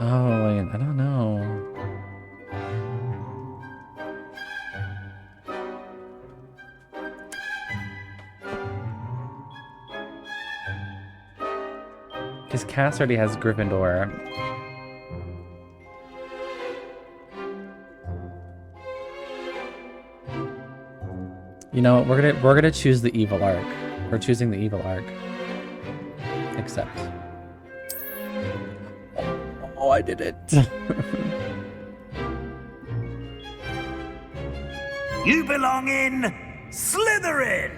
Oh, wait, I don't know. Because Cass already has Gryffindor. You know, we're gonna choose the evil arc. We're choosing the evil arc. Except. Oh, I did it. You belong in Slytherin.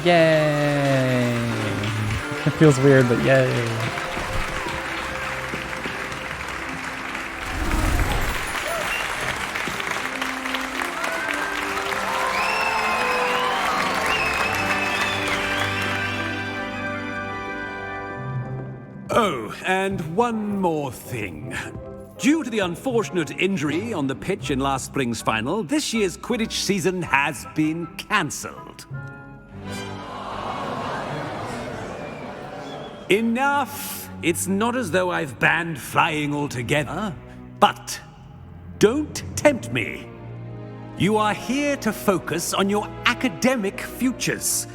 Yay! It feels weird, but yay. Oh, and one more thing. Due to the unfortunate injury on the pitch in last spring's final, this year's Quidditch season has been cancelled. Enough! It's not as though I've banned flying altogether, but don't tempt me. You are here to focus on your academic futures.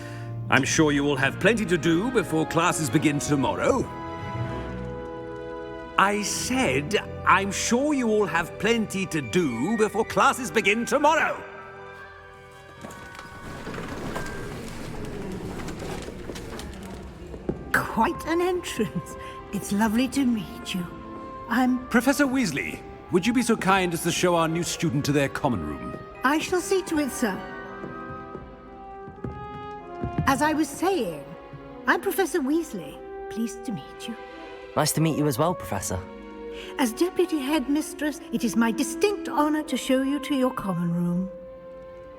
I'm sure you will have plenty to do before classes begin tomorrow. I said, I'm sure you all have plenty to do before classes begin tomorrow. Quite an entrance. It's lovely to meet you. I'm... Professor Weasley, would you be so kind as to show our new student to their common room? I shall see to it, sir. As I was saying, I'm Professor Weasley. Pleased to meet you. Nice to meet you as well, Professor. As Deputy Headmistress, it is my distinct honor to show you to your common room.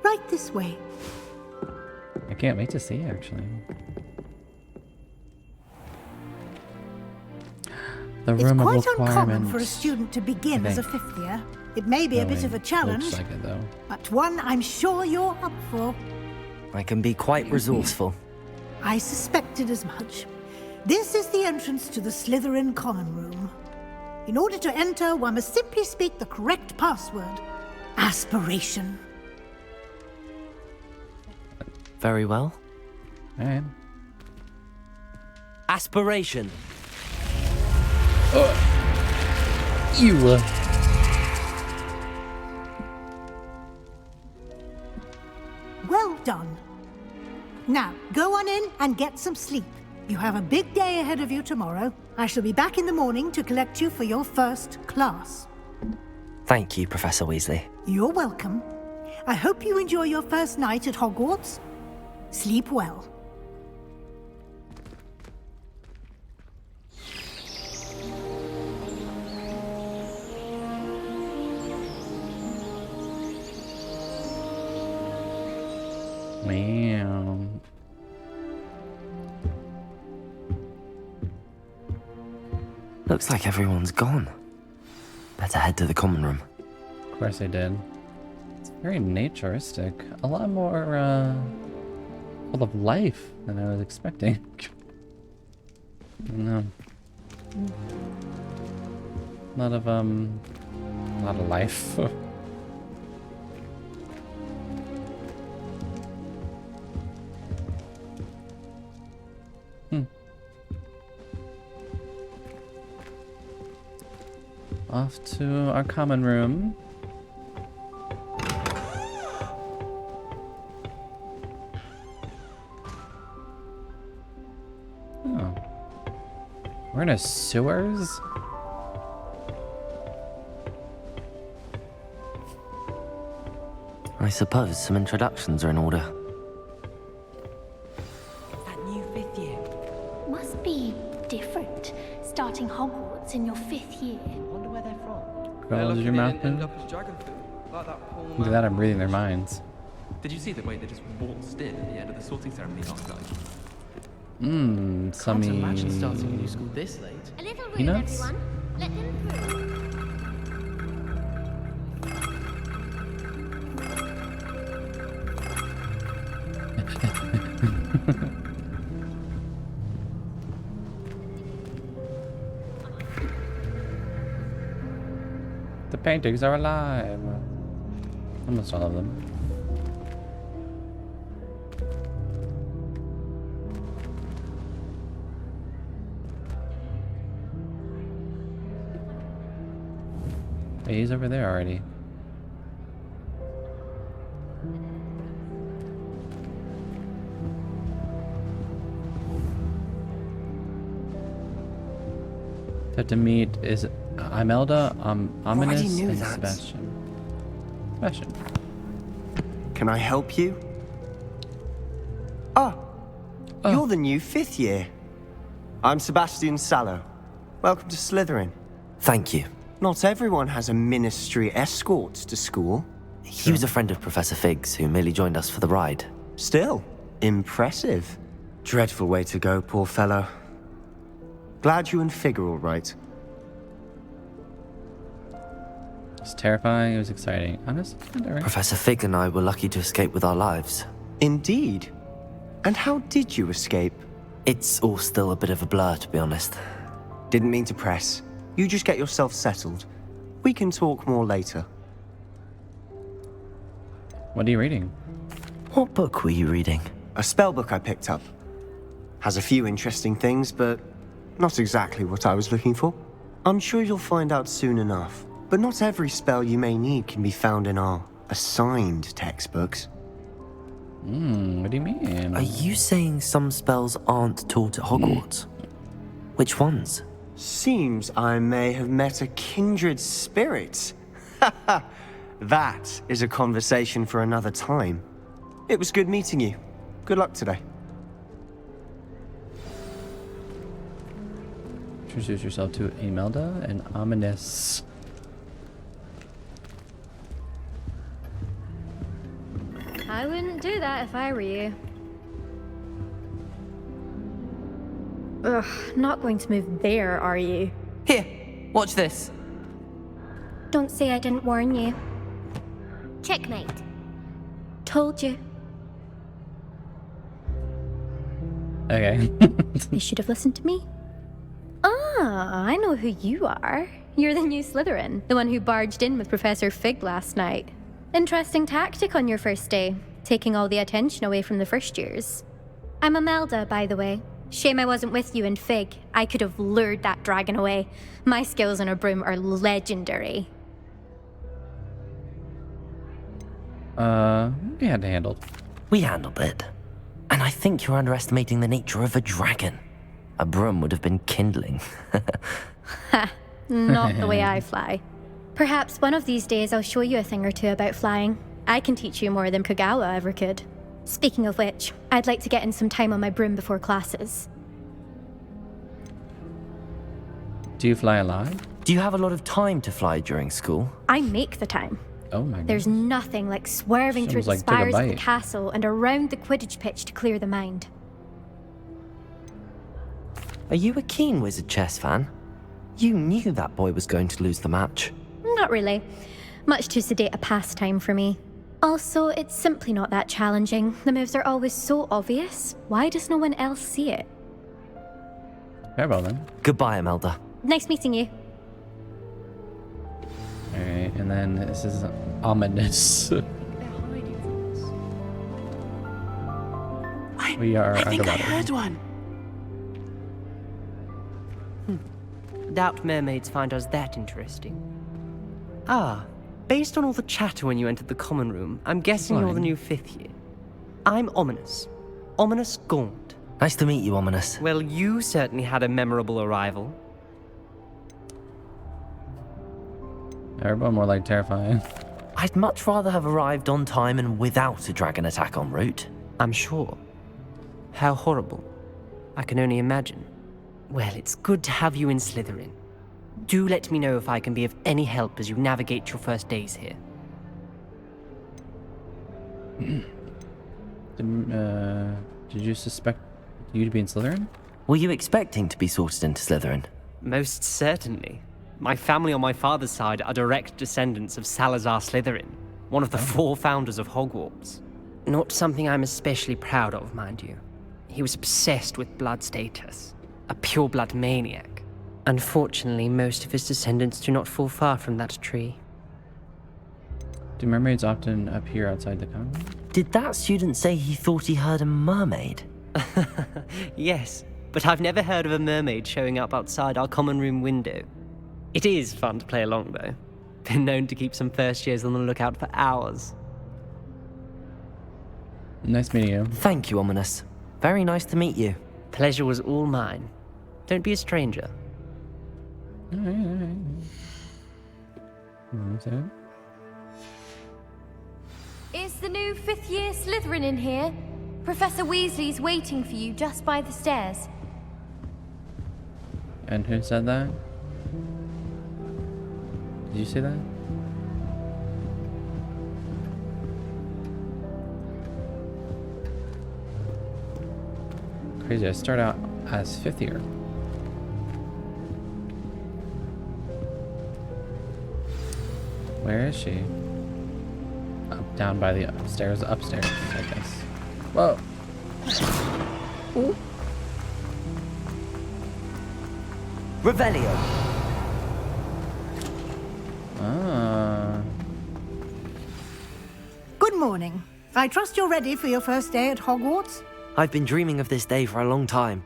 Right this way. I can't wait to see, actually. The room of It's quite uncommon requirements. for a student to begin as a fifth year. It may be a bit of a challenge, Looks like it, though. but one I'm sure you're up for. I can be quite resourceful. I suspected as much. This is the entrance to the Slytherin common room. In order to enter, one must simply speak the correct password. Aspiration. Very well. Alright. Aspiration. You. Well done. Now, go on in and get some sleep. You have a big day ahead of you tomorrow. I shall be back in the morning to collect you for your first class. Thank you, Professor Weasley. You're welcome. I hope you enjoy your first night at Hogwarts. Sleep well. Wow. Looks like everyone's gone. Better head to the common room. Of course I did. It's very naturistic. A lot more, full of life than I was expecting. No. A lot of life. Off to our common room. Oh. We're in a sewers? I suppose some introductions are in order. That new fifth year must be different, starting Hogwarts in your fifth year. Wonder where they're from. Girl, did your mouth move? Look at that, I'm reading their minds. Did you see the way they just waltzed in at the end of the sorting ceremony last night? Mmm, Can't imagine Summy. starting a new school this late. A little room, Peanuts? everyone. Let them through. The paintings are alive. Almost all of them. Hey, he's over there already. Have to meet is Imelda, Ominous, knew and that. Sebastian. Sebastian. Can I help you? You're the new 5th year. I'm Sebastian Sallow. Welcome to Slytherin. Thank you. Not everyone has a ministry escort to school. He was a friend of Professor Fig's who merely joined us for the ride. Still, impressive. Dreadful way to go, poor fellow. Glad you and Fig are all right. It's terrifying. It was exciting. Honestly, alright. Professor Fig and I were lucky to escape with our lives. Indeed. And how did you escape? It's all still a bit of a blur, to be honest. Didn't mean to press. You just get yourself settled. We can talk more later. What are you reading? What book were you reading? A spell book I picked up. Has a few interesting things, but not exactly what I was looking for. I'm sure you'll find out soon enough. But not every spell you may need can be found in our assigned textbooks. What do you mean? Are you saying some spells aren't taught at Hogwarts? Which ones? Seems I may have met a kindred spirit. That is a conversation for another time. It was good meeting you. Good luck today. Introduce yourself to Imelda and Ominous. I wouldn't do that if I were you. Ugh, not going to move there, are you? Here, watch this. Don't say I didn't warn you. Checkmate. Told you. Okay. You should have listened to me. Ah, I know who you are. You're the new Slytherin, the one who barged in with Professor Fig last night. Interesting tactic on your first day, taking all the attention away from the first years. I'm Imelda, by the way. Shame I wasn't with you in Fig. I could have lured that dragon away. My skills on a broom are legendary. We had it handled. We handled it. And I think you're underestimating the nature of a dragon. A broom would have been kindling. Ha, not the way I fly. Perhaps one of these days I'll show you a thing or two about flying. I can teach you more than Kagawa ever could. Speaking of which, I'd like to get in some time on my broom before classes. Do you fly a lot? Do you have a lot of time to fly during school? I make the time. Oh my god. There's nothing like swerving through Seems the like took a spires of the bite. castle and around the Quidditch pitch to clear the mind. Are you a keen Wizard chess fan? You knew that boy was going to lose the match. Not really. Much too sedate a pastime for me. Also, it's simply not that challenging. The moves are always so obvious. Why does no one else see it? Very well then. Goodbye, Imelda. Nice meeting you. Alright, and then this is Ominous. We are I think I underwater. heard one. Doubt mermaids find us that interesting. Ah, based on all the chatter when you entered the common room, I'm guessing you're the Fine. new 5th year. I'm Ominous. Ominous Gaunt. Nice to meet you, Ominous. Well, you certainly had a memorable arrival. Everyone more like terrifying. I'd much rather have arrived on time and without a dragon attack en route. I'm sure. How horrible. I can only imagine. Well, it's good to have you in Slytherin. Do let me know if I can be of any help as you navigate your first days here. Did you suspect you to be in Slytherin? Were you expecting to be sorted into Slytherin? Most certainly. My family on my father's side are direct descendants of Salazar Slytherin, one of the 4 founders of Hogwarts. Not something I'm especially proud of, mind you. He was obsessed with blood status, a pure-blood maniac. Unfortunately, most of his descendants do not fall far from that tree. Do mermaids often appear outside the convent? Did that student say he thought he heard a mermaid? Yes, but I've never heard of a mermaid showing up outside our common room window. It is fun to play along, though. Been known to keep some first years on the lookout for hours. Nice meeting you. Thank you, Ominous. Very nice to meet you. Pleasure was all mine. Don't be a stranger. Alright. One second. Is the new fifth-year Slytherin in here? Professor Weasley's waiting for you just by the stairs. And who said that? Did you say that? Crazy, I start out as 5th year. Where is she? Up, down by the upstairs, I guess. Whoa! Ooh. Revelio. Ah. Good morning. I trust you're ready for your first day at Hogwarts? I've been dreaming of this day for a long time.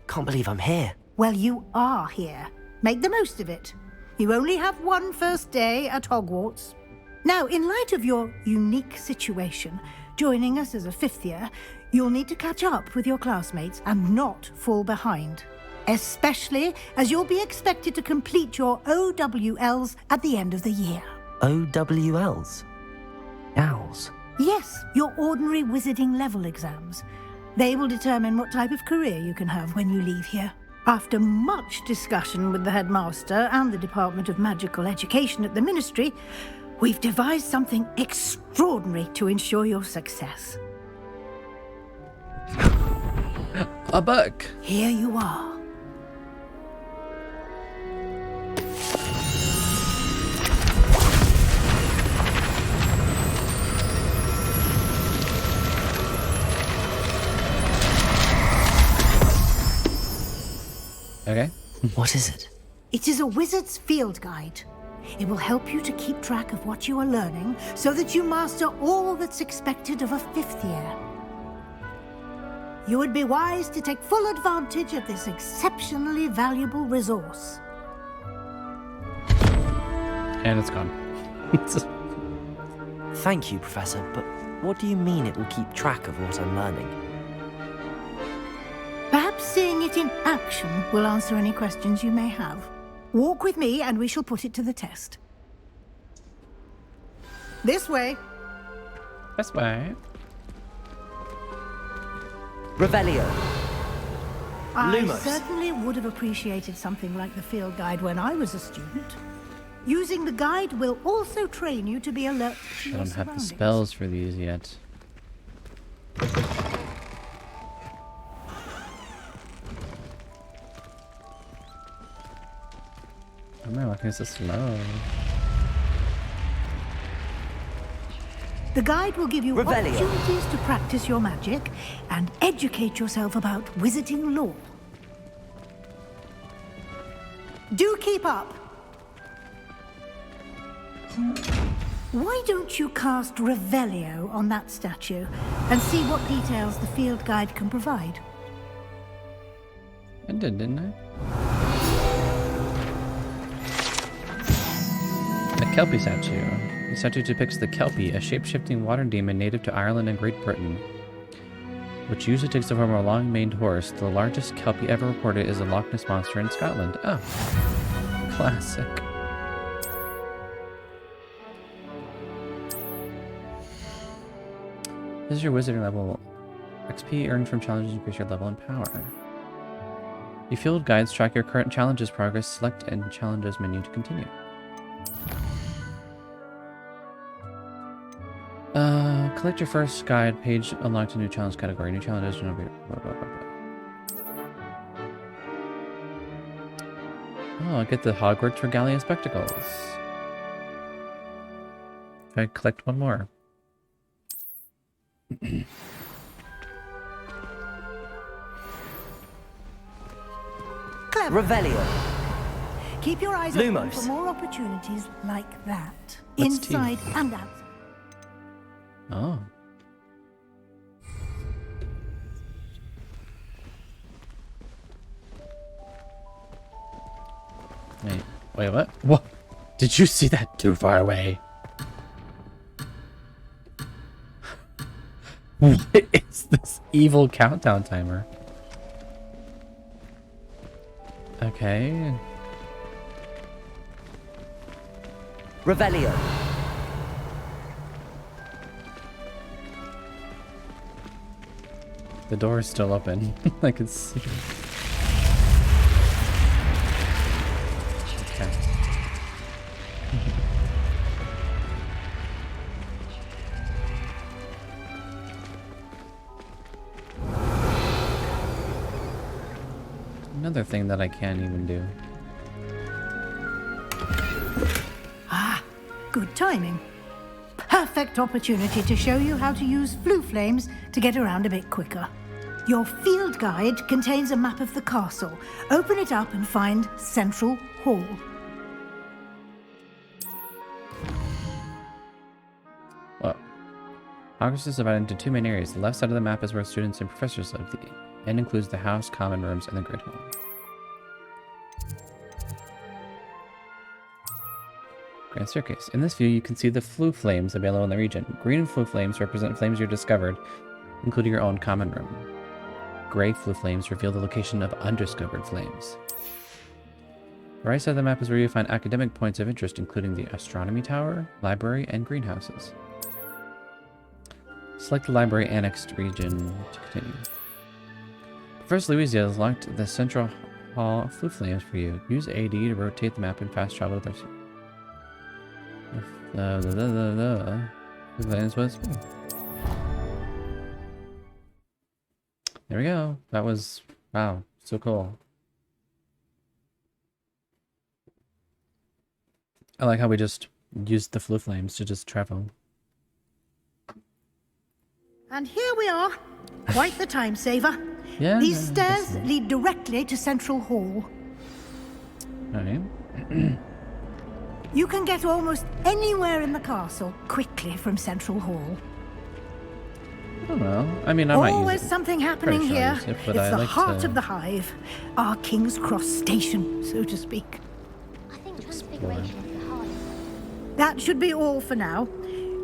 Can't believe I'm here. Well, you are here. Make the most of it. You only have one first day at Hogwarts. Now, in light of your unique situation, joining us as a 5th year, you'll need to catch up with your classmates and not fall behind. Especially as you'll be expected to complete your OWLs at the end of the year. OWLs? Owls? Yes, your ordinary wizarding level exams. They will determine what type of career you can have when you leave here. After much discussion with the headmaster and the Department of Magical Education at the Ministry, we've devised something extraordinary to ensure your success. A book! Here you are. Okay. What is it? It is a wizard's field guide. It will help you to keep track of what you are learning so that you master all that's expected of a 5th year. You would be wise to take full advantage of this exceptionally valuable resource. And it's gone. Thank you, Professor, but what do you mean it will keep track of what I'm learning? Perhaps seeing it in action will answer any questions you may have. Walk with me and we shall put it to the test. This way. This way. Revelio. I Lumos. certainly would have appreciated something like the field guide when I was a student. Using the guide will also train you to be alert to I your don't have the surroundings. spells for these yet. Oh man, why can't so slow? The guide will give you Revelio. opportunities to practice your magic and educate yourself about wizarding lore. Do keep up. Why don't you cast Revelio on that statue and see what details the field guide can provide? I did, didn't I? A Kelpie statue. The statue depicts the Kelpie, a shape-shifting water demon native to Ireland and Great Britain, which usually takes the form of a long-maned horse. The largest Kelpie ever reported is the Loch Ness Monster in Scotland. Oh, classic. This is your wizarding level. XP earned from challenges increase your level and power. Your field guides track your current challenges progress. Select and challenges menu to continue. Collect your first guide page unlocked a new challenge category. New challenges. Blah, blah, blah, blah. Oh, I get the Hogwarts Regalia Spectacles. If I collect one more. Clever. Revelio. Keep your eyes open Lumos. for more opportunities like that. What's Inside tea? and out. Oh. Wait, what? What? Did you see that too far away? What is this evil countdown timer? Okay. Revelio. The door is still open. I can see. Okay. Another thing that I can't even do. Ah, good timing. Perfect opportunity to show you how to use flue flames to get around a bit quicker. Your field guide contains a map of the castle. Open it up and find Central Hall. Well, Hogwarts is divided into two main areas. The left side of the map is where students and professors live, and includes the house, common rooms, and the Great Hall. Grand Staircase. In this view, you can see the flue flames available in the region. Green flue flames represent flames you've discovered, including your own common room. Gray flue flames reveal the location of undiscovered flames. The right side of the map is where you find academic points of interest, including the astronomy tower, library, and greenhouses. Select the library annexed region to continue. Professor Louisa has locked the Central Hall flue flames for you. Use AD to rotate the map and fast travel with our There we go. That was, wow, so cool. I like how we just used the flue flames to just travel. And here we are. Quite the time saver. Yeah. These stairs lead directly to Central Hall. Alright. You can get almost anywhere in the castle quickly from Central Hall. I don't know. I mean, I might use Always it. something happening Pretty sure I here. use it, but It's I the like heart to of the hive. Our King's Cross station, so to speak. I think transfiguration is the hardest. That should be all for now.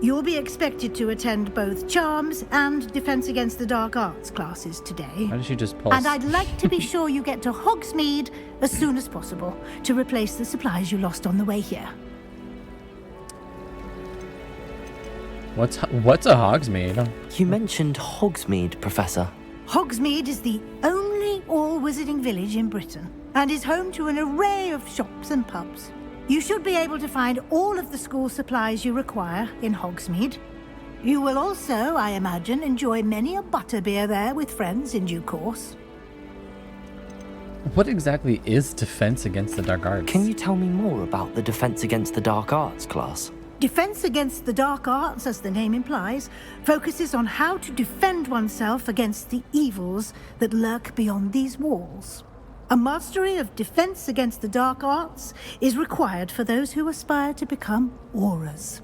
You'll be expected to attend both Charms and Defense Against the Dark Arts classes today. How did she just pulse? And I'd like to be sure you get to Hogsmeade as soon as possible to replace the supplies you lost on the way here. What's a Hogsmeade? You mentioned Hogsmeade, Professor. Hogsmeade is the only all-wizarding village in Britain and is home to an array of shops and pubs. You should be able to find all of the school supplies you require in Hogsmeade. You will also, I imagine, enjoy many a butterbeer there with friends in due course. What exactly is Defense Against the Dark Arts? Can you tell me more about the Defense Against the Dark Arts class? Defense Against the Dark Arts, as the name implies, focuses on how to defend oneself against the evils that lurk beyond these walls. A mastery of Defense Against the Dark Arts is required for those who aspire to become Aurors.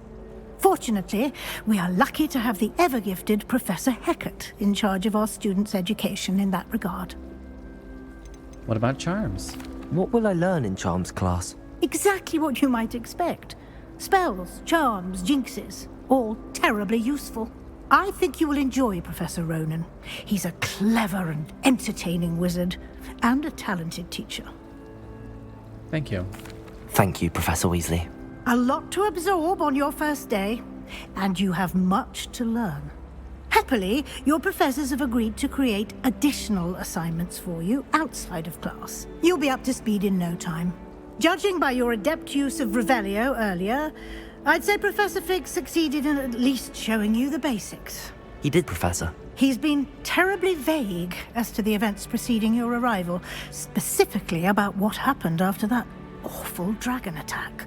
Fortunately, we are lucky to have the ever-gifted Professor Hecat in charge of our students' education in that regard. What about Charms? What will I learn in Charms class? Exactly what you might expect. Spells, charms, jinxes, all terribly useful. I think you will enjoy Professor Ronan. He's a clever and entertaining wizard, and a talented teacher. Thank you. Thank you, Professor Weasley. A lot to absorb on your first day, and you have much to learn. Happily, your professors have agreed to create additional assignments for you outside of class. You'll be up to speed in no time. Judging by your adept use of Revelio earlier, I'd say Professor Fig succeeded in at least showing you the basics. He did, Professor. He's been terribly vague as to the events preceding your arrival, specifically about what happened after that awful dragon attack.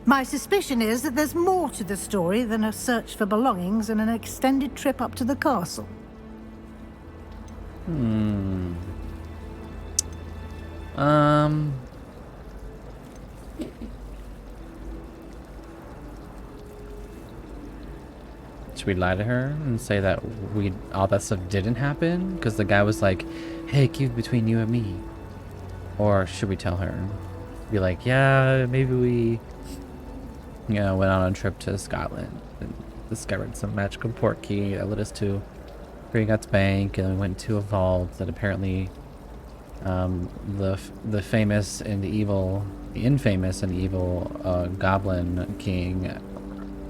My suspicion is that there's more to the story than a search for belongings and an extended trip up to the castle. should we lie to her and say that all that stuff didn't happen? Because the guy was like, hey, keep it between you and me. Or should we tell her? Be like, yeah, maybe we, went on a trip to Scotland and discovered some magical port key that led us to Gringotts Bank, and we went to a vault that apparently the famous and the infamous and evil goblin king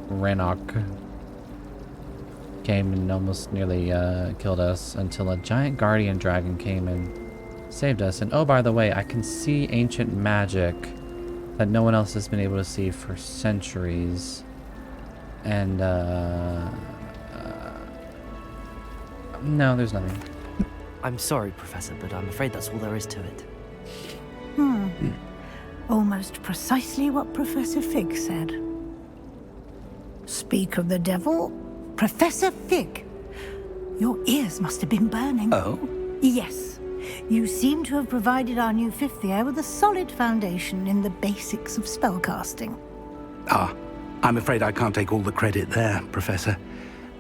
Rannoch came and almost nearly killed us until a giant guardian dragon came and saved us. And oh, by the way, I can see ancient magic that no one else has been able to see for centuries. And no, there's nothing. I'm sorry, Professor, but I'm afraid that's all there is to it. Almost precisely what Professor Fig said. Speak of the devil, Professor Fig. Your ears must have been burning. Oh? Yes. You seem to have provided our new fifth year with a solid foundation in the basics of spellcasting. Ah, I'm afraid I can't take all the credit there, Professor.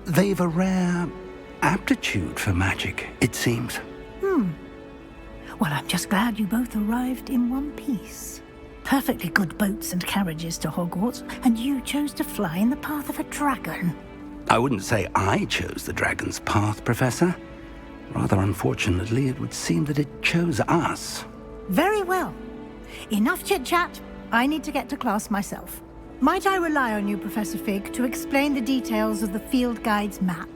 They've a rare aptitude for magic, it seems. Well, I'm just glad you both arrived in one piece. Perfectly good boats and carriages to Hogwarts, and you chose to fly in the path of a dragon. I wouldn't say I chose the dragon's path, Professor. Rather unfortunately, it would seem that it chose us. Very well. Enough chit-chat. I need to get to class myself. Might I rely on you, Professor Fig, to explain the details of the field guide's map?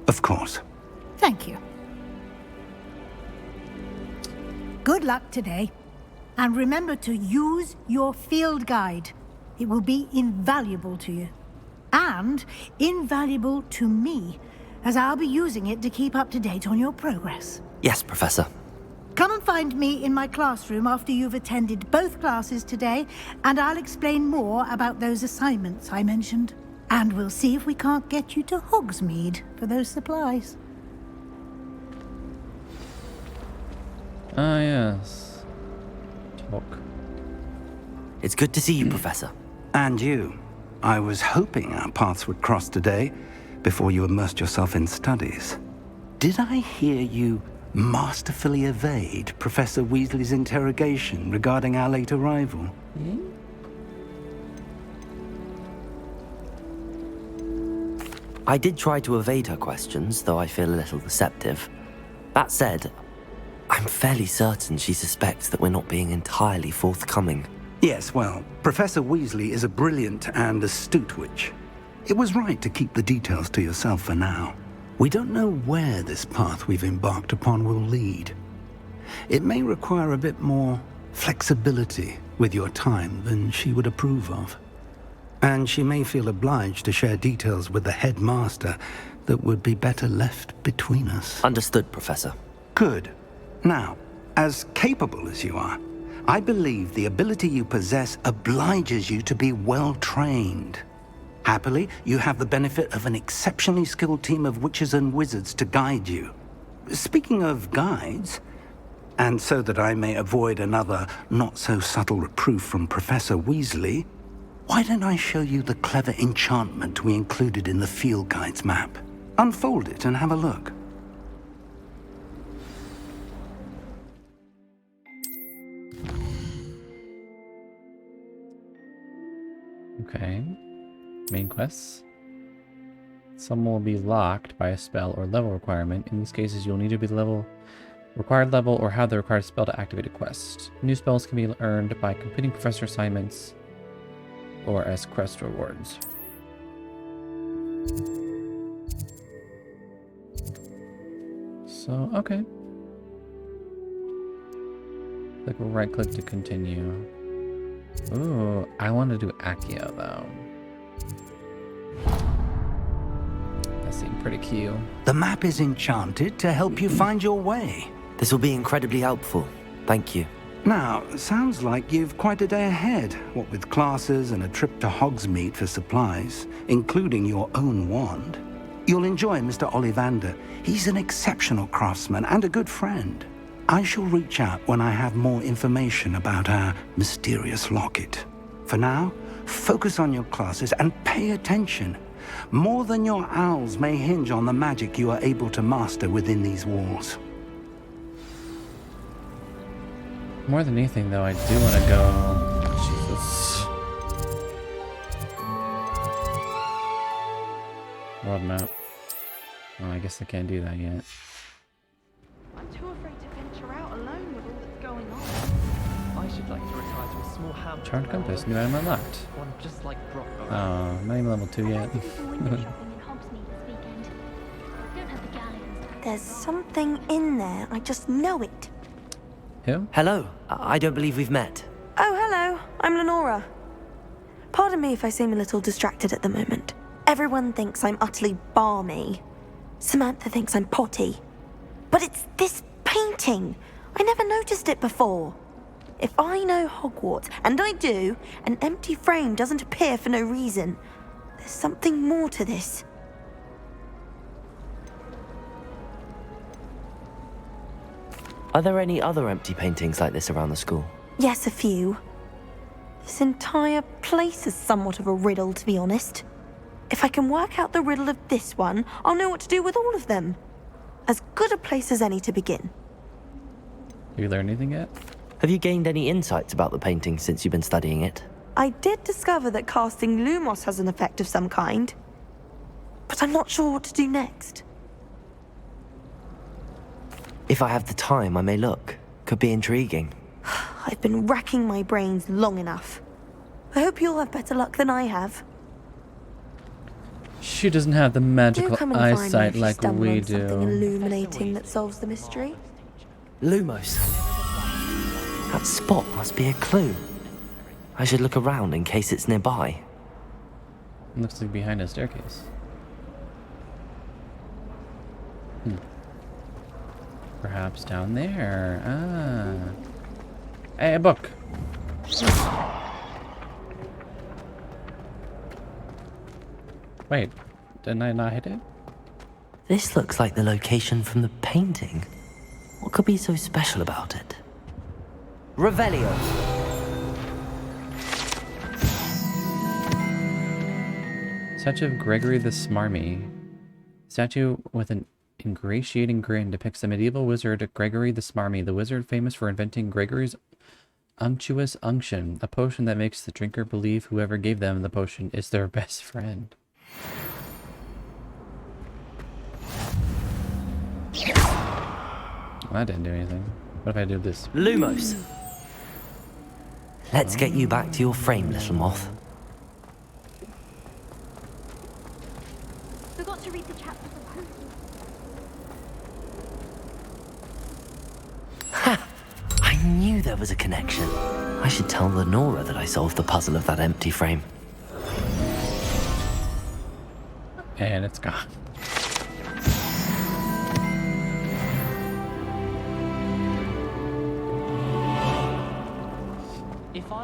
Of course. Thank you. Good luck today. And remember to use your field guide. It will be invaluable to you. And invaluable to me, as I'll be using it to keep up to date on your progress. Yes, Professor. Come and find me in my classroom after you've attended both classes today, and I'll explain more about those assignments I mentioned. And we'll see if we can't get you to Hogsmeade for those supplies. Ah, yes. Talk. It's good to see you, Professor. And you. I was hoping our paths would cross today, before you immersed yourself in studies. Did I hear you masterfully evade Professor Weasley's interrogation regarding our late arrival? I did try to evade her questions, though I feel a little deceptive. That said, I'm fairly certain she suspects that we're not being entirely forthcoming. Yes, well, Professor Weasley is a brilliant and astute witch. It was right to keep the details to yourself for now. We don't know where this path we've embarked upon will lead. It may require a bit more flexibility with your time than she would approve of. And she may feel obliged to share details with the headmaster that would be better left between us. Understood, Professor. Good. Now, as capable as you are, I believe the ability you possess obliges you to be well trained. Happily, you have the benefit of an exceptionally skilled team of witches and wizards to guide you. Speaking of guides, and so that I may avoid another not-so-subtle reproof from Professor Weasley, why don't I show you the clever enchantment we included in the field guide's map? Unfold it and have a look. Okay. Main quests. Some will be locked by a spell or level requirement. In these cases, you'll need to be the required level or have the required spell to activate a quest. New spells can be earned by completing professor assignments or as quest rewards. So, okay. Right click to continue. Ooh, I want to do Accio though. That seemed pretty cute. The map is enchanted to help you find your way. This will be incredibly helpful. Thank you. Now, sounds like you've quite a day ahead, what with classes and a trip to Hogsmeade for supplies, including your own wand. You'll enjoy Mr. Ollivander. He's an exceptional craftsman and a good friend. I shall reach out when I have more information about our mysterious locket. For now, focus on your classes and pay attention. More than your owls may hinge on the magic you are able to master within these walls. More than anything, though, I do want to go. Jesus. World map. Oh, I guess I can't do that yet. I'm too afraid to venture out alone with all that's going on. I should like to retire to a small hamlet. Charmed compass, new item unlocked. One just like Brock. Oh, I'm not even level 2 yet. There's something in there. I just know it. Who? Hello. I don't believe we've met. Oh, hello. I'm Lenora. Pardon me if I seem a little distracted at the moment. Everyone thinks I'm utterly balmy. Samantha thinks I'm potty. But it's this painting. I never noticed it before. If I know Hogwarts, and I do, an empty frame doesn't appear for no reason. There's something more to this. Are there any other empty paintings like this around the school? Yes, a few. This entire place is somewhat of a riddle, to be honest. If I can work out the riddle of this one, I'll know what to do with all of them. As good a place as any to begin. Have you learned anything yet? Have you gained any insights about the painting since you've been studying it? I did discover that casting Lumos has an effect of some kind. But I'm not sure what to do next. If I have the time, I may look. Could be intriguing. I've been racking my brains long enough. I hope you'll have better luck than I have. She doesn't have the magical come and find me eyesight if you like stumble we on something do. illuminating that solves the mystery. Lumos. That spot must be a clue. I should look around in case it's nearby. Looks like behind a staircase. Perhaps down there. Ah. Hey, a book. Wait, didn't I not hit it? This looks like the location from the painting. What could be so special about it? Revelio. Statue of Gregory the Smarmy. Statue with an ingratiating grin depicts the medieval wizard Gregory the Smarmy, the wizard famous for inventing Gregory's unctuous unction, a potion that makes the drinker believe whoever gave them the potion is their best friend. Well, that didn't do anything. What if I do this? Lumos. Let's get you back to your frame, little moth. Forgot to read the chapter of the Ha! I knew there was a connection. I should tell Lenora that I solved the puzzle of that empty frame. And it's gone.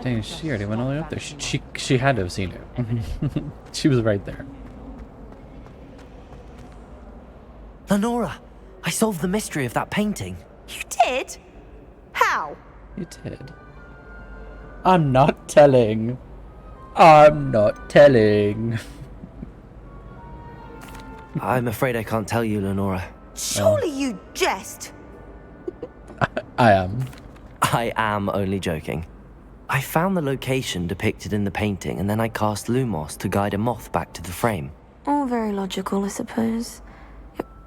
Dang, she already went all the way up there. She had to have seen it. She was right there. Lenora, I solved the mystery of that painting. You did? How? You did. I'm not telling. I'm not telling. I'm afraid I can't tell you, Lenora. Surely you jest. I am. I am only joking. I found the location depicted in the painting, and then I cast Lumos to guide a moth back to the frame. All very logical, I suppose.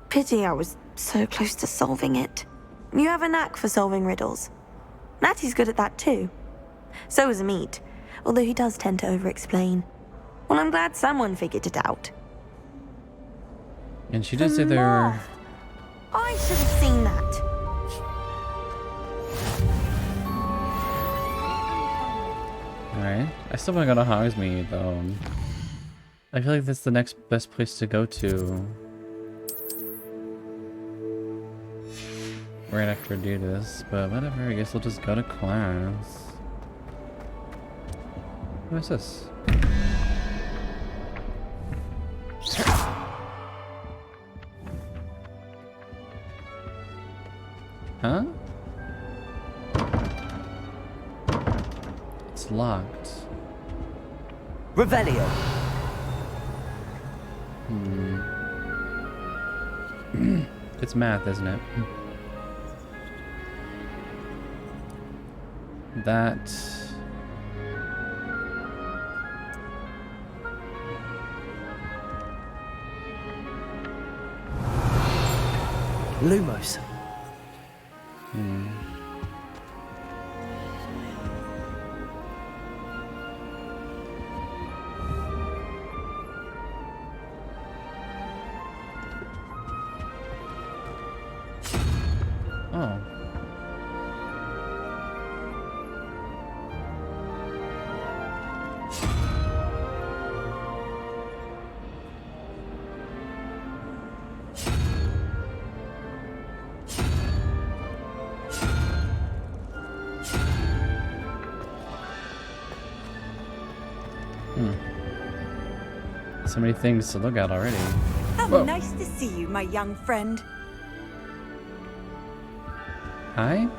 Pity I was so close to solving it. You have a knack for solving riddles. Natty's good at that too. So is Amit, although he does tend to over-explain. Well, I'm glad someone figured it out. And she did say there were... I should have seen that. Alright. I still haven't got a Hogsmeade, though. I feel like that's the next best place to go to. Right after I do this, but whatever, I guess I'll just go to class. What is this? Huh? It's locked. Revelio. It's math, isn't it? That... Lumos. Oh. So many things to look at already. How Whoa. nice to see you, my young friend. Hi?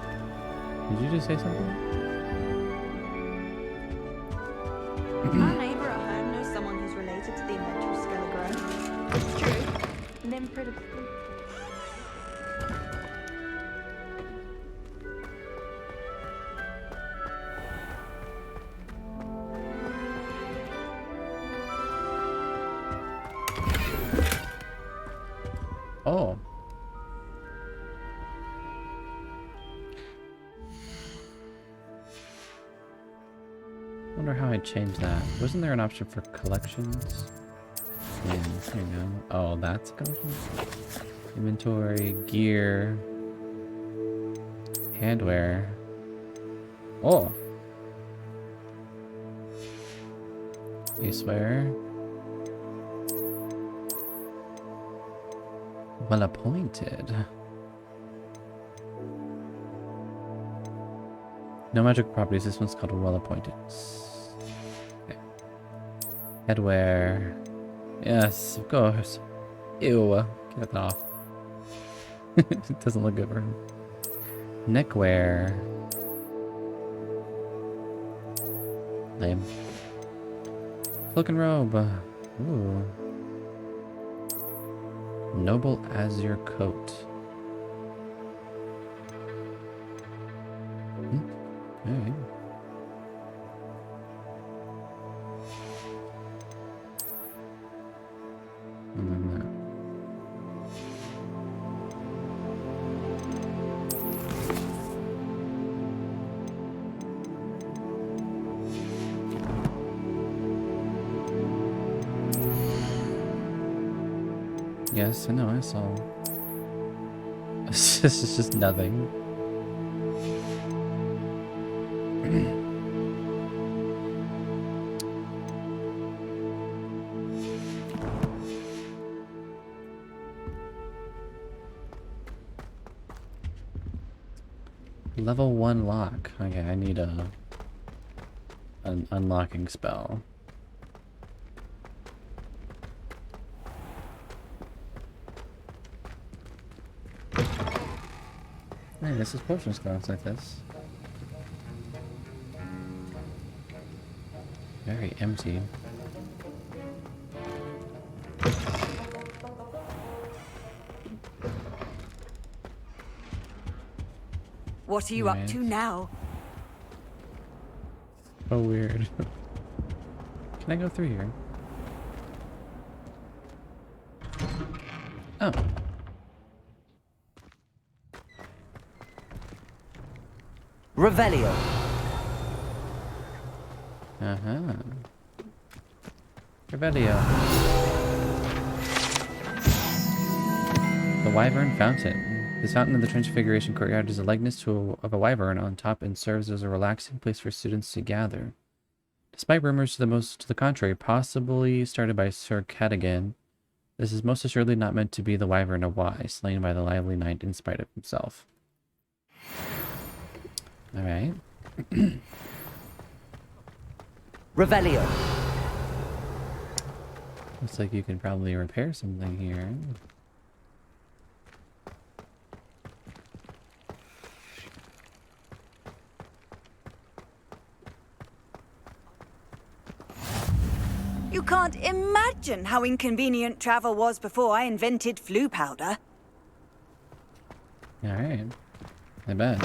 Did you just say something? Our neighbour at home knows someone who's related to the inventor of Skelegram. It's true. Limpid. Oh. Wonder how I'd change that. Wasn't there an option for collections? Here you go. Oh, that's collections? Inventory, gear, handwear. Oh. Aceware. Well appointed. No magic properties. This one's called well appointed. Okay. Headwear. Yes, of course. Ew. Get that off. It doesn't look good for him. Neckwear. Lame. Cloak and robe. Ooh. Noble azure coat. Alright. And then that. Yes, I know, I saw. This is just nothing. Level 1 lock. Okay, I need an unlocking spell. Hey, this is potions glass like this. Very empty. What are you up to now? Oh, weird. Can I go through here? Oh. Revelio. Uh-huh. Revelio. The Wyvern Fountain. This fountain in the Transfiguration Courtyard is a likeness of a wyvern on top and serves as a relaxing place for students to gather. Despite rumors to the contrary, possibly started by Sir Cadogan, this is most assuredly not meant to be the wyvern of Y, slain by the lively knight in spite of himself. Alright. Revelio. Looks like you can probably repair something here. You can't imagine how inconvenient travel was before I invented flu powder. Alright. I bet.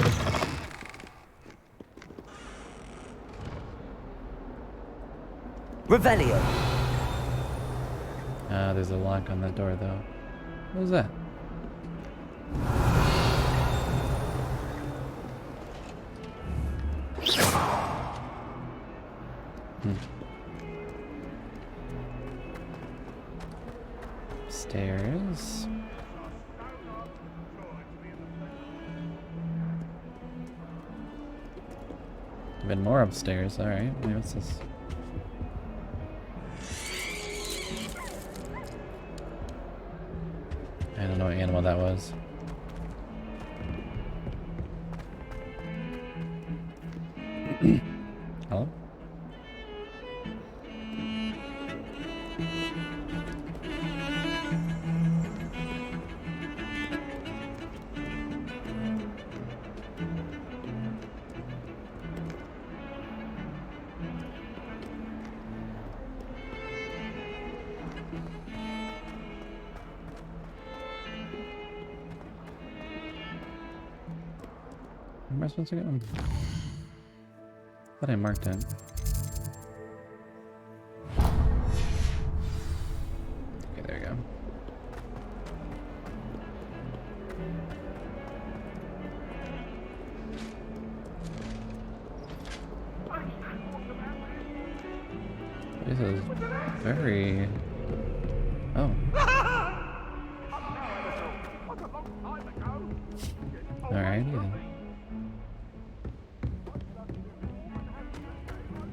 Revelio. There's a lock on that door, though. What was that? Stairs. Even more upstairs. Alright, what's this? I don't know what animal that was. Hello? Where am I supposed to go? Thought I marked it. Okay, there you go. This is very... Oh. Alrighty then.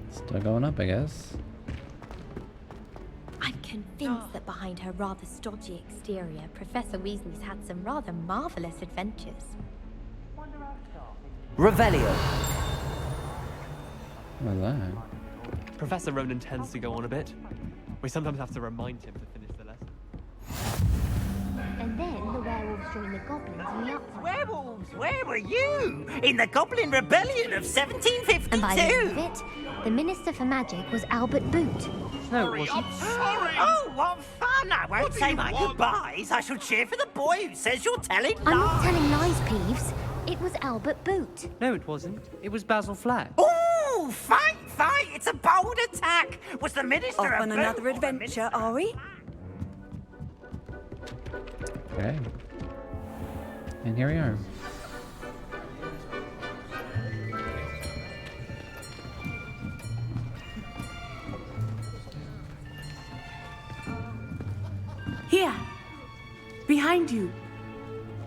Still going up, I guess. I'm convinced that behind her rather stodgy exterior, Professor Weasley's had some rather marvelous adventures. Revelio. What was that? Professor Ronan tends to go on a bit. We sometimes have to remind him to finish the lesson. And then the werewolves joined the goblins in the upside. Werewolves? Where were you? In the Goblin Rebellion of 1752? And by the end of it, the Minister for Magic was Albert Boot. No, it wasn't. Oh, what fun! I won't say my goodbyes. I shall cheer for the boy who says you're telling lies. I'm not telling lies, Peeves. It was Albert Boot. No, it wasn't. It was Basil Flack. Oh, fight, fight! It's a bold attack. Was the Minister Off on Boot another or the adventure, are we? Okay. And here we are. Here, behind you.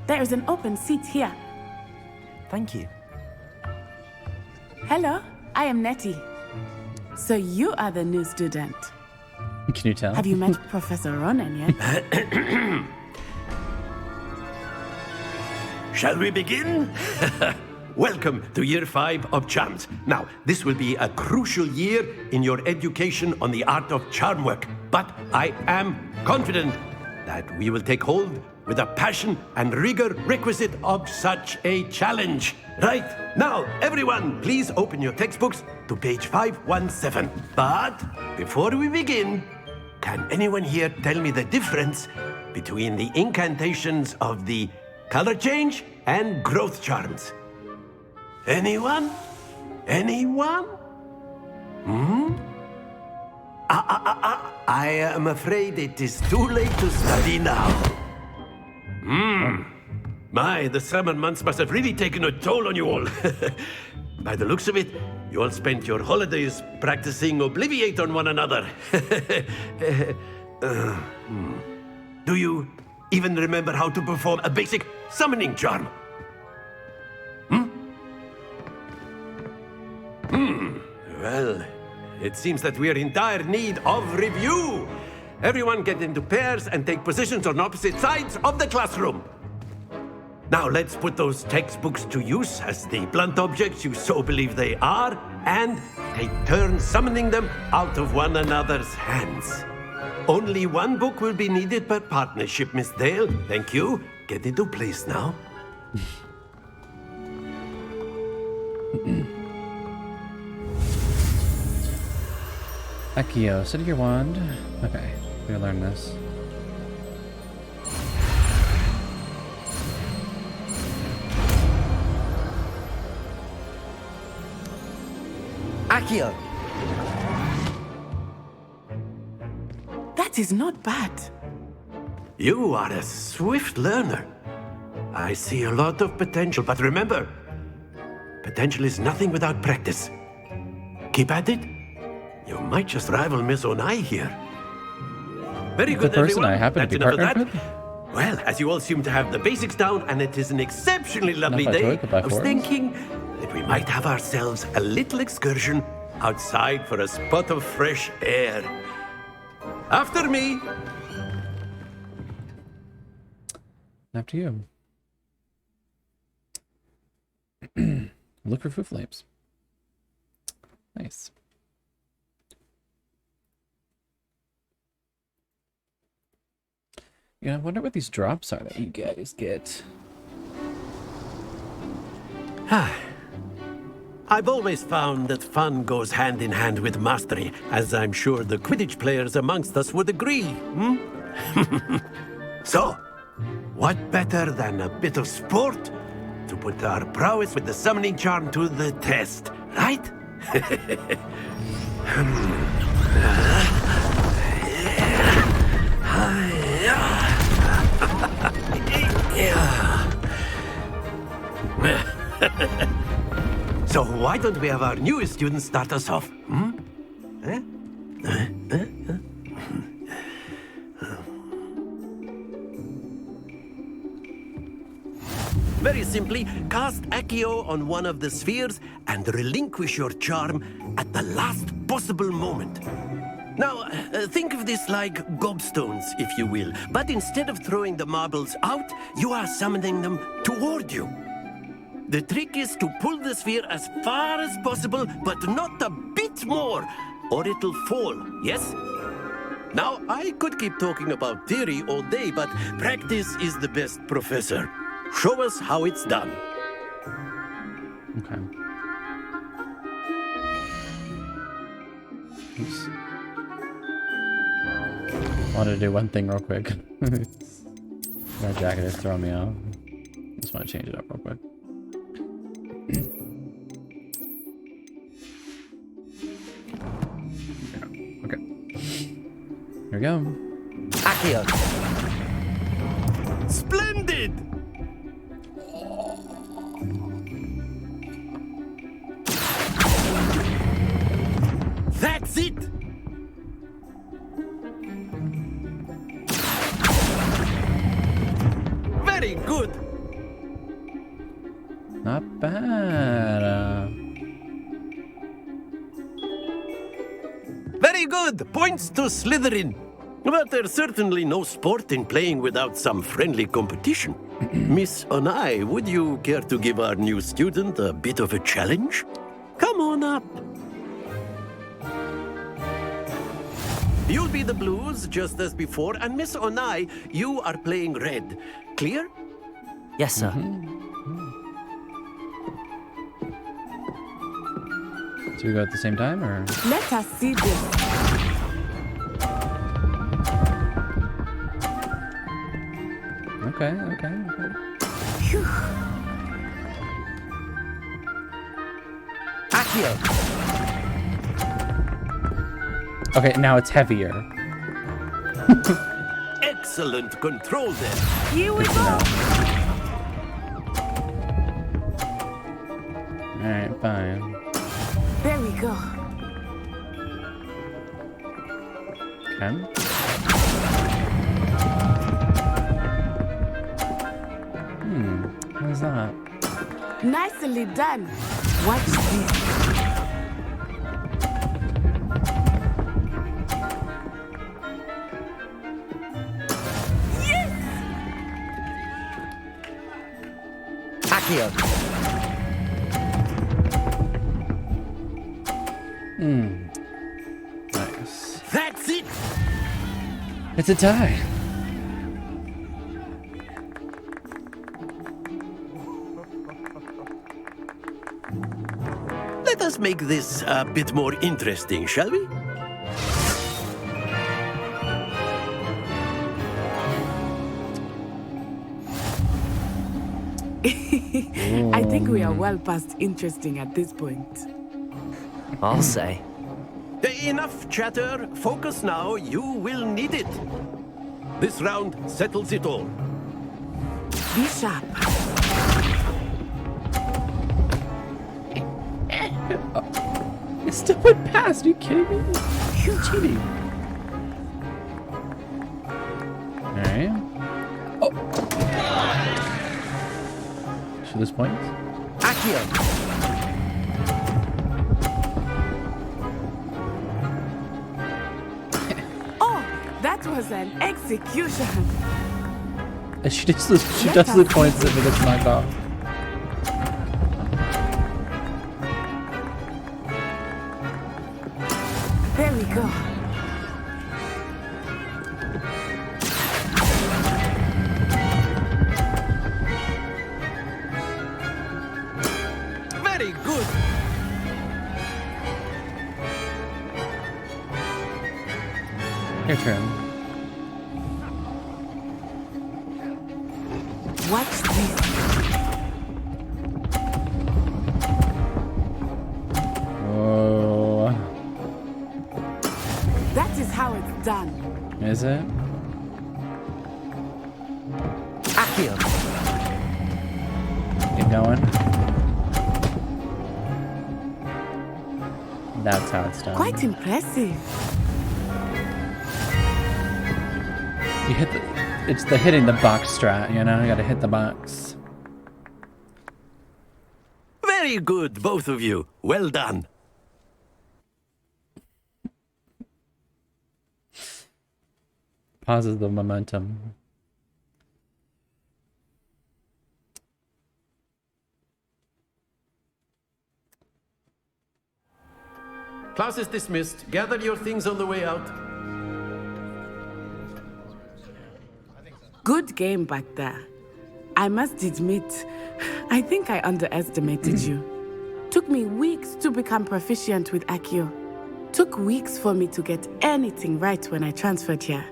There is an open seat here. Thank you. Hello, I am Nettie. So you are the new student. Can you tell? Have you met Professor Ronan yet? Shall we begin? Welcome to Year 5 of Charms. Now, this will be a crucial year in your education on the art of charm work, but I am confident that we will take hold with the passion and rigor requisite of such a challenge. Right, now, everyone, please open your textbooks to page 517. But before we begin, can anyone here tell me the difference between the incantations of the color change and growth charms? Anyone? Anyone? I am afraid it is too late to study now. My, the summer months must have really taken a toll on you all. By the looks of it, you all spent your holidays practicing Obliviate on one another. Do you even remember how to perform a basic summoning charm? Well, it seems that we are in dire need of review. Everyone get into pairs and take positions on opposite sides of the classroom. Now let's put those textbooks to use as the blunt objects you so believe they are, and take turns summoning them out of one another's hands. Only one book will be needed per partnership, Miss Dale. Thank you. Get into place now. Accio, sit your wand. Okay, we learn this. Accio! That is not bad. You are a swift learner. I see a lot of potential, but remember, potential is nothing without practice. Keep at it. You might just rival Miss Onai here. Very good, the person everyone. I happen That's to be enough of partnered that. with? Well, as you all seem to have the basics down, and it is an exceptionally lovely Not by day, toy, but by I was force. thinking that we might have ourselves a little excursion outside for a spot of fresh air. After me. After you. Look for food flames. Nice. Yeah, I wonder what these drops are that you guys get. I've always found that fun goes hand in hand with mastery, as I'm sure the Quidditch players amongst us would agree. So, what better than a bit of sport to put our prowess with the summoning charm to the test, right? So why don't we have our newest student start us off? Very simply, cast Accio on one of the spheres and relinquish your charm at the last possible moment. Now, think of this like gobstones, if you will. But instead of throwing the marbles out, you are summoning them toward you. The trick is to pull the sphere as far as possible, but not a bit more, or it'll fall, yes? Now, I could keep talking about theory all day, but practice is the best professor. Show us how it's done. Okay. Oops. Wanted to do one thing real quick. My jacket is throwing me off. Just want to change it up real quick. Okay. Here we go. Accio! Splendid! That's it! Very good! Not bad. Very good! Points to Slytherin. But there's certainly no sport in playing without some friendly competition. Miss Onai, would you care to give our new student a bit of a challenge? Come on up. You'll be the blues, just as before, and Miss Onai, you are playing red. Clear? Yes, sir. So we go at the same time, or? Let us see this. Okay. Accio! Okay, now it's heavier. Excellent control there. Here we go. Alright, fine. There we go. Okay. What is that? Nicely done. Watch this. Yes! Accio! Nice. That's it! It's a tie. Let us make this a bit more interesting, shall we? I think we are well past interesting at this point. I'll say. Enough chatter. Focus now. You will need it. This round settles it all. Be sharp. It still went past. Are you kidding me? You're cheating. Alright. Oh! Should this point? Accio! Oh, that was an execution. And she does the points if it gets knocked off. There we go. Very good. Your turn. Watch this. Oh. That is how it's done. Is it? Accio! Keep going. That's how it's done. Quite impressive. You hit the... It's the hitting the box strat, you know? You gotta hit the box. Very good, both of you. Well done. Pauses the momentum. Class is dismissed. Gather your things on the way out. Good game back there. I must admit, I think I underestimated you. Took me weeks to become proficient with Accio. Took weeks for me to get anything right when I transferred here.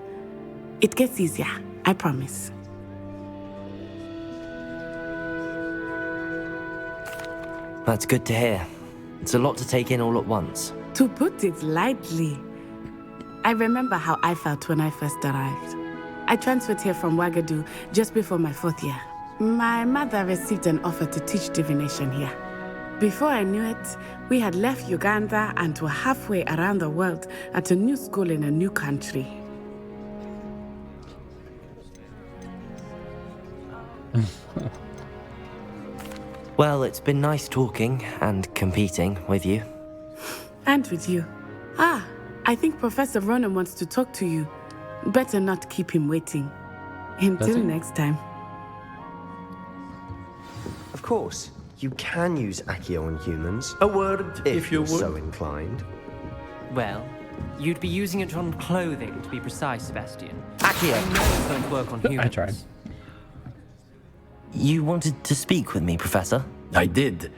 It gets easier, I promise. That's good to hear. It's a lot to take in all at once. To put it lightly, I remember how I felt when I first arrived. I transferred here from Wagadu just before my 4th year. My mother received an offer to teach divination here. Before I knew it, we had left Uganda and were halfway around the world at a new school in a new country. Well, it's been nice talking and competing with you. And with you. Ah, I think Professor Ronan wants to talk to you. Better not keep him waiting. Until next time. Of course, you can use Accio on humans. A word, if you you're would. so inclined. Well, you'd be using it on clothing, to be precise, Sebastian. Accio! I know it's going to work on humans. I tried. You wanted to speak with me, Professor? I did.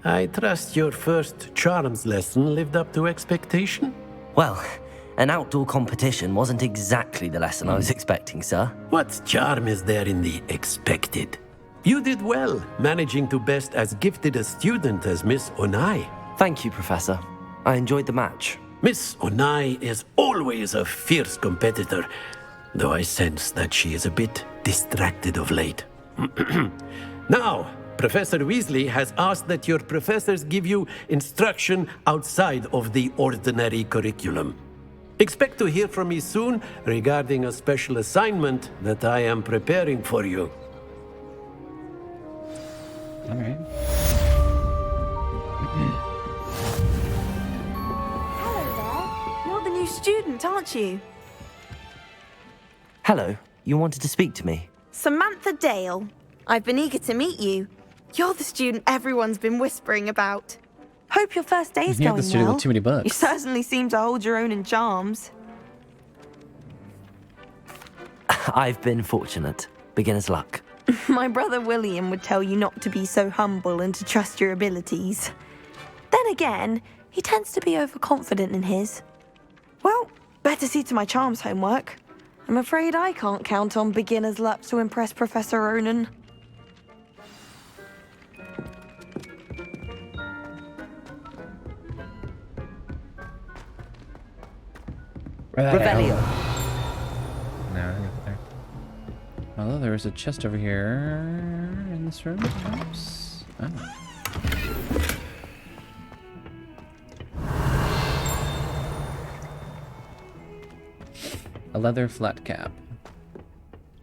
I trust your first charms lesson lived up to expectation? Well, an outdoor competition wasn't exactly the lesson I was expecting, sir. What charm is there in the expected? You did well, managing to best as gifted a student as Miss Onai. Thank you, Professor. I enjoyed the match. Miss Onai is always a fierce competitor, though I sense that she is a bit distracted of late. Now, Professor Weasley has asked that your professors give you instruction outside of the ordinary curriculum. Expect to hear from me soon regarding a special assignment that I am preparing for you. All right. Hello there. You're the new student, aren't you? Hello, you wanted to speak to me? Samantha Dale. I've been eager to meet you. You're the student everyone's been whispering about. Hope your first day's You're going the student well. with too many books. You certainly seem to hold your own in charms. I've been fortunate. Beginner's luck. My brother William would tell you not to be so humble and to trust your abilities. Then again, he tends to be overconfident in his. Well, better see to my charms homework. I'm afraid I can't count on beginner's luck to impress Professor Ronan. Revelio. No, there. Although there is a chest over here in this room, perhaps. Oh. A leather flat cap.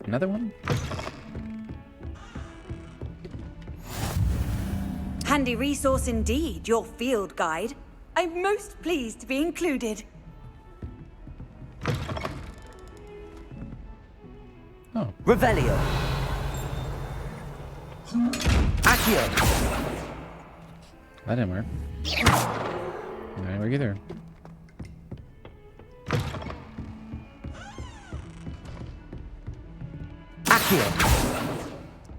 Another one? Handy resource indeed, your field guide. I'm most pleased to be included. Oh. Revelio. Accio. That didn't work. That didn't work either. Accio.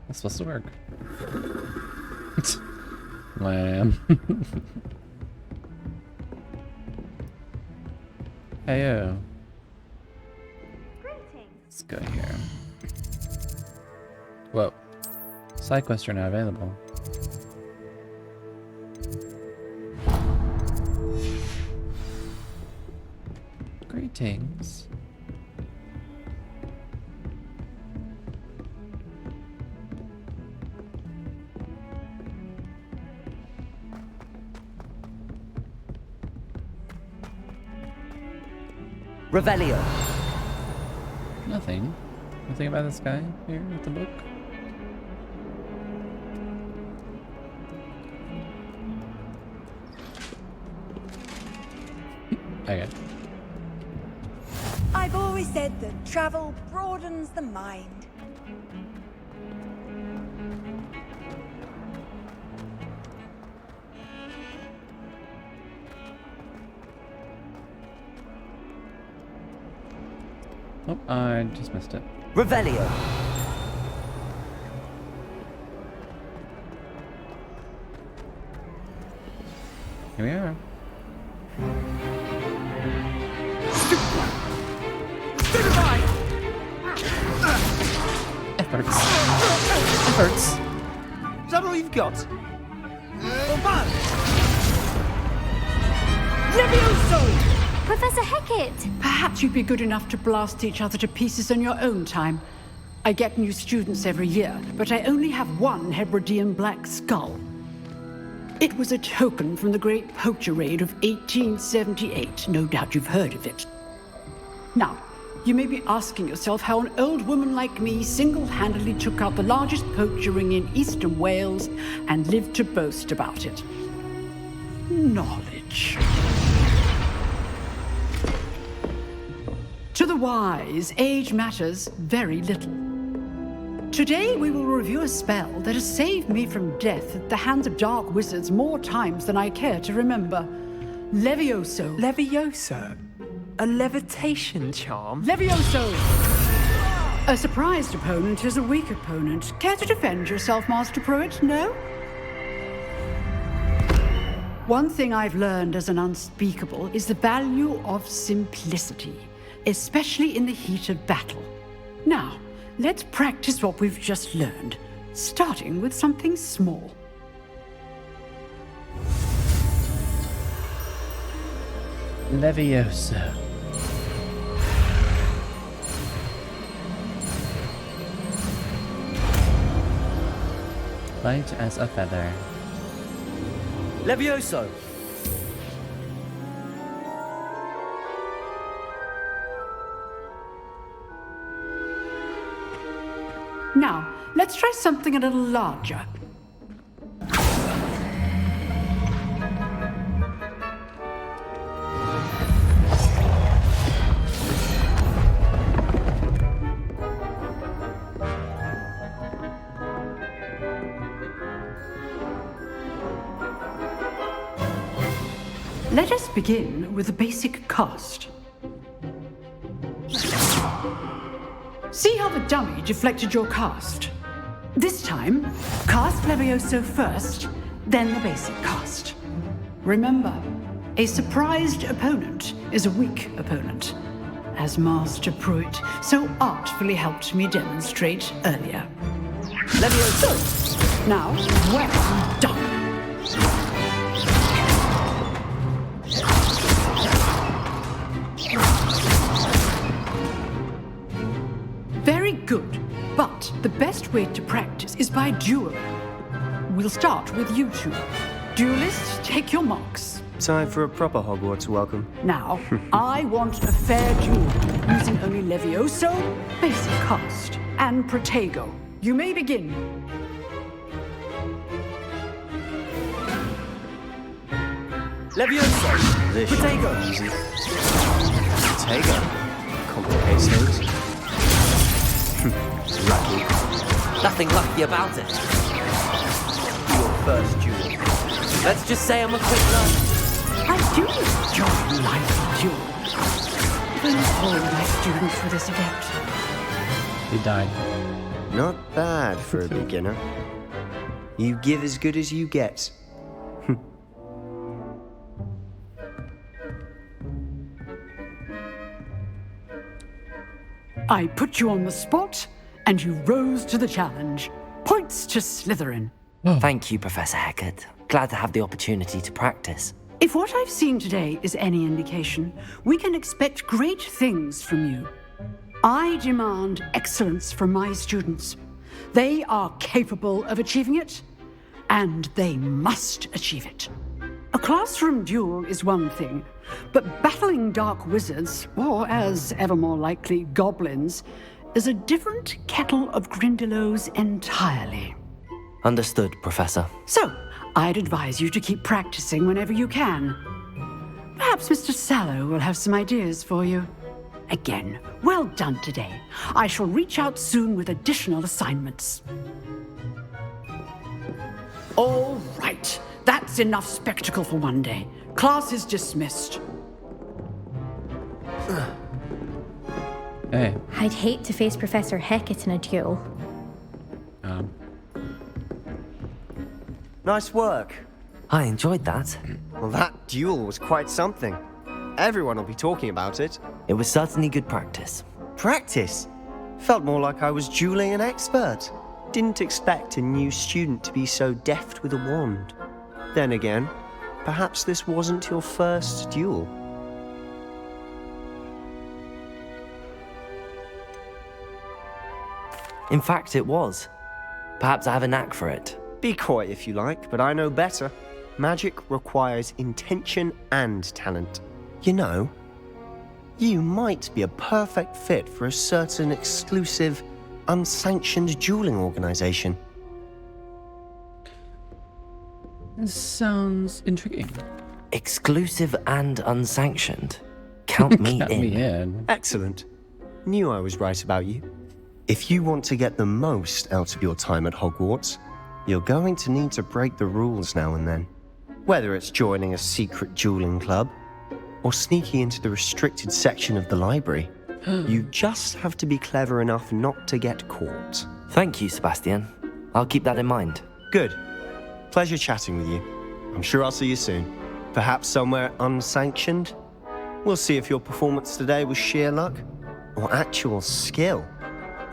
That's supposed to work. Lamb. Heyo. Let's go here. Whoa. Side quests are now available. Greetings. Revelio. Nothing. Nothing about this guy here with the book. Okay. I've always said that travel broadens the mind. Oh, I just missed it. Revelio. Here we are. Efforts. Efforts. Is that all you've got? Professor Hecat! Perhaps you'd be good enough to blast each other to pieces in your own time. I get new students every year, but I only have one Hebridean black skull. It was a token from the Great Poacher Raid of 1878. No doubt you've heard of it. Now, you may be asking yourself how an old woman like me single-handedly took out the largest poacher ring in eastern Wales and lived to boast about it. Knowledge. To the wise, age matters very little. Today we will review a spell that has saved me from death at the hands of dark wizards more times than I care to remember. Levioso. Levioso? A levitation charm? Levioso! A surprised opponent is a weak opponent. Care to defend yourself, Master Pruitt? No? One thing I've learned as an unspeakable is the value of simplicity, especially in the heat of battle. Now, let's practice what we've just learned, starting with something small. Levioso. Light as a feather. Levioso. Now, let's try something a little larger. Let us begin with the basic cast. See how the dummy deflected your cast? This time, cast Levioso first, then the basic cast. Remember, A surprised opponent is a weak opponent, as Master Pruitt so artfully helped me demonstrate earlier. So, now, well done. Very good, but the best way to practice is by dueling. We'll start with you two. Duelists, take your marks. Time for a proper Hogwarts welcome. Now, I want a fair duel, using only Levioso, basic cast, and Protego. You may begin. Levioso! Protego! Easy. Protego. Complicates things. Lucky. Nothing lucky about it. Your first duel. Let's just say I'm a quick learner. I do enjoy life duels. Even all my students for this event. He died. Not bad for a beginner. You give as good as you get. I put you on the spot, and you rose to the challenge. Points to Slytherin. Thank you, Professor Hecat. Glad to have the opportunity to practice. If what I've seen today is any indication, we can expect great things from you. I demand excellence from my students. They are capable of achieving it, and they must achieve it. A classroom duel is one thing, but battling dark wizards, or as ever more likely, goblins, is a different kettle of Grindylows entirely. Understood, Professor. So, I'd advise you to keep practicing whenever you can. Perhaps Mr. Sallow will have some ideas for you. Again, well done today. I shall reach out soon with additional assignments. All right, that's enough spectacle for one day. Class is dismissed. Hey. I'd hate to face Professor Hecat in a duel. Nice work. I enjoyed that. Well, that duel was quite something. Everyone will be talking about it. It was certainly good practice. Practice? Felt more like I was dueling an expert. Didn't expect a new student to be so deft with a wand. Then again, perhaps this wasn't your first duel. In fact, it was. Perhaps I have a knack for it. Be coy if you like, but I know better. Magic requires intention and talent. You know, you might be a perfect fit for a certain exclusive, unsanctioned dueling organization. This sounds intriguing. Exclusive and unsanctioned. Count me Count in. me in. Excellent. Knew I was right about you. If you want to get the most out of your time at Hogwarts, you're going to need to break the rules now and then. Whether it's joining a secret dueling club, or sneaking into the restricted section of the library, you just have to be clever enough not to get caught. Thank you, Sebastian. I'll keep that in mind. Good. Pleasure chatting with you. I'm sure I'll see you soon. Perhaps somewhere unsanctioned? We'll see if your performance today was sheer luck, or actual skill.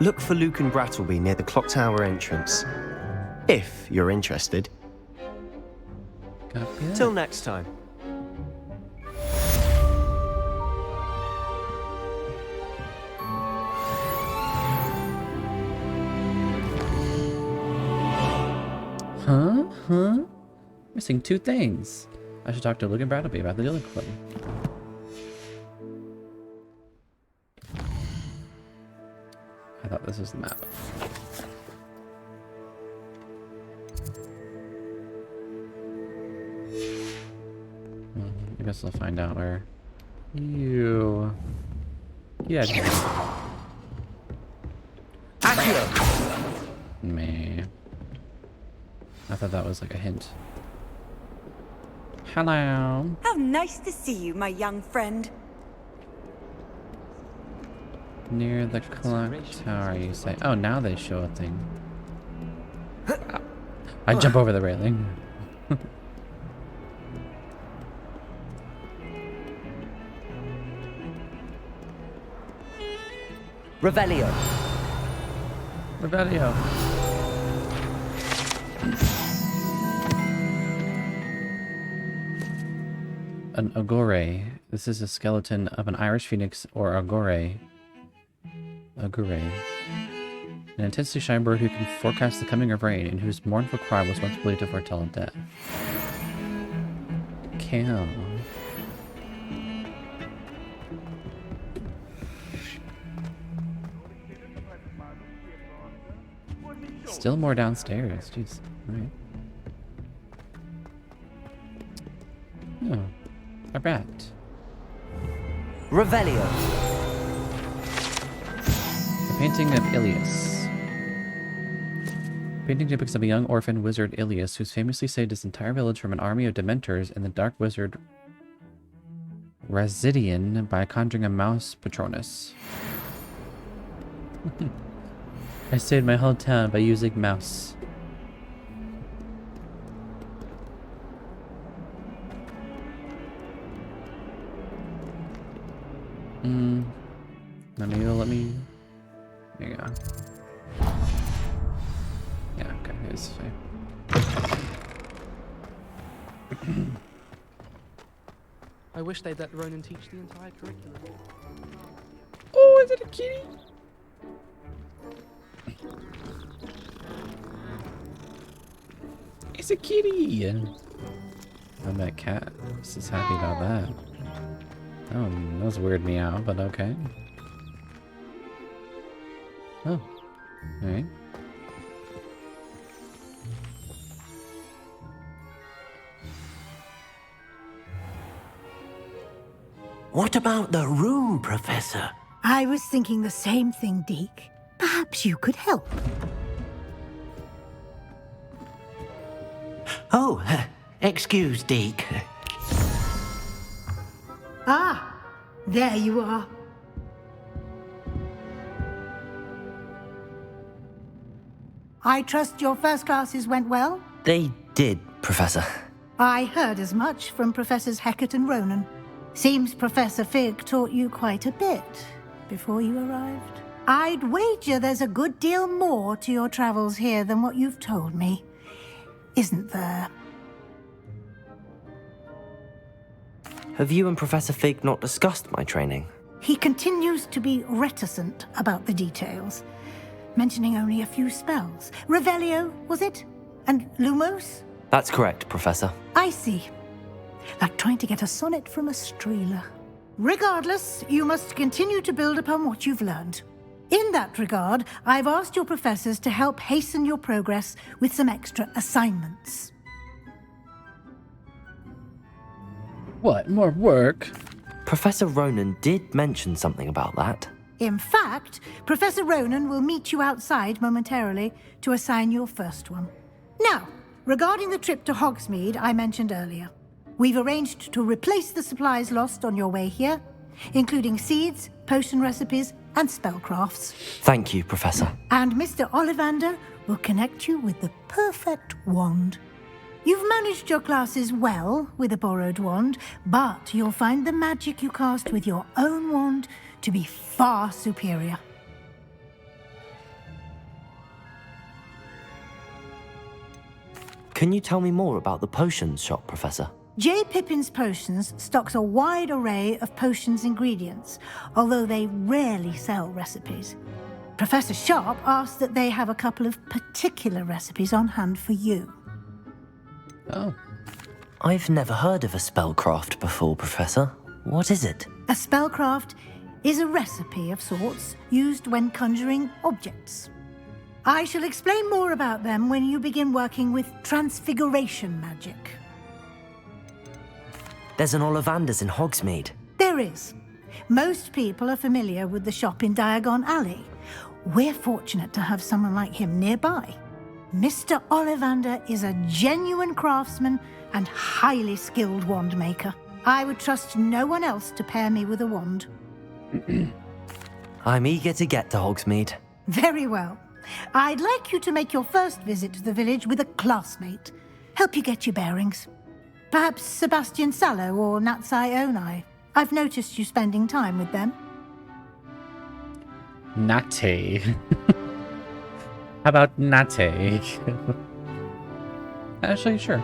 Look for Luke and Brattleby near the clock tower entrance. If you're interested. Till next time. Huh? Missing two things. I should talk to Luke and Brattleby about the dueling club. I thought this was the map. I guess I'll find out where you... Yeah. Me. I thought that was like a hint. Hello. How nice to see you, my young friend. Near the clock tower, you say. Oh, now they show a thing. I jump over the railing. Revelio. Revelio. An agore. This is a skeleton of an Irish phoenix or agore. Agore. An intensely shy bird who can forecast the coming of rain and whose mournful cry was once believed to foretell death. Cow. Still more downstairs. Jeez. Alright. Oh. A rat. Revelio. The painting of Ilias. Painting depicts of a young orphan wizard Ilias, who's famously saved his entire village from an army of dementors and the dark wizard Razidian by conjuring a mouse patronus. I saved my whole town by using mouse. Maybe you'll let me... There you go. Yeah, okay, it's fine. I wish they'd let Ronan teach the entire curriculum. Oh, is it a kitty? It's a kitty! I bet Cat is happy about that. Oh, that was a weird meow, but okay. Oh, alright. What about the room, Professor? I was thinking the same thing, Deke. Perhaps you could help. Oh, excuse, Deke. Ah, there you are. I trust your first classes went well? They did, Professor. I heard as much from Professors Hecat and Ronan. Seems Professor Fig taught you quite a bit before you arrived. I'd wager there's a good deal more to your travels here than what you've told me. Isn't there? Have you and Professor Fig not discussed my training? He continues to be reticent about the details, mentioning only a few spells. Revelio, was it? And Lumos? That's correct, Professor. I see. Like trying to get a sonnet from a streeler. Regardless, you must continue to build upon what you've learned. In that regard, I've asked your professors to help hasten your progress with some extra assignments. What? More work? Professor Ronan did mention something about that. In fact, Professor Ronan will meet you outside momentarily to assign your first one. Now, regarding the trip to Hogsmeade I mentioned earlier, we've arranged to replace the supplies lost on your way here, including seeds, potion recipes, and spellcrafts. Thank you, Professor. And Mr. Ollivander will connect you with the perfect wand. You've managed your classes well with a borrowed wand, but you'll find the magic you cast with your own wand to be far superior. Can you tell me more about the potions shop, Professor? J. Pippin's Potions stocks a wide array of potions ingredients, although they rarely sell recipes. Professor Sharp asked that they have a couple of particular recipes on hand for you. Oh. I've never heard of a spellcraft before, Professor. What is it? A spellcraft is a recipe of sorts used when conjuring objects. I shall explain more about them when you begin working with transfiguration magic. There's an Ollivander's in Hogsmeade. There is. Most people are familiar with the shop in Diagon Alley. We're fortunate to have someone like him nearby. Mr. Ollivander is a genuine craftsman and highly skilled wand maker. I would trust no one else to pair me with a wand. I'm eager to get to Hogsmeade. Very well. I'd like you to make your first visit to the village with a classmate. Help you get your bearings. Perhaps Sebastian Sallow or Natsai Onai. I've noticed you spending time with them. Natty. How about Natty? Actually, sure.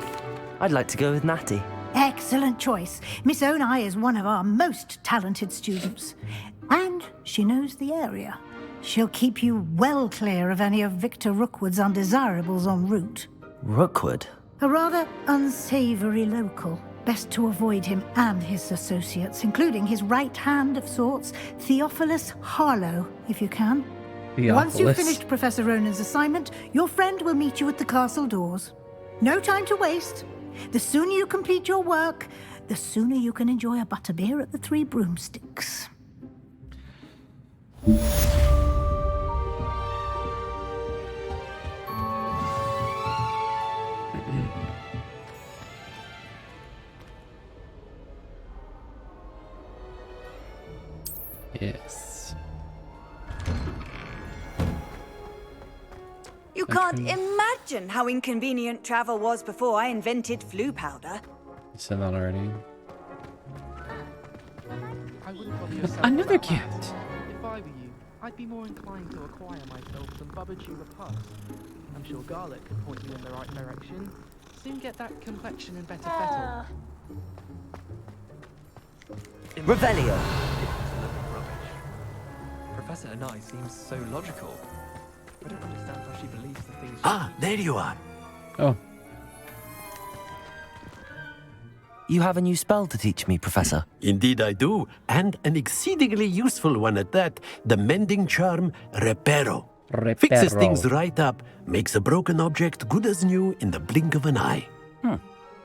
I'd like to go with Natty. Excellent choice. Miss Onai is one of our most talented students. And she knows the area. She'll keep you well clear of any of Victor Rookwood's undesirables en route. Rookwood? A rather unsavory local. Best to avoid him and his associates, including his right hand of sorts, Theophilus Harlow, if you can. Once you've finished Professor Ronan's assignment, your friend will meet you at the castle doors. No time to waste. The sooner you complete your work, the sooner you can enjoy a butterbeer at the Three Broomsticks. Yes. You can't imagine how inconvenient travel was before I invented flu powder. You said that already. I wouldn't bother yourself. Another cat. If I were you, I'd be more inclined to acquire myself some Bubbachu repast. I'm sure garlic could point you in the right direction. Soon get that complexion and better fettle. Revelio. Professor Anai seems so logical. I don't understand how she believes the things. Ah, there you are. Oh. You have a new spell to teach me, Professor. Indeed I do, and an exceedingly useful one at that. The mending charm, Reparo. Fixes things right up, makes a broken object good as new in the blink of an eye.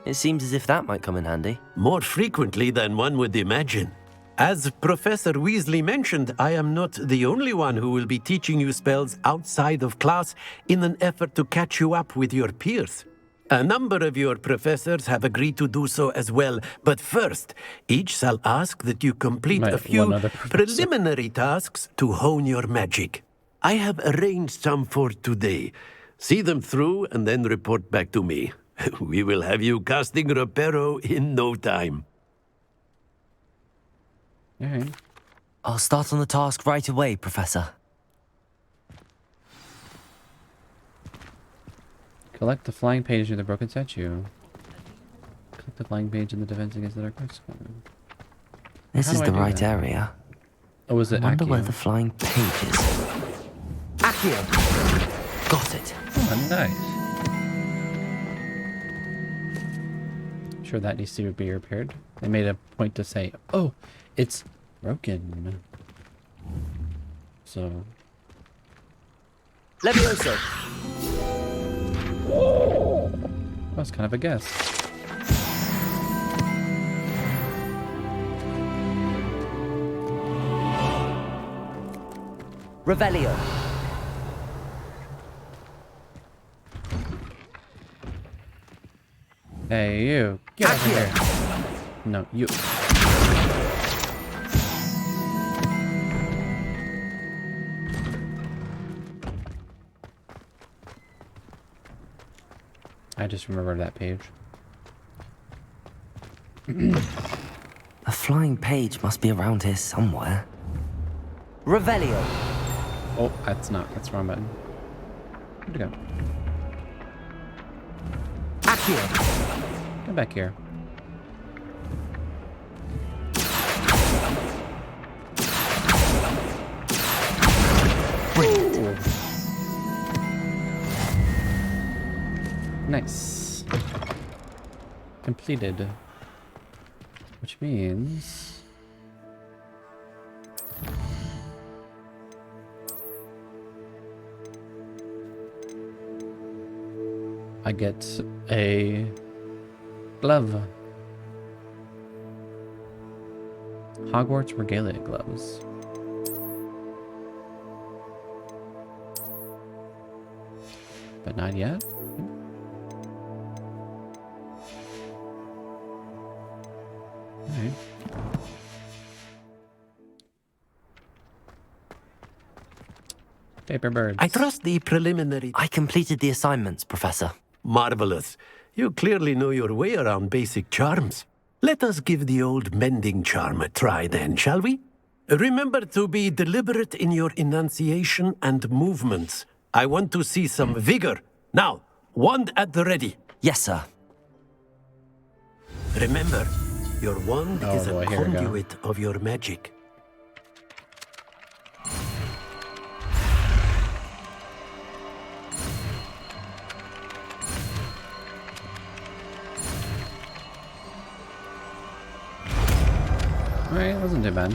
It seems as if that might come in handy. More frequently than one would imagine. As Professor Weasley mentioned, I am not the only one who will be teaching you spells outside of class in an effort to catch you up with your peers. A number of your professors have agreed to do so as well, but first, each shall ask that you complete a few preliminary tasks to hone your magic. I have arranged some for today. See them through and then report back to me. We will have you casting Reparo in no time. Alright. I'll start on the task right away, Professor. Collect the flying page near the broken statue. Collect the flying page in the defense against the dark arts. This is the right area. Oh, is it I wonder Accio? where the flying page is. Accio! Got it. Oh, nice. Sure that needs to be repaired. They made a point to say, oh, it's broken. So. Levioso! That was kind of a guess. Revelio. Hey, you. Get over here. No, you. I just remembered that page. A flying page must be around here somewhere. Revelio. Oh, that's not. That's the wrong button. Where'd it go? Accio. Come back here. Ooh. Nice. Completed. Which means... I get a glove. Hogwarts regalia gloves. But not yet. Alright. Paper birds. I trust the preliminary... I completed the assignments, Professor. Marvelous. You clearly know your way around basic charms. Let us give the old mending charm a try then, shall we? Remember to be deliberate in your enunciation and movements. I want to see some vigor. Now, wand at the ready. Yes, sir. Remember, your wand is boy, a here we go. conduit of your magic. Alright, wasn't too bad.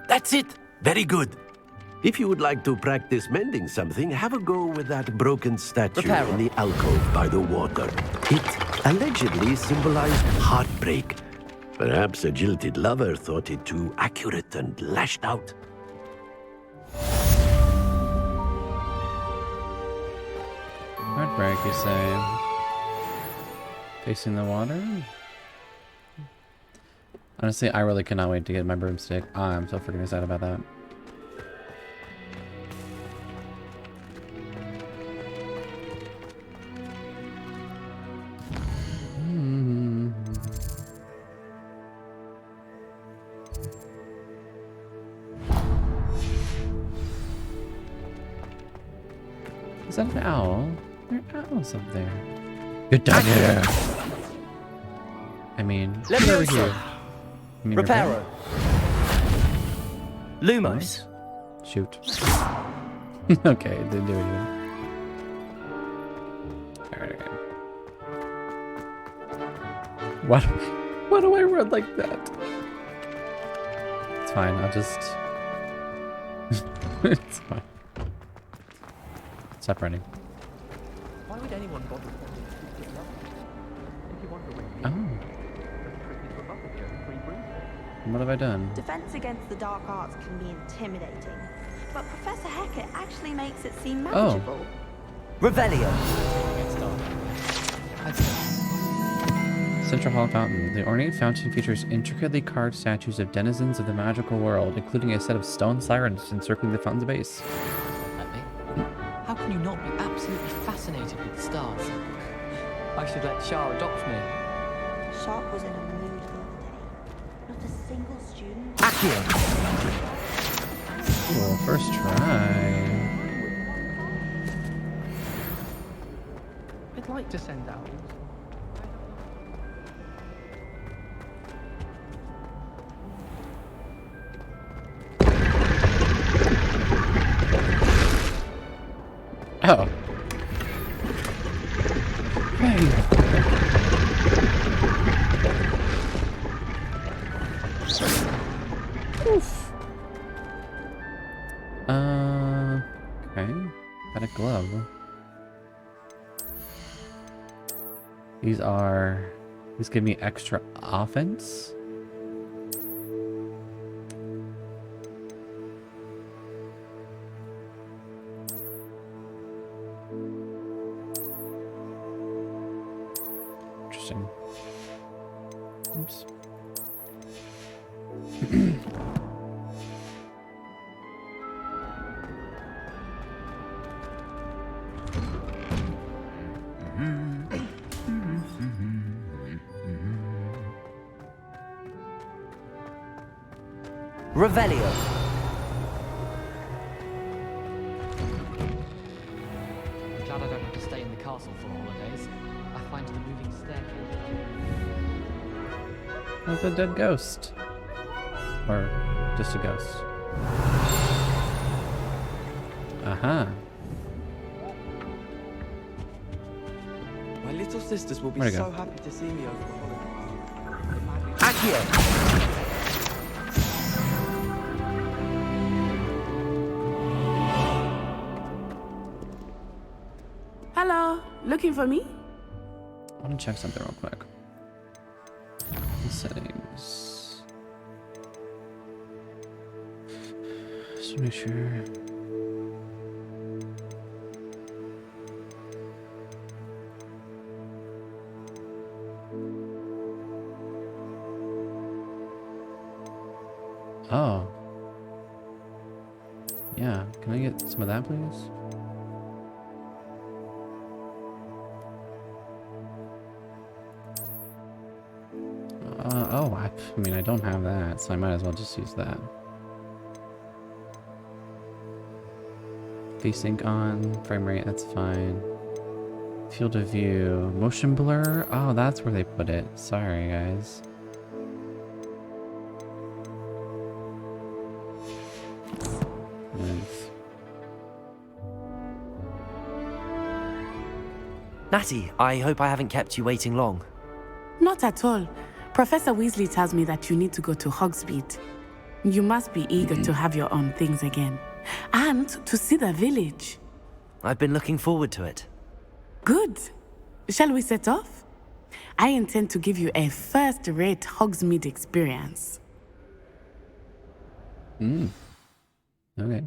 That's it! Very good. If you would like to practice mending something, have a go with that broken statue Repair in the alcove by the water. It allegedly symbolized heartbreak. Perhaps a jilted lover thought it too accurate and lashed out. Heartbreak, you say? Facing the water? Honestly, I really cannot wait to get my broomstick. I'm so freaking excited about that. Is that an owl? There are owls up there. Get down here! I mean, get over here. I mean, Reparo. Lumos. Shoot. Okay, it didn't do anything. Alright, okay. Why do I run like that? It's fine, I'll just... it's fine. Stop running. Why would anyone bother wanting to keep it up? If you wonder when What have I done? Defense against the dark arts can be intimidating, but Professor Hecat actually makes it seem Oh. manageable. Revelio. Central Hall Fountain. The ornate fountain features intricately carved statues of denizens of the magical world, including a set of stone sirens encircling the fountain's base. How can you not be absolutely fascinated with the stars? I should let Shah adopt me. Sharp was in a mood the other day. Not a single student. Accio. Cool, first try. I'd like to send owls. Oh. Hey. Oof. Okay. Got a glove. These give me extra offense. Interesting. Oops. Revelio. I'm glad I don't have to stay in the castle for holidays. I find the moving staircase. That's a dead ghost. Or just a ghost. Aha. My little sisters will be Where'd it so go? happy to see me over the holidays. Accio. Hello, looking for me? I want to check something real quick. Settings. Just to make sure. Oh. Yeah, can I get some of that, please? Oh, I mean, I don't have that, so I might as well just use that. VSync on, frame rate, that's fine. Field of view, motion blur. Oh, that's where they put it. Sorry, guys. Nice. Natty, I hope I haven't kept you waiting long. Not at all. Professor Weasley tells me that you need to go to Hogsmeade. You must be eager to have your own things again. And to see the village. I've been looking forward to it. Good. Shall we set off? I intend to give you a first-rate Hogsmeade experience. Okay.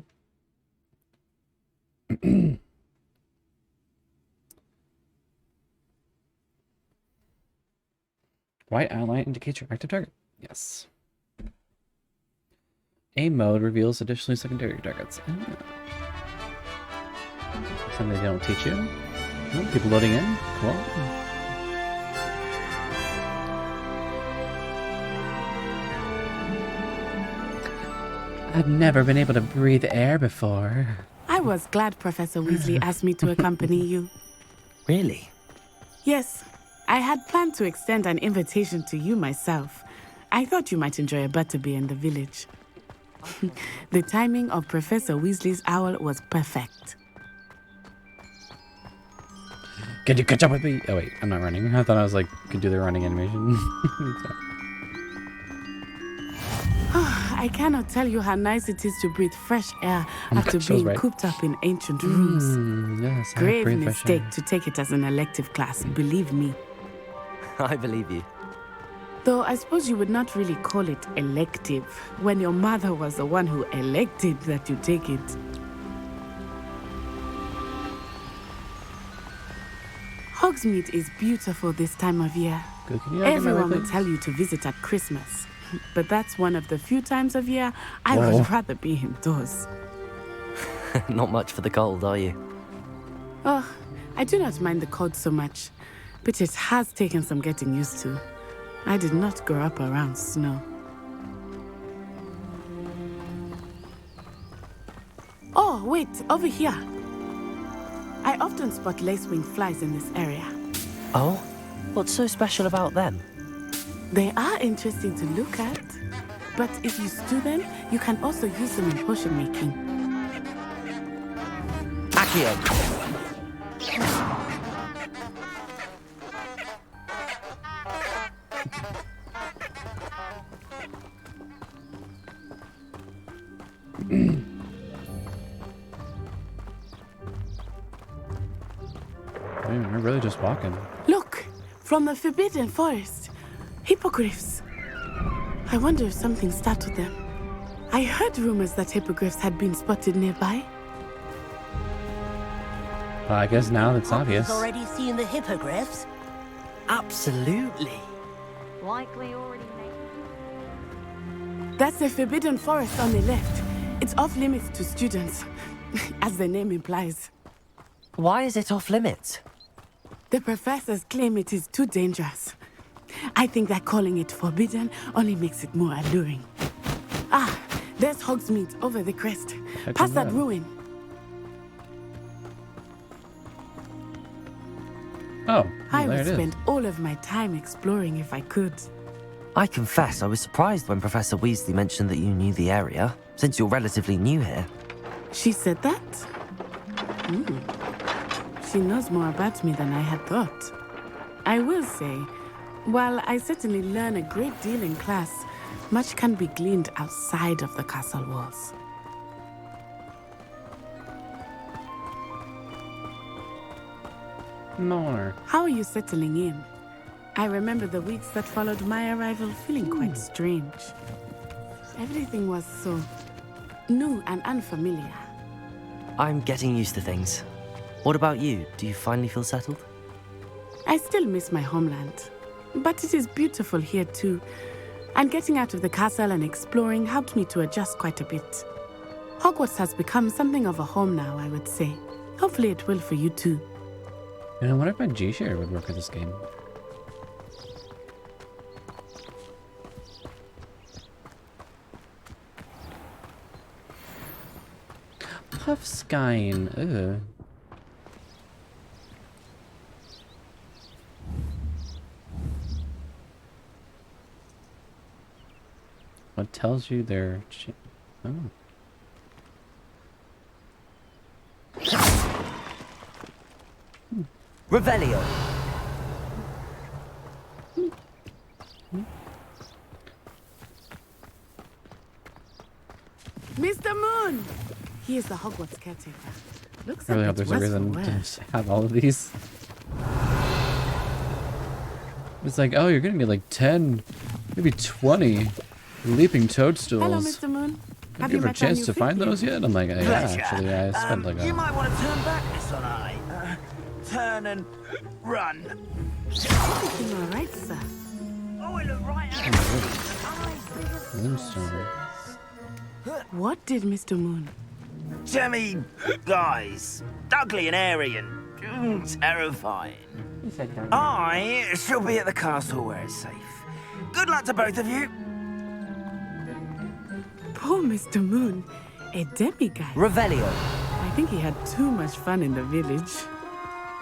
White outline indicates your active target. Yes. Aim mode reveals additionally secondary targets. Something they don't teach you. Oh, people loading in. Cool. I've never been able to breathe air before. I was glad Professor Weasley asked me to accompany you. Really? Yes. I had planned to extend an invitation to you myself. I thought you might enjoy a butterbeer in the village. The timing of Professor Weasley's owl was perfect. Can you catch up with me? Oh wait, I'm not running. I thought I was like, could do the running animation. I cannot tell you how nice it is to breathe fresh air after being cooped up in ancient rooms. Yes, Grave mistake to take it as an elective class, believe me. I believe you. Though I suppose you would not really call it elective when your mother was the one who elected that you take it. Hogsmeade is beautiful this time of year. Everyone will tell you to visit at Christmas. But that's one of the few times of year I would rather be indoors. Not much for the cold, are you? Oh, I do not mind the cold so much, but it has taken some getting used to. I did not grow up around snow. Oh, wait, over here. I often spot lacewing flies in this area. Oh? What's so special about them? They are interesting to look at, but if you stew them, you can also use them in potion making. Accio! We're really just walking. Look! From the Forbidden Forest. Hippogriffs. I wonder if something startled them. I heard rumors that hippogriffs had been spotted nearby. Well, I guess now that's obvious. Already seen the hippogriffs? Absolutely. Likely already made. That's the Forbidden Forest on the left. It's off limits to students, as the name implies. Why is it off limits? The professors claim it is too dangerous. I think that calling it forbidden only makes it more alluring. Ah, there's Hogsmeade over the crest. Past that ruin. Oh, I there would it is. spend all of my time exploring if I could. I confess I was surprised when Professor Weasley mentioned that you knew the area, since you're relatively new here. She said that? She knows more about me than I had thought. I will say, while I certainly learn a great deal in class, much can be gleaned outside of the castle walls. More. How are you settling in? I remember the weeks that followed my arrival feeling quite strange. Everything was so new and unfamiliar. I'm getting used to things. What about you? Do you finally feel settled? I still miss my homeland, but it is beautiful here too. And getting out of the castle and exploring helped me to adjust quite a bit. Hogwarts has become something of a home now, I would say. Hopefully it will for you too. And I wonder if my G-share would work with this game. Puffskein. Ugh. What tells you they're... Oh. Revelio. Mr. Moon! He is the Hogwarts caretaker. Looks I really like hope it's there's a worse for reason to wear. just have all of these. It's like, oh, you're gonna need like 10, maybe 20 leaping toadstools. Hello, Mr. Moon. Have you ever a chance to find those yet? I'm like, yeah, Pleasure. actually, I spent like You a... might want to turn back, Miss Onai. Turn and run. Everything all right, sir? Oh, it looked right at Moonstone. What did Mr. Moon? Jemmy, guys. Ugly and airy and terrifying. I shall be at the castle where it's safe. Good luck to both of you. Poor Mr. Moon. A demigod. Revelio. I think he had too much fun in the village.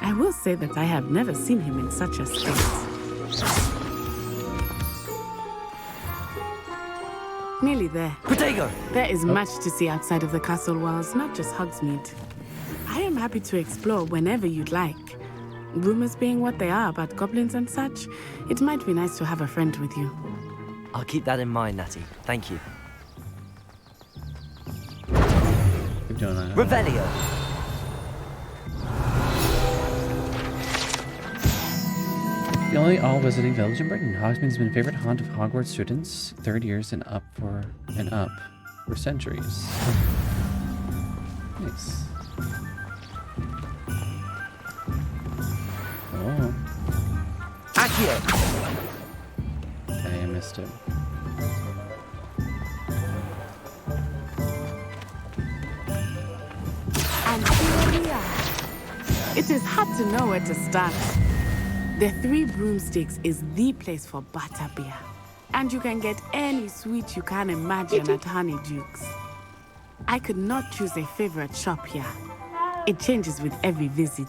I will say that I have never seen him in such a state. Nearly there. Protego! There is much to see outside of the castle walls, not just Hogsmeade. I am happy to explore whenever you'd like. Rumors being what they are about goblins and such, it might be nice to have a friend with you. I'll keep that in mind, Natty. Thank you. Keep doing that. Revelio. The only all-visiting village in Britain, Hogsmeade's been a favorite haunt of Hogwarts students, third years and up for centuries. Nice. Oh. Accio. Okay, I missed it. And here we are. It is hard to know where to start. The Three Broomsticks is the place for butterbeer. And you can get any sweet you can imagine at Honeyduke's. I could not choose a favorite shop here. It changes with every visit.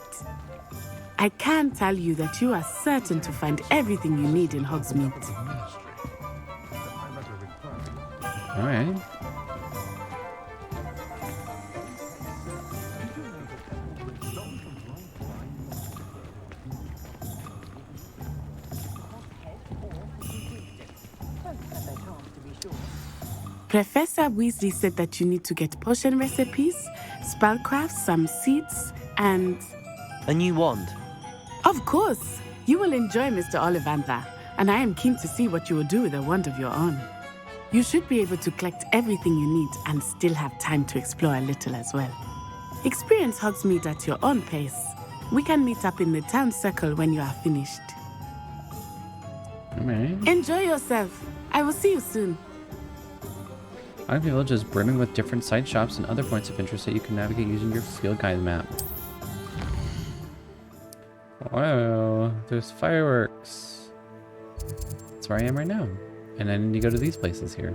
I can tell you that you are certain to find everything you need in Hogsmeade. All right. Professor Weasley said that you need to get potion recipes, spellcrafts, some seeds, and... A new wand. Of course! You will enjoy Mr. Ollivander, and I am keen to see what you will do with a wand of your own. You should be able to collect everything you need and still have time to explore a little as well. Experience Hogsmeade at your own pace. We can meet up in the town circle when you are finished. All right. Enjoy yourself. I will see you soon. Our village is brimming with different side shops and other points of interest that you can navigate using your field guide map. Wow, there's fireworks. That's where I am right now. And I need to go to these places here.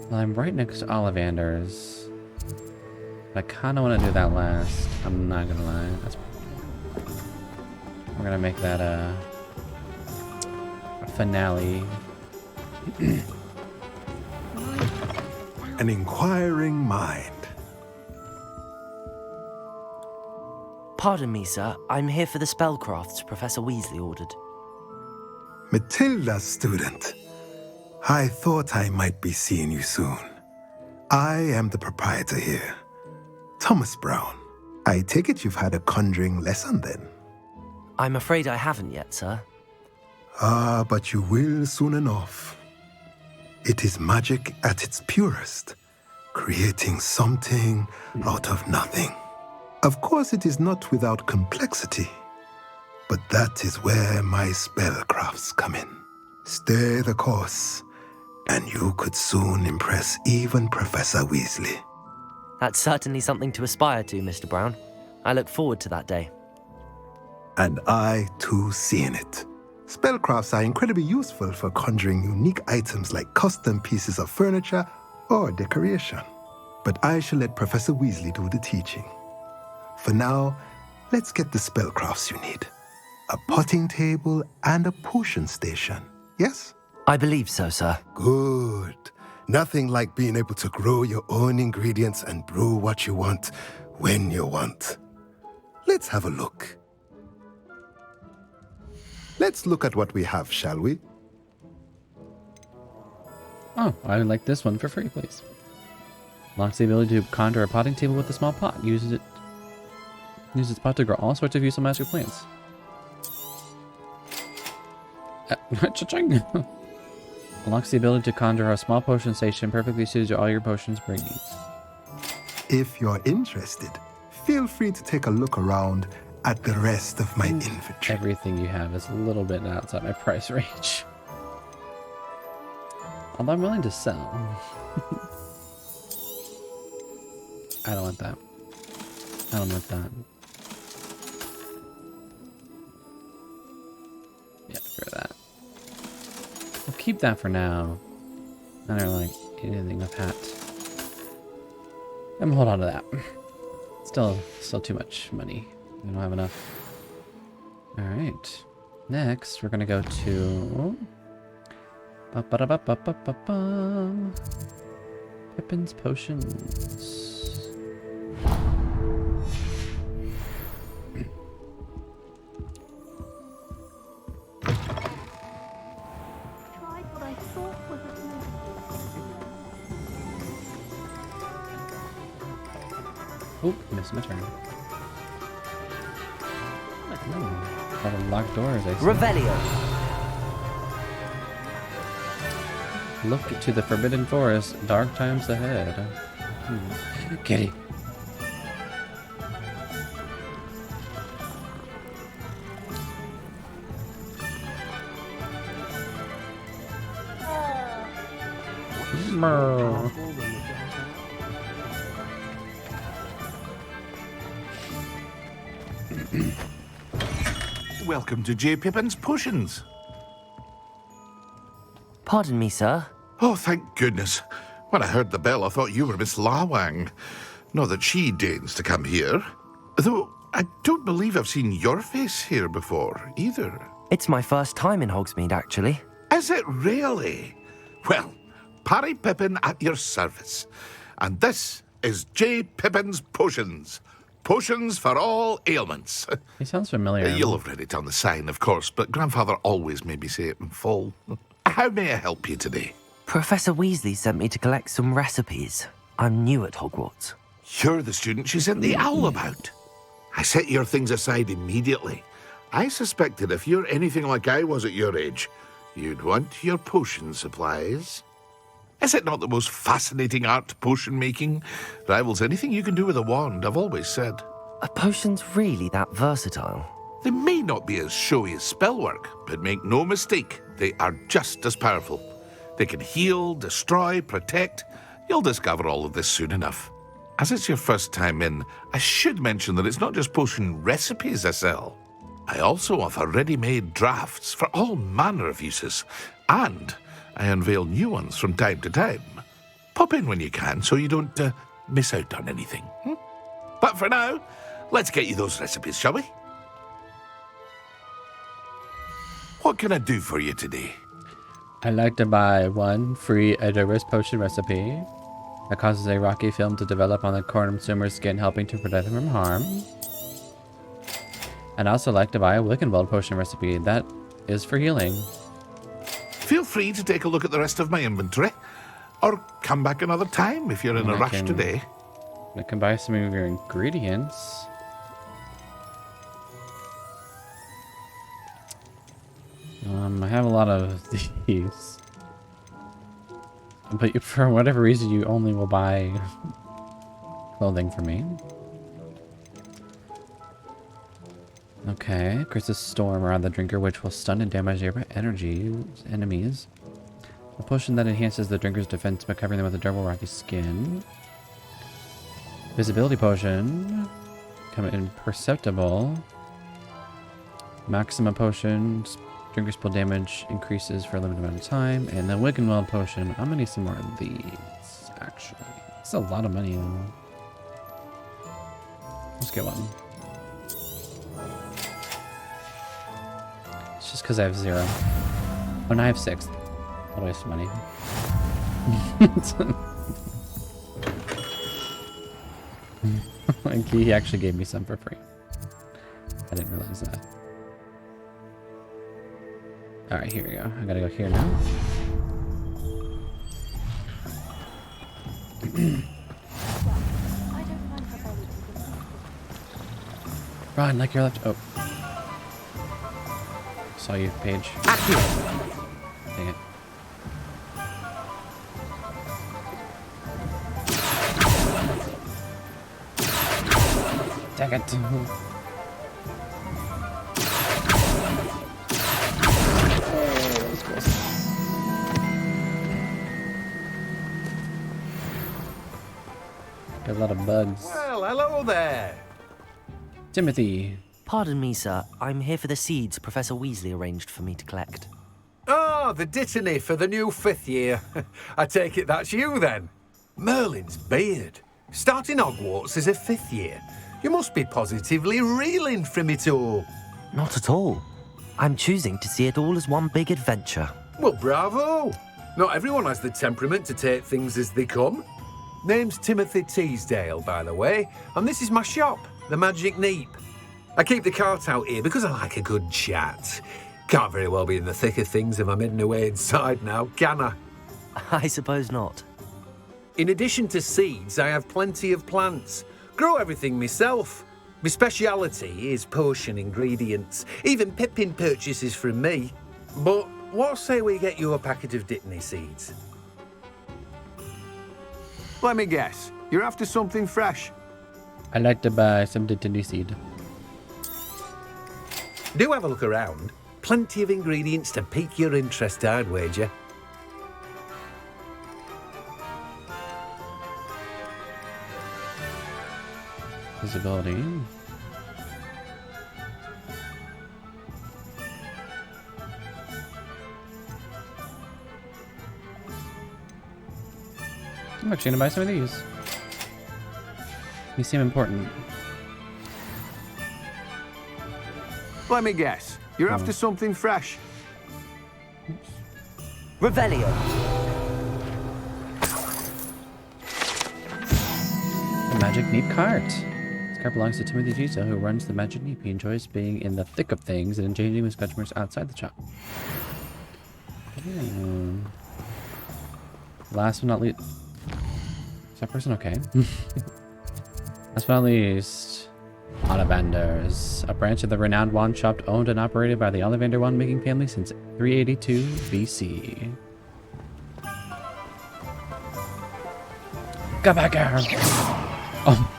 Well, I'm right next to Ollivander's. But I kind of want to do that last. I'm not going to lie. We're going to make that a finale. An inquiring mind. Pardon me, sir. I'm here for the spellcrafts Professor Weasley ordered. Matilda, student. I thought I might be seeing you soon. I am the proprietor here, Thomas Brown. I take it you've had a conjuring lesson then? I'm afraid I haven't yet, sir. Ah, but you will soon enough. It is magic at its purest, creating something out of nothing. Of course, it is not without complexity, but that is where my spellcrafts come in. Stay the course, and you could soon impress even Professor Weasley. That's certainly something to aspire to, Mr. Brown. I look forward to that day. And I, too, see in it. Spellcrafts are incredibly useful for conjuring unique items like custom pieces of furniture or decoration. but I shall let Professor Weasley do the teaching. For now, let's get the spellcrafts you need. A potting table and a potion station, yes? I believe so, sir. Good. Nothing like being able to grow your own ingredients and brew what you want when you want. Let's have a look. Let's look at what we have, shall we? Oh, I would like this one for free, please. Unlocks the ability to conjure a potting table with a small pot. Uses its pot to grow all sorts of useful magic plants. Cha-ching! Unlocks the ability to conjure a small potion station perfectly suited to all your potions brain needs. If you're interested, feel free to take a look around at the rest of my inventory. Everything you have is a little bit outside my price range. Although I'm willing to sell. I don't want that. I don't want that. Yeah, get rid of that. We'll keep that for now. I don't like anything with hat. I'm gonna hold on to that. Still too much money. We don't have enough. Alright. Next, we're gonna go to... Pippin's Potions. Oh, missed my turn. A lot of locked doors, I see. Revelio. Look to the Forbidden Forest. Dark times ahead. Kitty. Merle. Welcome to J. Pippin's Potions. Pardon me, sir. Oh, thank goodness. When I heard the bell, I thought you were Miss Lawang. Not that she deigns to come here. Though, I don't believe I've seen your face here before, either. It's my first time in Hogsmeade, actually. Is it really? Well, Parry Pippin at your service. And this is J. Pippin's Potions. Potions for all ailments. He sounds familiar. You'll have read it on the sign, of course, but Grandfather always made me say it in full. How may I help you today? Professor Weasley sent me to collect some recipes. I'm new at Hogwarts. You're the student she sent the owl about. I set your things aside immediately. I suspected if you're anything like I was at your age, you'd want your potion supplies. Is it not the most fascinating art, potion making? Rivals anything you can do with a wand, I've always said. Are potions really that versatile? They may not be as showy as spellwork, but make no mistake, they are just as powerful. They can heal, destroy, protect. You'll discover all of this soon enough. As it's your first time in, I should mention that it's not just potion recipes I sell. I also offer ready-made drafts for all manner of uses, and I unveil new ones from time to time. Pop in when you can so you don't miss out on anything. But for now, let's get you those recipes, shall we? What can I do for you today? I'd like to buy one free Edurus potion recipe that causes a rocky film to develop on the consumer's skin, helping to protect them from harm. I'd also like to buy a Wickenweld potion recipe that is for healing. Feel free to take a look at the rest of my inventory, or come back another time if you're in a rush today. I can buy some of your ingredients. I have a lot of these. But for whatever reason, you only will buy clothing for me. Okay, creates a storm around the drinker which will stun and damage your enemies. A potion that enhances the drinker's defense by covering them with a durable rocky skin. Visibility potion. Become imperceptible. Maxima potion. Drinker's spell damage increases for a limited amount of time. And then Wickenweld potion. I'm gonna need some more of these, actually. That's a lot of money. Let's get one. It's just because I have 0. Oh, and I have 6. What a waste of money. Like, he actually gave me some for free. I didn't realize that. Alright, here we go. I gotta go here now. Run like you're left. Oh. Saw you, Paige. Dang it. Dang it. Got a lot of bugs. Well, hello there. Timothy. Pardon me, sir. I'm here for the seeds Professor Weasley arranged for me to collect. Oh, the dittany for the new 5th year. I take it that's you, then. Merlin's beard. Starting Hogwarts as a 5th year. You must be positively reeling from it all. Not at all. I'm choosing to see it all as one big adventure. Well, bravo. Not everyone has the temperament to take things as they come. Name's Timothy Teasdale, by the way, and this is my shop, the Magic Neep. I keep the cart out here because I like a good chat. Can't very well be in the thick of things if I'm hidden away inside now, can I? I suppose not. In addition to seeds, I have plenty of plants. Grow everything myself. My speciality is potion ingredients. Even Pippin purchases from me. But what say we get you a packet of Dittany seeds? Let me guess. You're after something fresh. I'd like to buy some Dittany seed. Do have a look around. Plenty of ingredients to pique your interest, I'd wager. Visibility. I'm actually gonna buy some of these. These seem important. Let me guess. You're after something fresh. Revelio. The Magic Neep cart. This cart belongs to Timothy Teasdale, who runs the Magic Neep. He enjoys being in the thick of things and engaging with customers outside the shop. Last but not least... Is that person okay? Last but not least... Ollivanders, a branch of the renowned wand shop owned and operated by the Ollivander wand-making family since 382 BC. Go back here! Oh.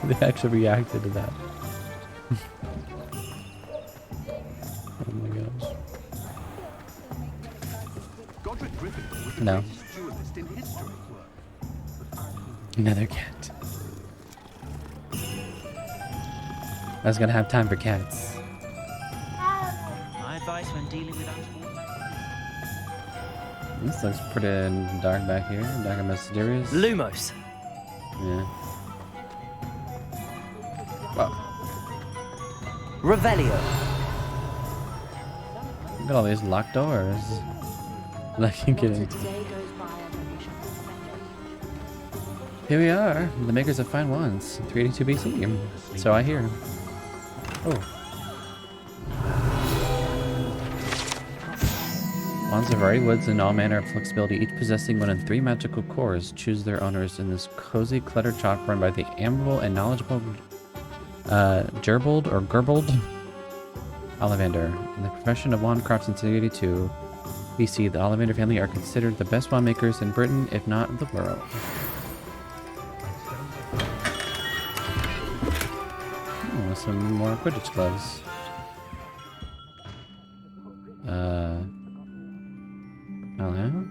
They actually reacted to that. Oh my gosh. No. Another cat. I was gonna have time for cats. My advice when dealing with This looks pretty dark back here. Dark and mysterious. Lumos. Yeah. Wow. Revelio. Look at all these locked doors. I can get into. Here we are, the makers of fine wands, 382 BC. So I hear. Oh. Wands of variety woods and all manner of flexibility, each possessing one in 3 magical cores, choose their owners in this cozy, cluttered shop run by the amiable and knowledgeable Gerbold or Gerbold Ollivander. In the profession of wand craft since 382 BC, the Ollivander family are considered the best wand makers in Britain, if not the world. Some more Quidditch gloves. Hello?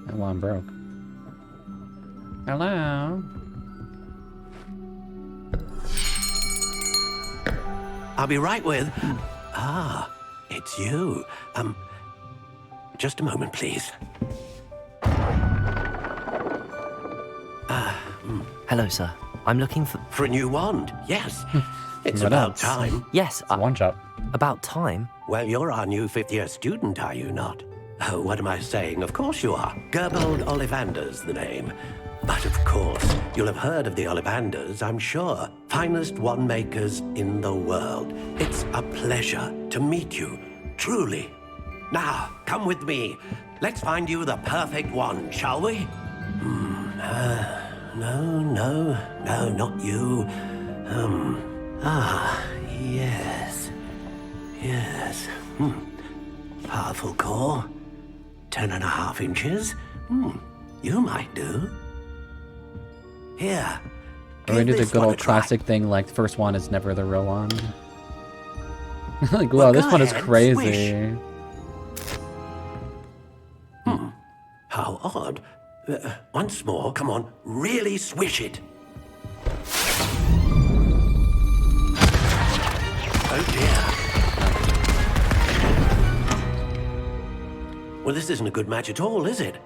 That one broke. Hello? I'll be right with... Ah, it's you. Just a moment, please. Hello, sir. I'm looking for... For a new wand, yes. It's What about else? time. Yes, One job. about time. Well, you're our new fifth-year student, are you not? Oh, what am I saying? Of course you are. Gerbold Ollivander's the name. But of course, you'll have heard of the Ollivanders, I'm sure. Finest wand makers in the world. It's a pleasure to meet you, truly. Now, come with me. Let's find you the perfect wand, shall we? No, not you. Yes. Powerful core. 10.5 inches. You might do. Here. Or we do give the this good one a old try. classic thing, like the first one is never the real one. Like, Well, wow, this go one is ahead, crazy. How odd. Once more, come on, really swish it. Oh dear. Well, this isn't a good match at all, is it?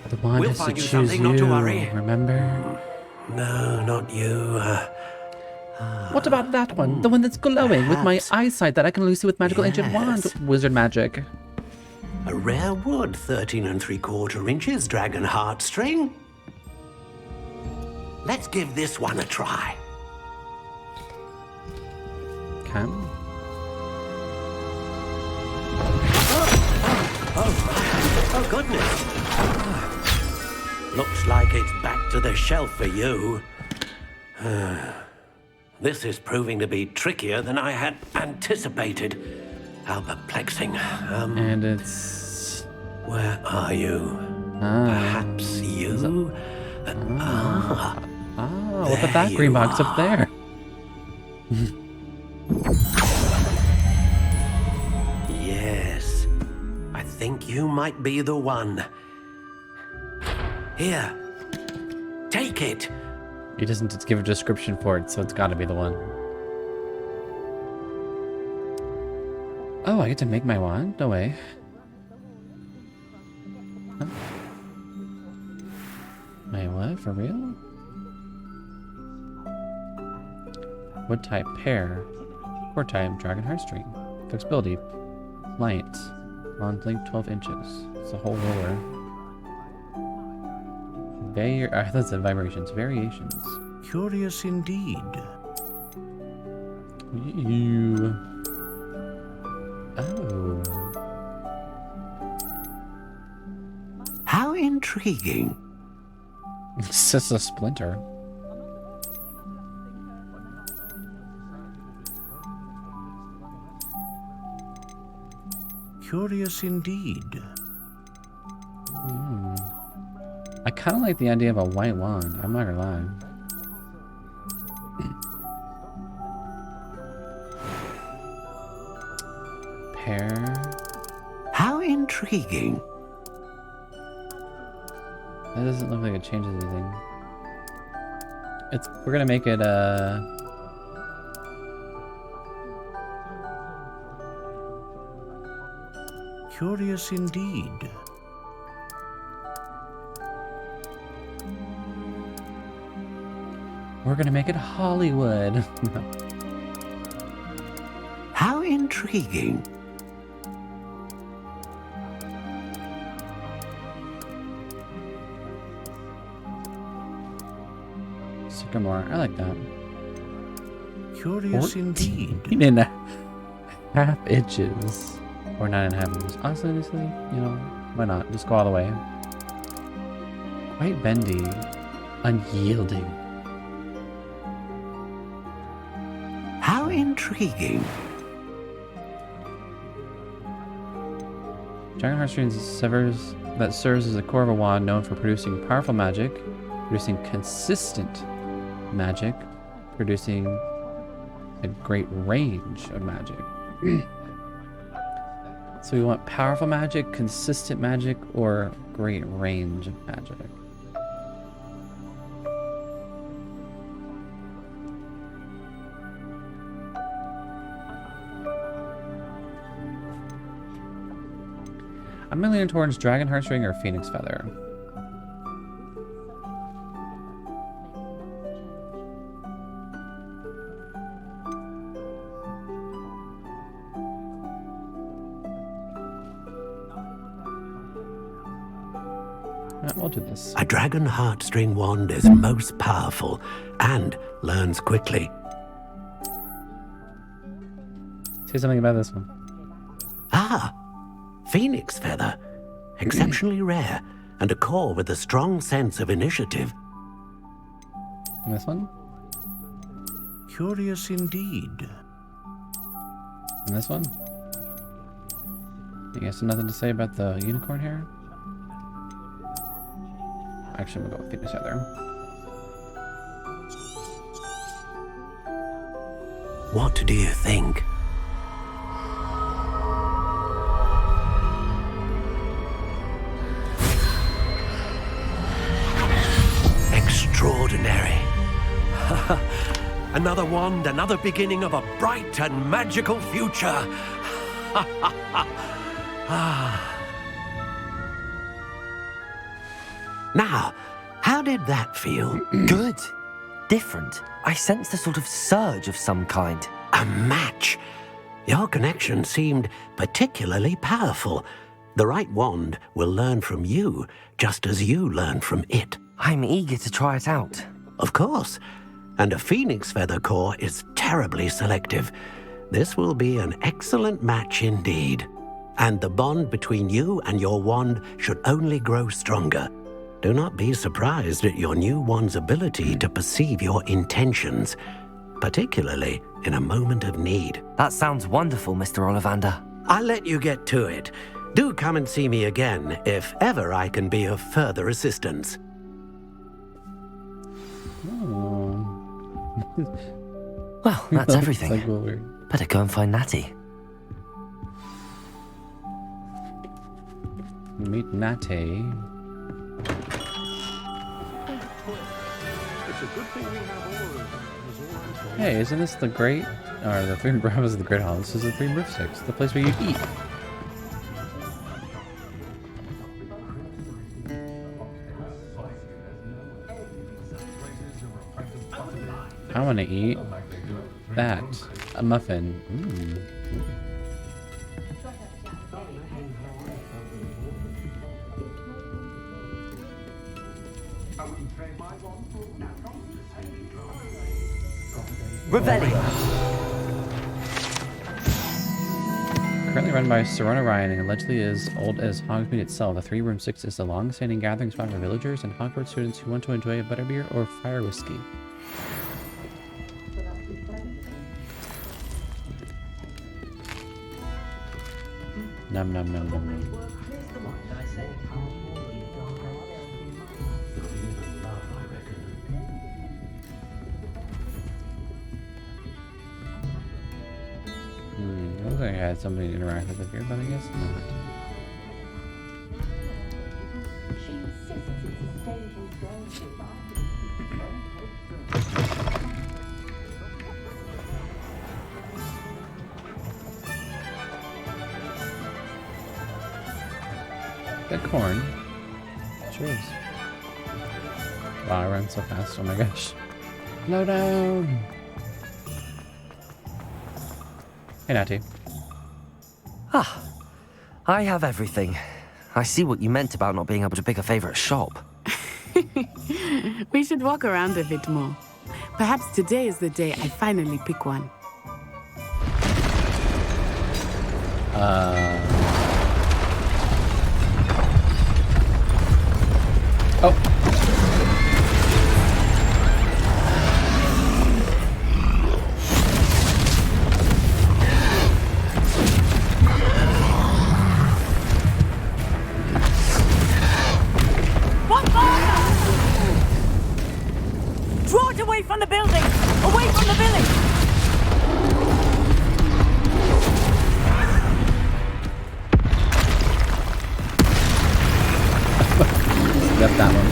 The wand We'll has to find you choose something, you, not to worry. remember? No, not you. What about that one? The one that's glowing with my eyesight that I can lose with magical ancient wand. Yes. Wizard magic. A rare wood, 13 3/4 inches, dragon heartstring. Let's give this one a try. Can? Oh, goodness. Looks like it's back to the shelf for you. This is proving to be trickier than I had anticipated. How perplexing. And it's... Where are you? Perhaps you? Look at that green box up there. Yes. I think you might be the one. Here. Take it. He doesn't give a description for it, so it's gotta be the one. Oh, I get to make my wand? No way. Huh? Wait, what? For real? Wood type, pear. Core type, dragon heartstring. Flexibility, light. Wand length 12 inches. It's a whole roller. That's the vibrations. Variations. Curious indeed. You. Oh. How intriguing. It's just a splinter. Curious indeed. I kind of like the idea of a white wand. I'm not gonna lie. Pear. How intriguing. That doesn't look like it changes anything. We're gonna make it Curious indeed. We're gonna make it Hollywood. How intriguing. Sycamore. I like that. Curious indeed. 14.5 inches. Or 9.5 inches. Honestly, you know, why not? Just go all the way. Quite bendy. Unyielding. How intriguing. Dragon heartstring serves as the core of a wand known for producing powerful magic, producing consistent magic, producing a great range of magic. So we want powerful magic, consistent magic, or great range of magic. I'm gonna lean towards Dragon Heartstring or Phoenix Feather. We'll do this. A dragon heartstring wand is most powerful and learns quickly. Say something about this one. Ah, Phoenix Feather. Exceptionally rare, and a core with a strong sense of initiative. And this one? Curious indeed. And this one? You guys have nothing to say about the unicorn hair? Actually, we'll go with Phoenix Feather. What do you think? Extraordinary. Another wand, another beginning of a bright and magical future. Now, how did that feel? Good. Different. I sensed a sort of surge of some kind. A match. Your connection seemed particularly powerful. The right wand will learn from you, just as you learn from it. I'm eager to try it out. Of course. And a Phoenix Feather core is terribly selective. This will be an excellent match indeed. And the bond between you and your wand should only grow stronger. Do not be surprised at your new wand's ability to perceive your intentions, particularly in a moment of need. That sounds wonderful, Mr. Ollivander. I'll let you get to it. Do come and see me again if ever I can be of further assistance. Well, that's everything. Like weird. Better go and find Natty. Meet Natty. Hey, isn't this the Great, or the Three Bravos of the Great Hall? This is the Three Broomsticks, the place where you eat. I want to eat that. A muffin. Revelio. Currently run by Serona Ryan and allegedly as old as Hogsmeade itself, the Three Broomsticks is a long-standing gathering spot for villagers and Hogwarts students who want to enjoy a butterbeer or fire whiskey. Num num num num num. Looks like I had somebody interactive with here, but I guess not. That corn. Sure is. Wow, I ran so fast. Oh my gosh. Slow down. Hey, Natty. Ah, I have everything. I see what you meant about not being able to pick a favorite shop. We should walk around a bit more. Perhaps today is the day I finally pick one. Oh. Draw it away from the building! Away from the village! Got that one.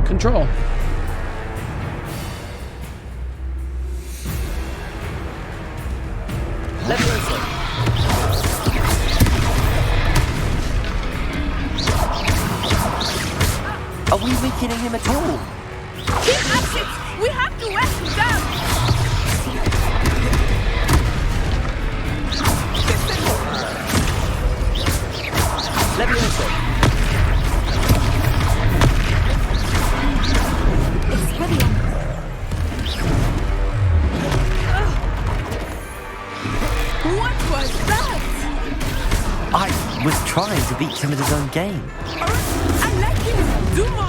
Control. Leviosa. Are we weakening him at all? Keep at it! We have to wear him down! Levioso. What was that? I was trying to beat him at his own game. I like him! Do more!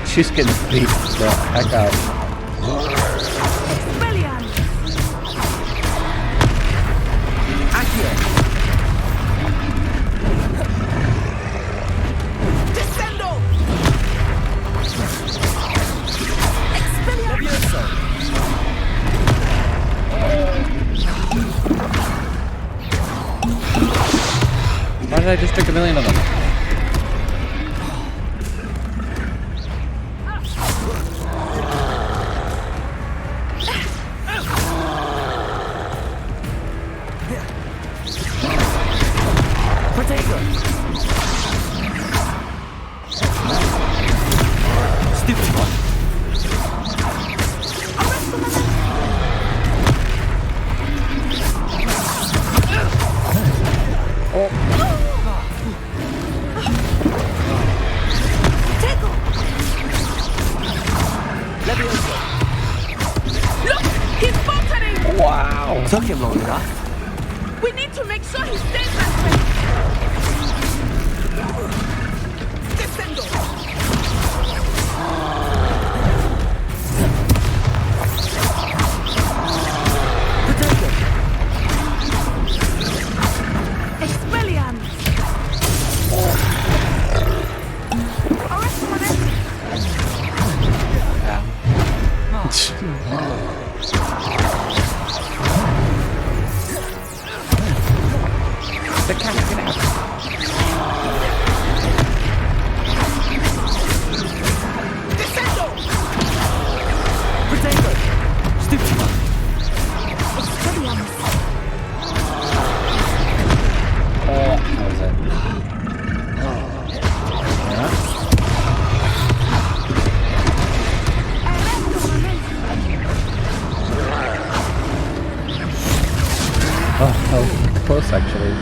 She's getting beat the heck out. Why did I just drink a million of them? Took him long enough. We need to make sure he stays that way. Descendo. Expelliarmus. The cat, get out. Descendo. Potato. Stupid. Expelliarmus. That was it. Oh, that was close actually.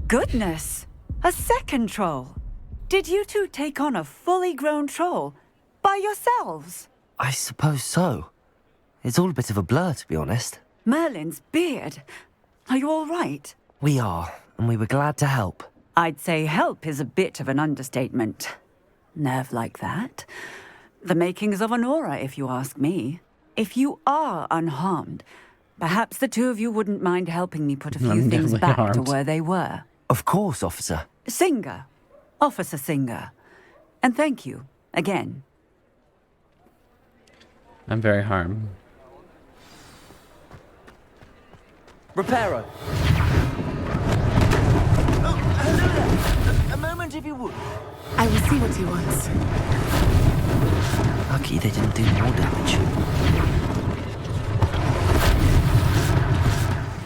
Goodness! A second troll! Did you two take on a fully grown troll by yourselves? I suppose so. It's all a bit of a blur, to be honest. Merlin's beard. Are you all right? We are, and we were glad to help. I'd say help is a bit of an understatement. Nerve like that. The makings of an aura, if you ask me. If you are unharmed, perhaps the two of you wouldn't mind helping me put a few things back to where they were. Of course, officer. Singer. Officer Singer. And thank you, again. I'm very harmed. Reparo. Oh, hello there. A moment if you would. I will see what he wants. Lucky they didn't do more damage.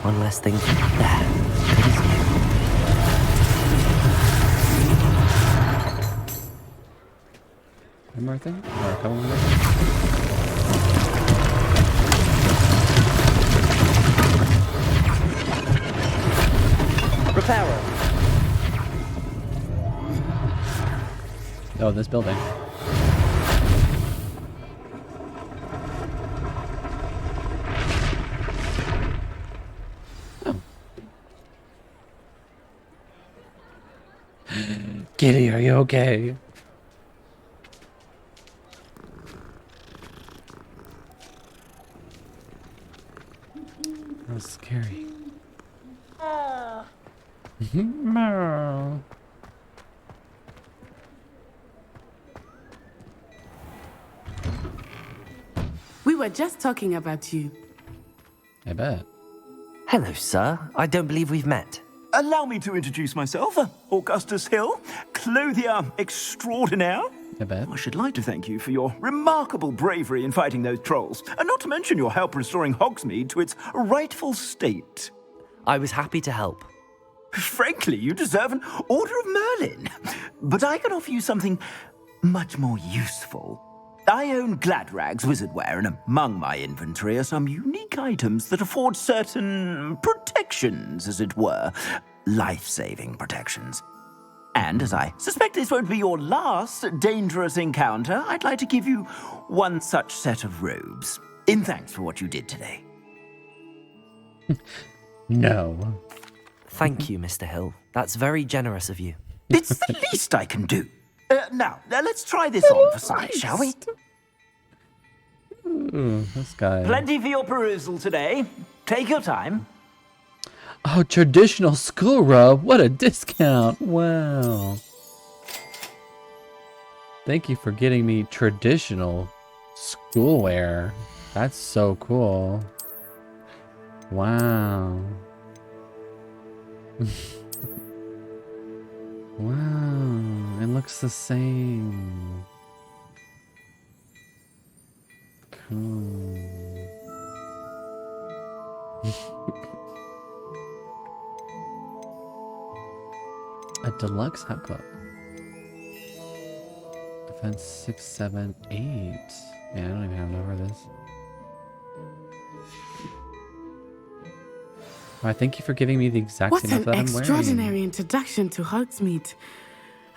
One less thing. There. Good as new. One more thing? Or a couple more? Reparo. Oh, this building. Kitty, are you okay? That's scary. Meow. We were just talking about you. I bet. Hello, sir. I don't believe we've met. Allow me to introduce myself, Augustus Hill, clothier extraordinaire. I bet. I should like to thank you for your remarkable bravery in fighting those trolls, and not to mention your help restoring Hogsmeade to its rightful state. I was happy to help. Frankly, you deserve an Order of Merlin. But I can offer you something much more useful. I own Gladrag's wizardware, and among my inventory are some unique items that afford certain protections, as it were. Life-saving protections. And as I suspect this won't be your last dangerous encounter, I'd like to give you one such set of robes, in thanks for what you did today. No. Thank you, Mr. Hill. That's very generous of you. It's the least I can do. Now, let's try this on for size, shall we? Ooh, this guy. Plenty for your perusal today. Take your time. Oh, traditional school robe. What a discount. Wow. Thank you for getting me traditional schoolwear. That's so cool. Wow. Wow. It looks the same. Cool. A deluxe hat club. Defense 6, 7, 8. Man, I don't even have number of this. Why, thank you for giving me the exact What same an outfit I'm wearing. extraordinary introduction to Hogsmeade.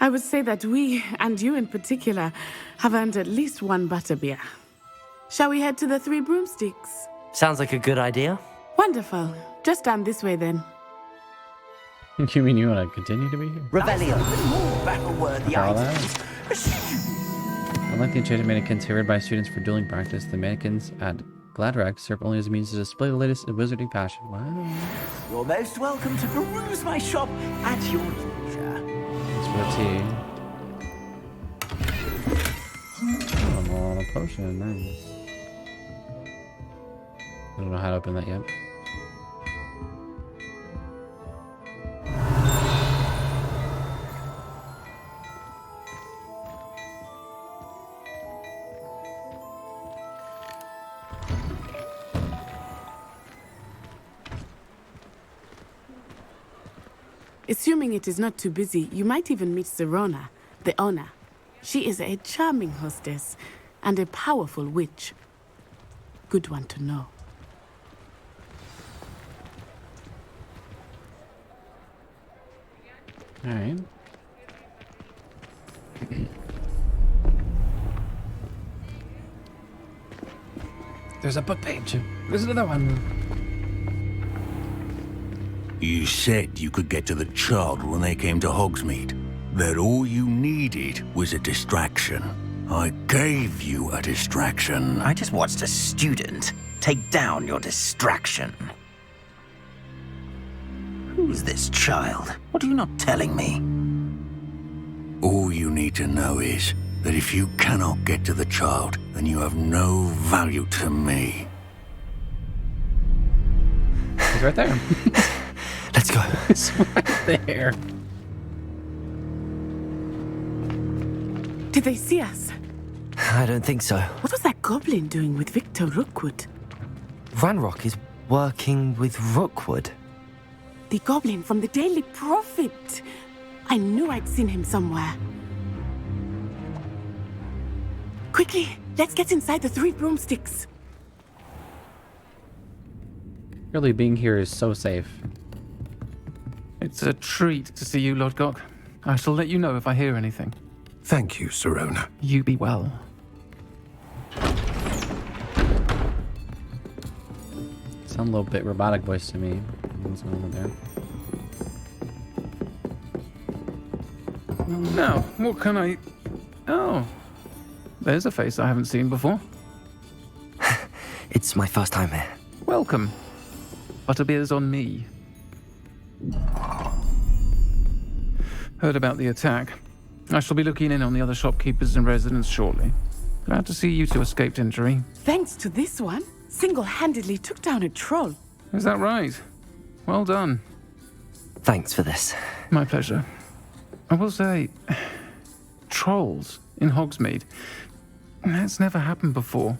I would say that we, and you in particular, have earned at least one butterbeer. Shall we head to the Three Broomsticks? Sounds like a good idea. Wonderful. Just down this way then. You mean you want to continue to be here? Revelio. Battle-worthy All items. Unlike the enchanted mannequins favored by students for dueling practice, the mannequins at Gladrag serve only as a means to display the latest in wizarding fashion. Wow. You're most welcome to peruse my shop at your leisure. Thanks for the tea. Oh, a potion. Nice. I don't know how to open that yet. Assuming it is not too busy, you might even meet Serona, the owner. She is a charming hostess and a powerful witch. Good one to know. All right. There's a book page. There's another one. You said you could get to the child when they came to Hogsmeade. That all you needed was a distraction. I gave you a distraction. I just watched a student take down your distraction. Who's this child? What are you not telling me? All you need to know is that if you cannot get to the child, then you have no value to me. He's right there. Let's go. It's right there. Did they see us? I don't think so. What was that goblin doing with Victor Rookwood? Ranrock is working with Rookwood. The goblin from the Daily Prophet. I knew I'd seen him somewhere. Quickly, let's get inside the Three Broomsticks. Really, being here is so safe. It's a treat to see you, Lord Gok. I shall let you know if I hear anything. Thank you, Serona. You be well. Sound a little bit robotic voice to me. What's going on there? Now, what can I... Oh, there's a face I haven't seen before. It's my first time here. Welcome. Butterbeer's on me. Heard about the attack. I shall be looking in on the other shopkeepers and residents shortly. Glad to see you two escaped injury. Thanks to this one, single-handedly took down a troll. Is that right? Well done. Thanks for this. My pleasure. I will say, trolls in Hogsmeade. That's never happened before.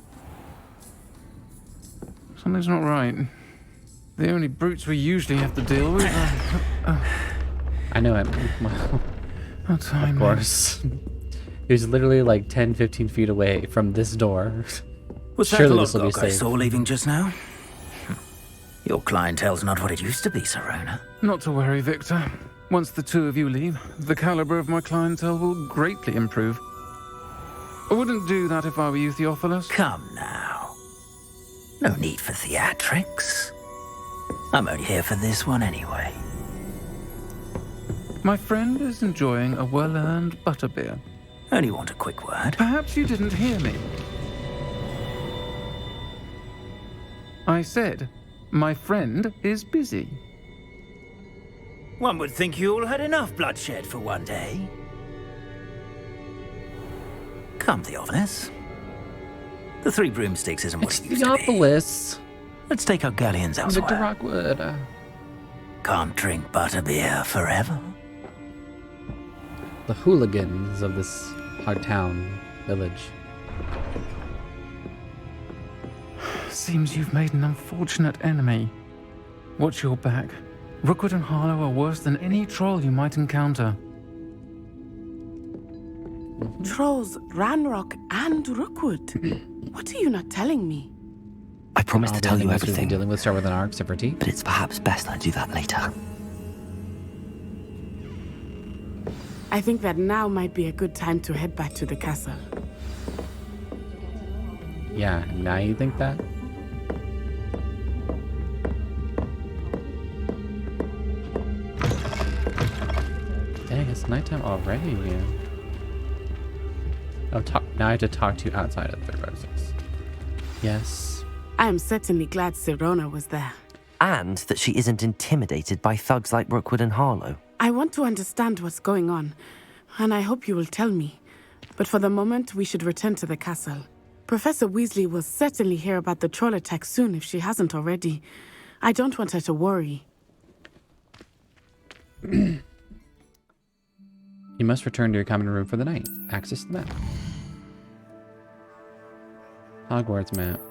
Something's not right. The only brutes we usually have to deal with are... I know it. What time? Of course. He was literally like 10, 15 feet away from this door. Was Surely that this will be Logok I safe. saw leaving just now? Your clientele's not what it used to be, Serona. Not to worry, Victor. Once the two of you leave, the caliber of my clientele will greatly improve. I wouldn't do that if I were you, Theophilus. Come now. No need for theatrics. I'm only here for this one anyway. My friend is enjoying a well-earned butterbeer. Only want a quick word. Perhaps you didn't hear me. I said, my friend is busy. One would think you all had enough bloodshed for one day. Come, Theophilus. The Three Broomsticks isn't what it used to be. Theophilus. Let's take our galleons Victor elsewhere. Rockwood. Can't drink butterbeer forever. The hooligans of this hard town village. Seems you've made an unfortunate enemy. Watch your back. Rookwood and Harlow are worse than any troll you might encounter. Trolls, Ranrock, and Rookwood. What are you not telling me? I promise to tell you We've been everything, dealing with start with an arc, except for tea. but it's perhaps best I do that later. I think that now might be a good time to head back to the castle. Yeah, now you think that? Dang, it's nighttime already. Oh, now I have to talk to you outside of the roses. Yes. I am certainly glad Serona was there. And that she isn't intimidated by thugs like Rookwood and Harlow. I want to understand what's going on, and I hope you will tell me. But for the moment, we should return to the castle. Professor Weasley will certainly hear about the troll attack soon if she hasn't already. I don't want her to worry. You must return to your common room for the night. Access the map. Hogwarts map.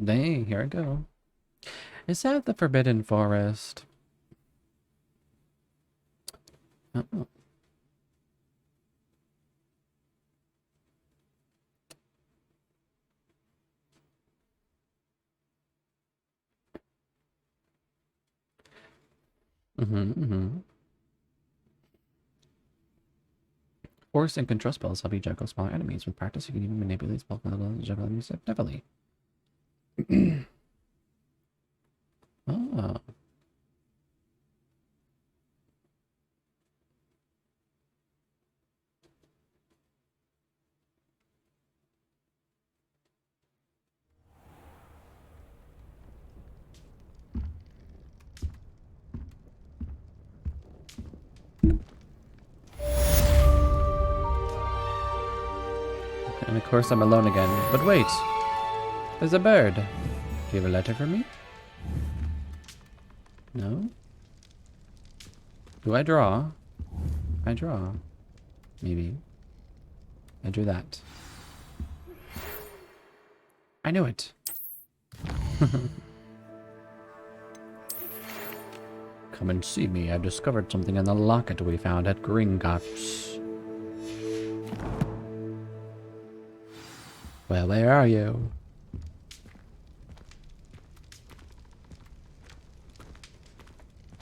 Dang, here I go. Is that the Forbidden Forest? Oh. Force and control spells help you juggle smaller enemies. With practice, you can even manipulate spell juggle enemies deftly. Oh. And of course I'm alone again. But wait! There's a bird. Do you have a letter for me? No? Do I draw? I draw. Maybe. I drew that. I knew it. Come and see me. I've discovered something in the locket we found at Gringotts. Well, where are you?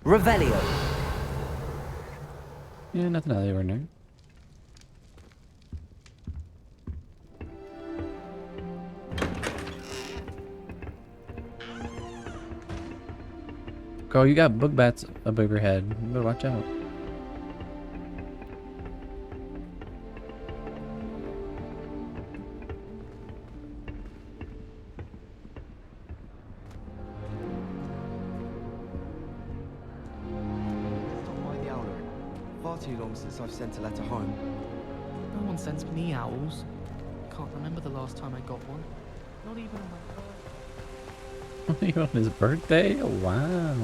Revelio. Yeah, nothing out of the ordinary. Girl, you got bug bats above your head. You better watch out. Stop by the owlery. Far too long since I've sent a letter home. No one sends me owls. Can't remember the last time I got one. Not even on my birthday. Even on his birthday? Oh, wow.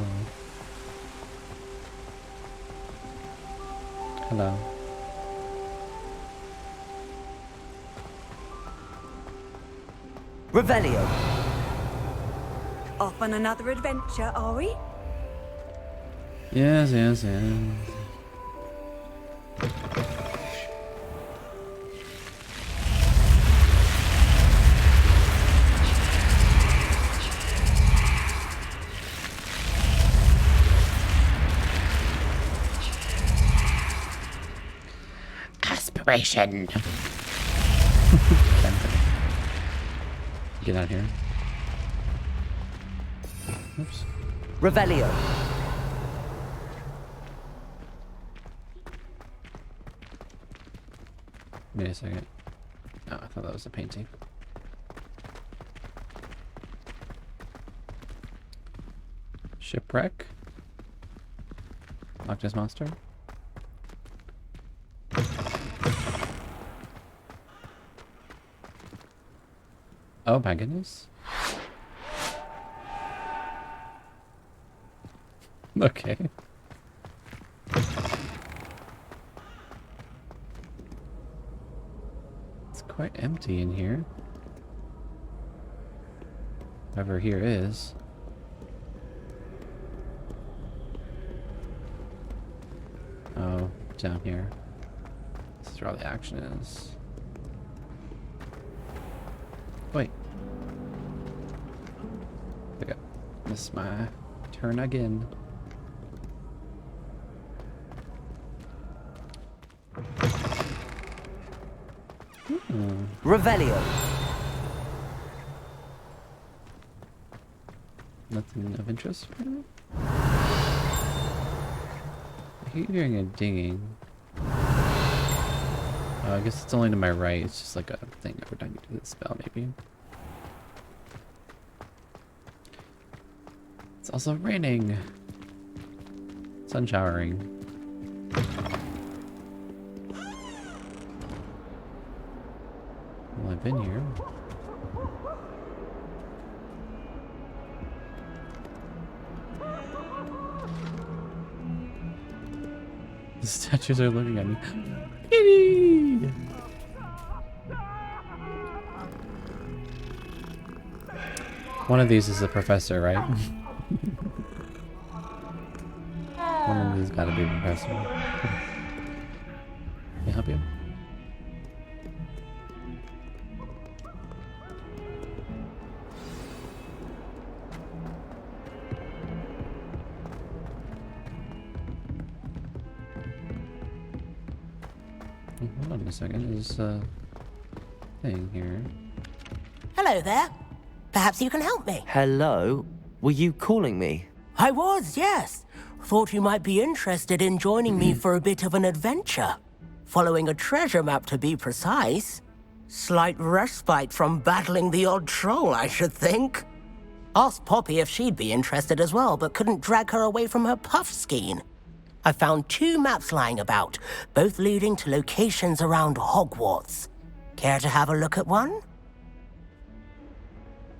Hello. Revelio. Off on another adventure, are we? Yes, yes, yes. Aspiration. Get out of here. Oops. Revelio. Wait a second. Oh, I thought that was a painting. Shipwreck. Loch Ness Monster. Oh my goodness. Okay. It's quite empty in here. Whoever here is. Oh, down here. This is where all the action is. Wait. Okay. Missed my turn again. Revelio. Nothing of interest for me? I keep hearing a dinging. Oh, I guess it's only to my right. It's just like a thing every time you do this spell, maybe. It's also raining. Sun showering. Well, I've been here. The statues are looking at me. Kitty! One of these is the professor, right? One of these gotta be a professor. Can I help you? Hold on a second, there's a thing here. Hello there. Perhaps you can help me. Hello? Were you calling me? I was, yes. Thought you might be interested in joining me for a bit of an adventure. Following a treasure map, to be precise. Slight respite from battling the odd troll, I should think. Asked Poppy if she'd be interested as well, but couldn't drag her away from her puff skein. I found 2 maps lying about, both leading to locations around Hogwarts. Care to have a look at one?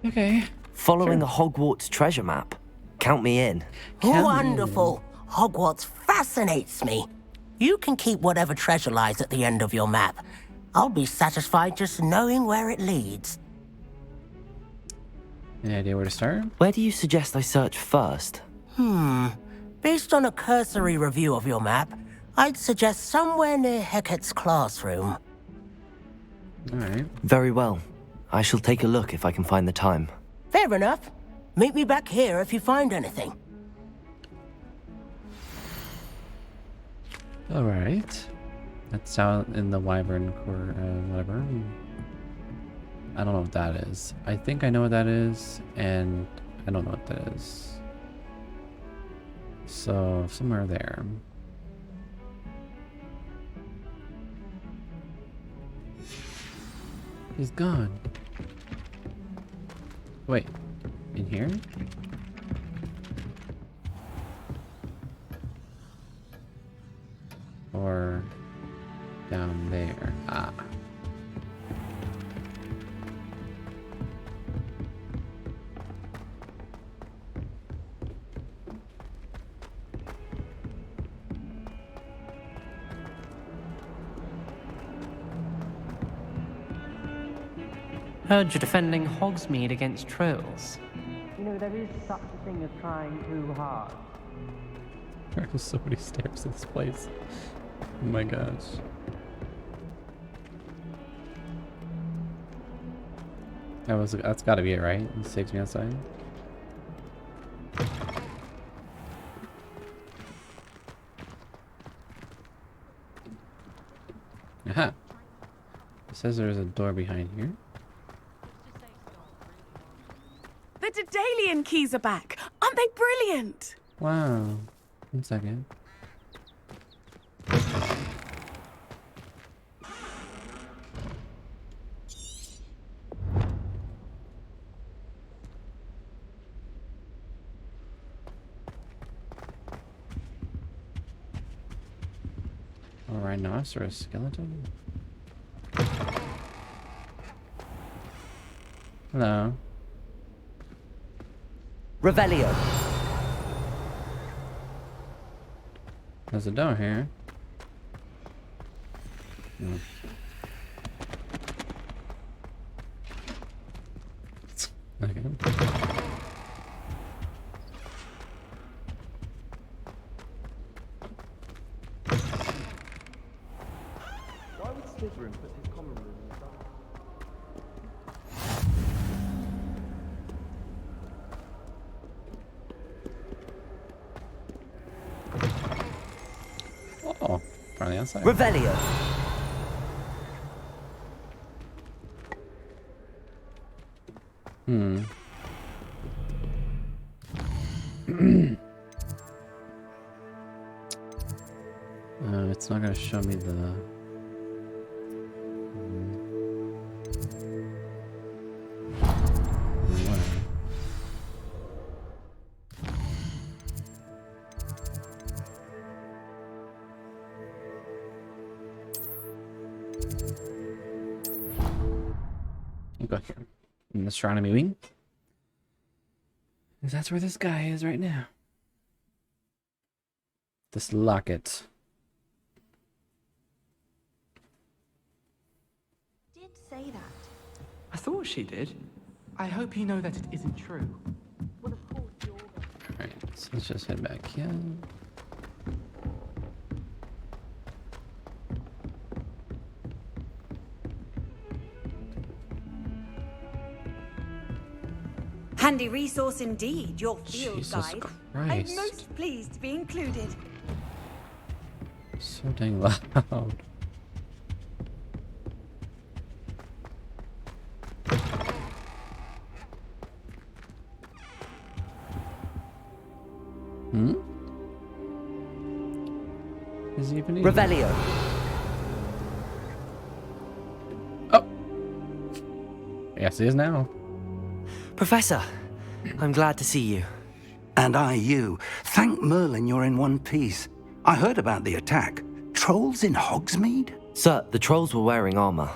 Okay. Following a Hogwarts treasure map. Count me in. Wonderful. Hogwarts fascinates me. You can keep whatever treasure lies at the end of your map. I'll be satisfied just knowing where it leads. Any idea where to start? Where do you suggest I search first? Based on a cursory review of your map, I'd suggest somewhere near Hecat's classroom. Alright. Very well. I shall take a look if I can find the time. Fair enough. Meet me back here if you find anything. Alright. That's out in the Wyvern Court, whatever. I don't know what that is. I think I know what that is, and I don't know what that is. So, somewhere there. He's gone. Wait, in here? Or down there? Ah. Heard you're defending Hogsmeade against trolls. You know, there is such a thing as trying too hard. There are so many stairs in this place. Oh my gosh. That's gotta be it, right? It takes me outside. Aha! It says there's a door behind here. The Daedalian keys are back. Aren't they brilliant? Wow. 1 second. A rhinoceros skeleton? Hello. Revelio. There's a door here. Hmm. Okay. Why would Slytherin put his common room in the dark? Oh, from the outside. Revelio. Hmm. It's not gonna show me the. Go here. In the astronomy wing. Because that's where this guy is right now. This locket. Did say that. I thought she did. I hope you know that it isn't true. Alright, so let's just head back here. Handy resource indeed, your field Jesus guide. I'm Christ. most pleased to be included. So dang loud. Hmm? Is he even Revelio. Oh! Yes, he is now. Professor, I'm glad to see you. And I you. Thank Merlin you're in one piece. I heard about the attack. Trolls in Hogsmeade? Sir, the trolls were wearing armor.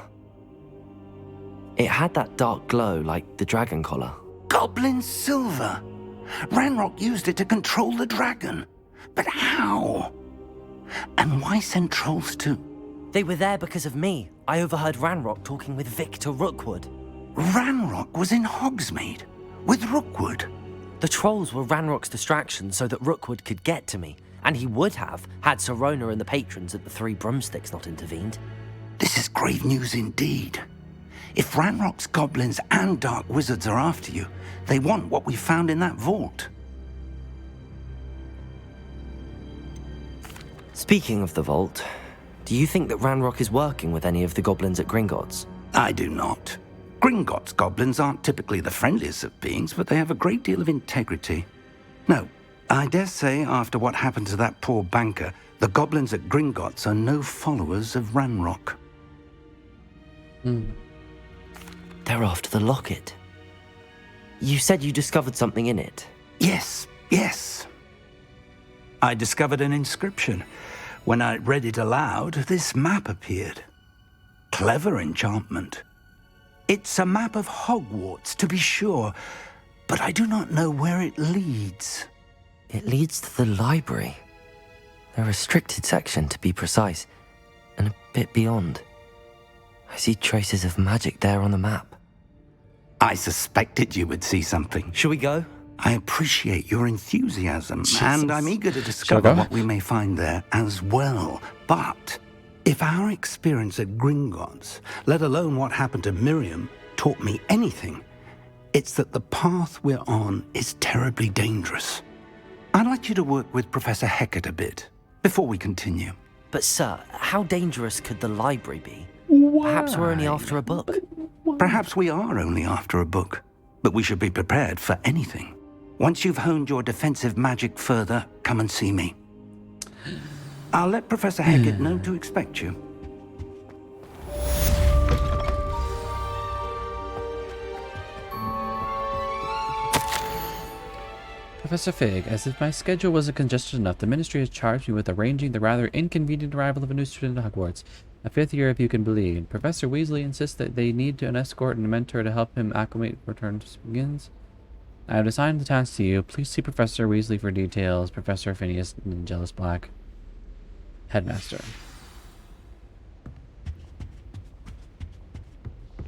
It had that dark glow like the dragon collar. Goblin silver. Ranrock used it to control the dragon. But how? And why send trolls too? They were there because of me. I overheard Ranrock talking with Victor Rookwood. Ranrock was in Hogsmeade with Rookwood. The trolls were Ranrock's distraction so that Rookwood could get to me, and he would have had Sirona and the patrons at the Three Broomsticks not intervened. This is grave news indeed. If Ranrock's goblins and dark wizards are after you, they want what we found in that vault. Speaking of the vault, do you think that Ranrock is working with any of the goblins at Gringotts? I do not. Gringotts goblins aren't typically the friendliest of beings, but they have a great deal of integrity. No, I dare say, after what happened to that poor banker, the goblins at Gringotts are no followers of Ranrock. They're after the locket. You said you discovered something in it. Yes. I discovered an inscription. When I read it aloud, this map appeared. Clever enchantment. It's a map of Hogwarts, to be sure, but I do not know where it leads. It leads to the library. The restricted section, to be precise, and a bit beyond. I see traces of magic there on the map. I suspected you would see something. Shall we go? I appreciate your enthusiasm, and I'm eager to discover what we may find there as well. But if our experience at Gringotts, let alone what happened to Miriam, taught me anything, it's that the path we're on is terribly dangerous. I'd like you to work with Professor Hecat a bit before we continue. But sir, how dangerous could the library be? Perhaps we're only after a book. Perhaps we are only after a book, but we should be prepared for anything. Once you've honed your defensive magic further, come and see me. I'll let Professor Hecat know to expect you. Professor Fig, as if my schedule wasn't congested enough, the Ministry has charged me with arranging the rather inconvenient arrival of a new student at Hogwarts. A 5th year, if you can believe. Professor Weasley insists that they need an escort and a mentor to help him acclimate for return begins. I have assigned the task to you. Please see Professor Weasley for details. Professor Phineas Jealous Black. Headmaster.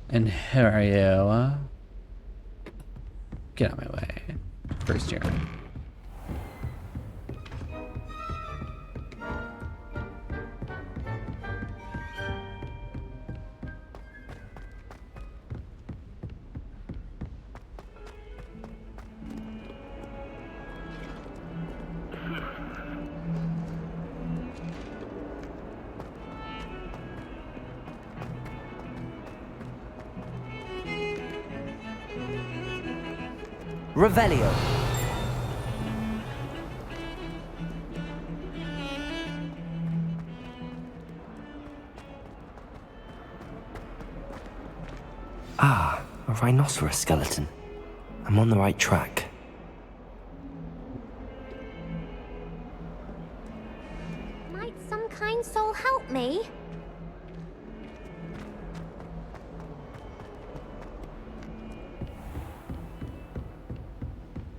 And who are you? Get out of my way. First year. Revelio. Ah, a rhinoceros skeleton. I'm on the right track. Might some kind soul help me?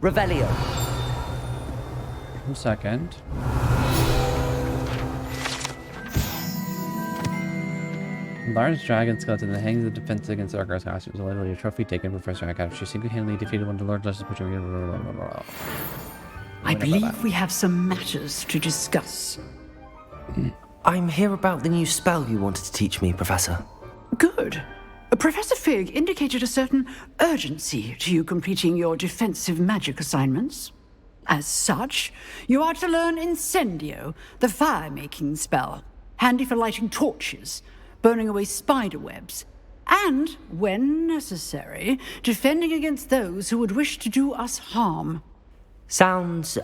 Revelio. 1 second. Large dragon skeleton that hangs the defense against Argos costumes. Literally a trophy taken from Professor Hecat. She single-handedly defeated one of the Lord Justice. I believe we have some matters to discuss. I'm here about the new spell you wanted to teach me, Professor. Good. Professor Fig indicated a certain urgency to you completing your defensive magic assignments. As such, you are to learn Incendio, the fire-making spell, handy for lighting torches, burning away spider webs, and, when necessary, defending against those who would wish to do us harm. Sounds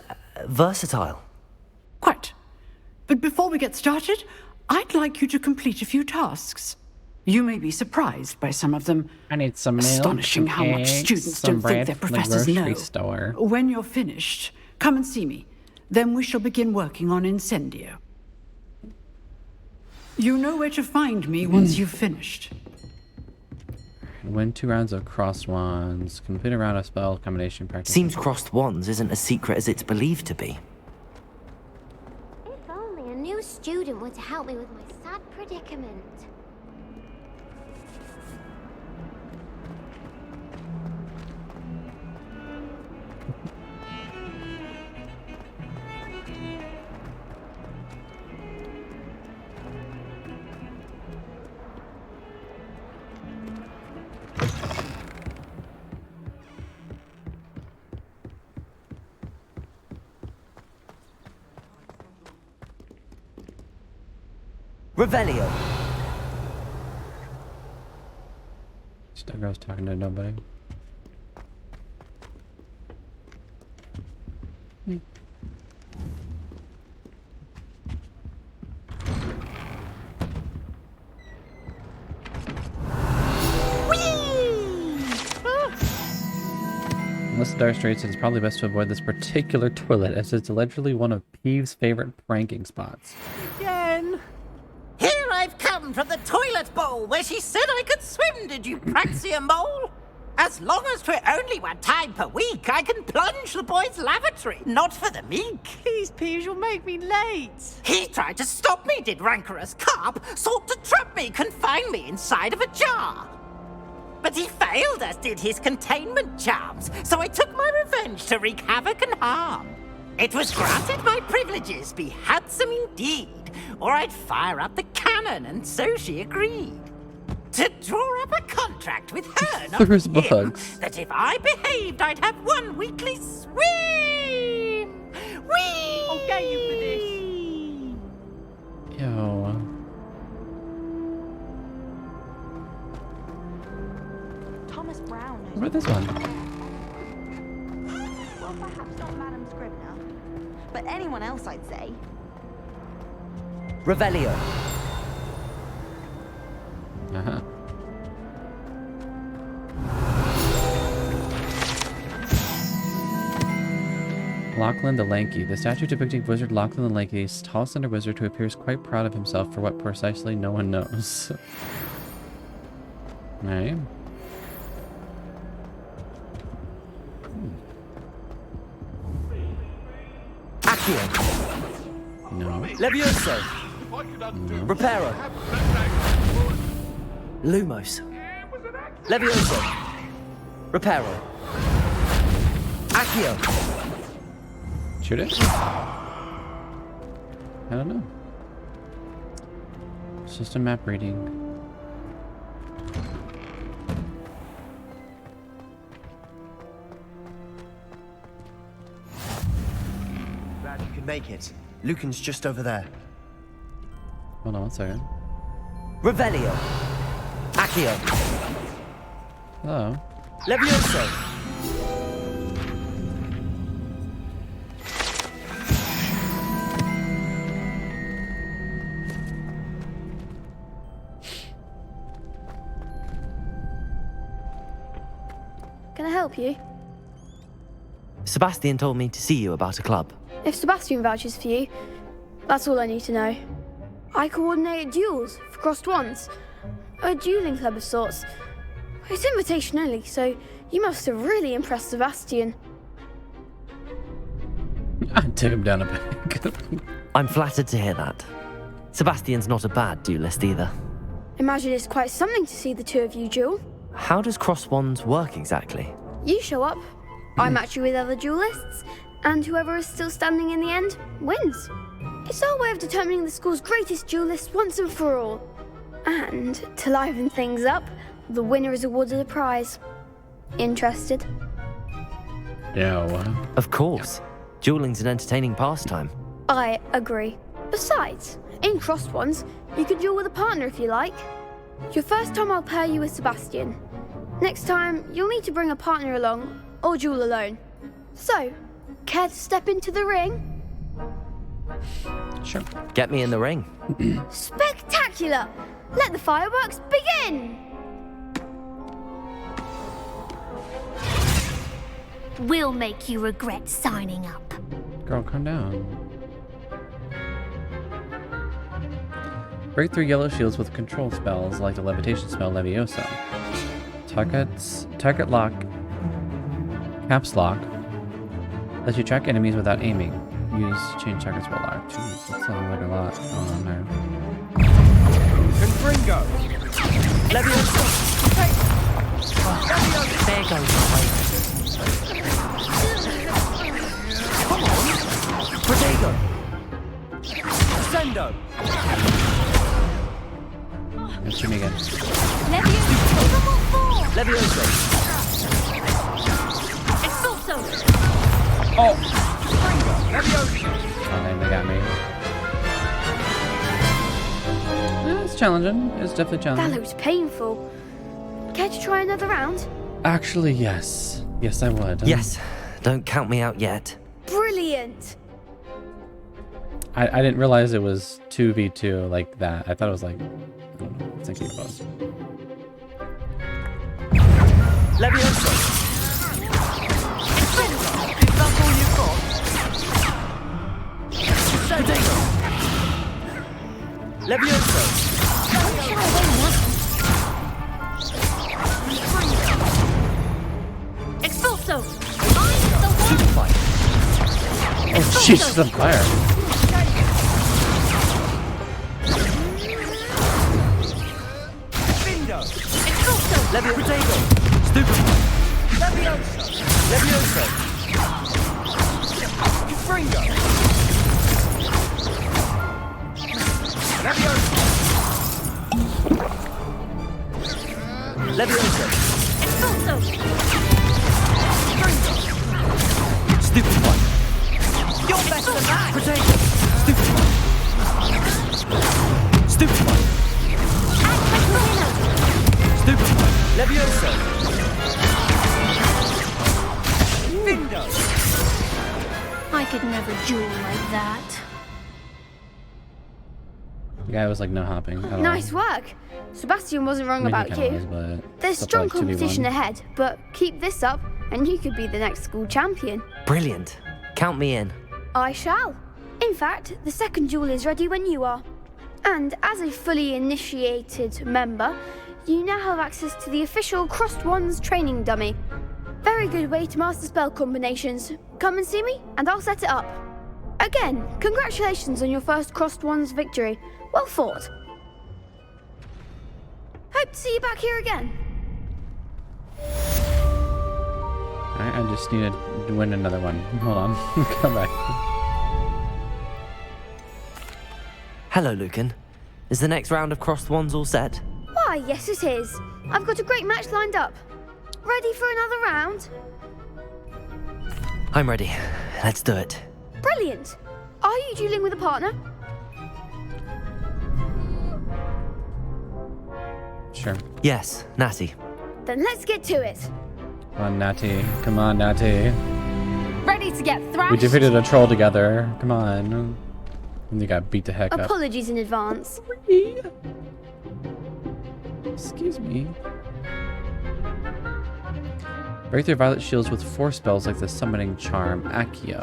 versatile. Quite. But before we get started, I'd like you to complete a few tasks. You may be surprised by some of them. I need some milk, astonishing some how much eggs, students some don't bread think their from the professors grocery know. store. When you're finished, come and see me. Then we shall begin working on Incendio. You know where to find me once you've finished. Win 2 rounds of crossed wands. Complete a round of spell combination practice. Seems crossed wands isn't as secret as it's believed to be. If only a new student were to help me with my sad predicament. Revelio. Still girl's talking to nobody. dire straits, it is probably best to avoid this particular toilet, as it's allegedly one of Peeve's favorite pranking spots. Again. Here I've come from the toilet bowl where she said I could swim, did you praxia mole? As long as 'twere only one time per week, I can plunge the boy's lavatory, not for the meek. Please, Peeves, you'll make me late. He tried to stop me, did rancorous carp, sought to trap me, confine me inside of a jar. But he failed, as did his containment charms, so I took my revenge to wreak havoc and harm. It was granted my privileges be handsome indeed, or I'd fire up the cannon, and so she agreed. To draw up a contract with her, not There's him, bugs. that if I behaved, I'd have one weekly swim. Whee! I'll get you for this. Yo. Thomas Brown. What about this one? Well, perhaps not Madam Scribner, but anyone else, I'd say. Revelio. Uh-huh. Lachlan the Lanky. The statue depicting wizard Lachlan the Lanky, tall slender wizard who appears quite proud of himself for what precisely no one knows. Right. Accio. No. Levioso. No. Reparo. Lumos. Levioso. Reparo. Accio. Shoot it? I don't know. It's just a map reading. Glad you could make it. Lucan's just over there. Hold on one second. Revelio. Accio. Hello. Levioso. Can I help you? Sebastian told me to see you about a club. If Sebastian vouches for you, that's all I need to know. I coordinate duels for crossed wands. A dueling club of sorts. It's invitation only, so you must have really impressed Sebastian. I took him down a peg. I'm flattered to hear that. Sebastian's not a bad duelist either. Imagine it's quite something to see the two of you duel. How does cross wands work exactly? You show up, I match you with other duelists, and whoever is still standing in the end wins. It's our way of determining the school's greatest duelist once and for all. And to liven things up, the winner is awarded a prize. Interested? No. Of course. Dueling's an entertaining pastime. I agree. Besides, in crossed ones, you can duel with a partner if you like. Your first time I'll pair you with Sebastian. Next time, you'll need to bring a partner along, or duel alone. So, care to step into the ring? Sure. Get me in the ring. Spectacular! Let the fireworks begin! We'll make you regret signing up. Girl, calm down. Break through yellow shields with control spells like the levitation spell Leviosa. Target lock, caps lock, lets you track enemies without aiming. Use change target spell lock. Jeez, that sounds like a lot going on there. Confringo! Leviosa! There goes the Come on! Protego! Sendo! Shoot me again. Leviosa! Expulso! Oh! They got me. Yeah, it's challenging. It's definitely That challenging. looks painful. Care to try another round? Actually, yes. Yes, I would. Yes. Don't count me out yet. Brilliant! I didn't realize it was 2v2 like that. I thought it was like... I don't know. I was thinking about it. Leviosa! Levioso! Expulso! I'm the one! Oh, she's on fire. Bingo! Expulso! Levioso! Stupefy! Levioso! Levioso! Fringo! Levioso! Levioso! Expulso! Stupefy! You're better than that! Potato! Stupefy! Stupefy! Stupefy! Levioso! Bingo! I could never duel like that. The guy was like no hopping at all. Nice work. Sebastian wasn't wrong I mean, he about kinda you. was, but There's stuff strong like 2v1. competition ahead, but keep this up and you could be the next school champion. Brilliant. Count me in. I shall. In fact, the second duel is ready when you are. And as a fully initiated member, you now have access to the official Crossed Wands training dummy. Very good way to master spell combinations. Come and see me, and I'll set it up. Again, congratulations on your first Crossed Wands victory. Well fought. Hope to see you back here again. Alright, I just need to win another one. Hold on. Come back. Hello, Lucan. Is the next round of Crossed Wands all set? Why, yes it is. I've got a great match lined up. Ready for another round? I'm ready. Let's do it. Brilliant. Are you dueling with a partner? Sure. Yes, Natty. Then let's get to it. Come on, Natty. Come on, Natty. Ready to get thrashed? We defeated a troll together. Come on. And you got beat the heck up. Apologies in advance. Excuse me. Break their violet shields with 4 spells like the summoning charm Accio.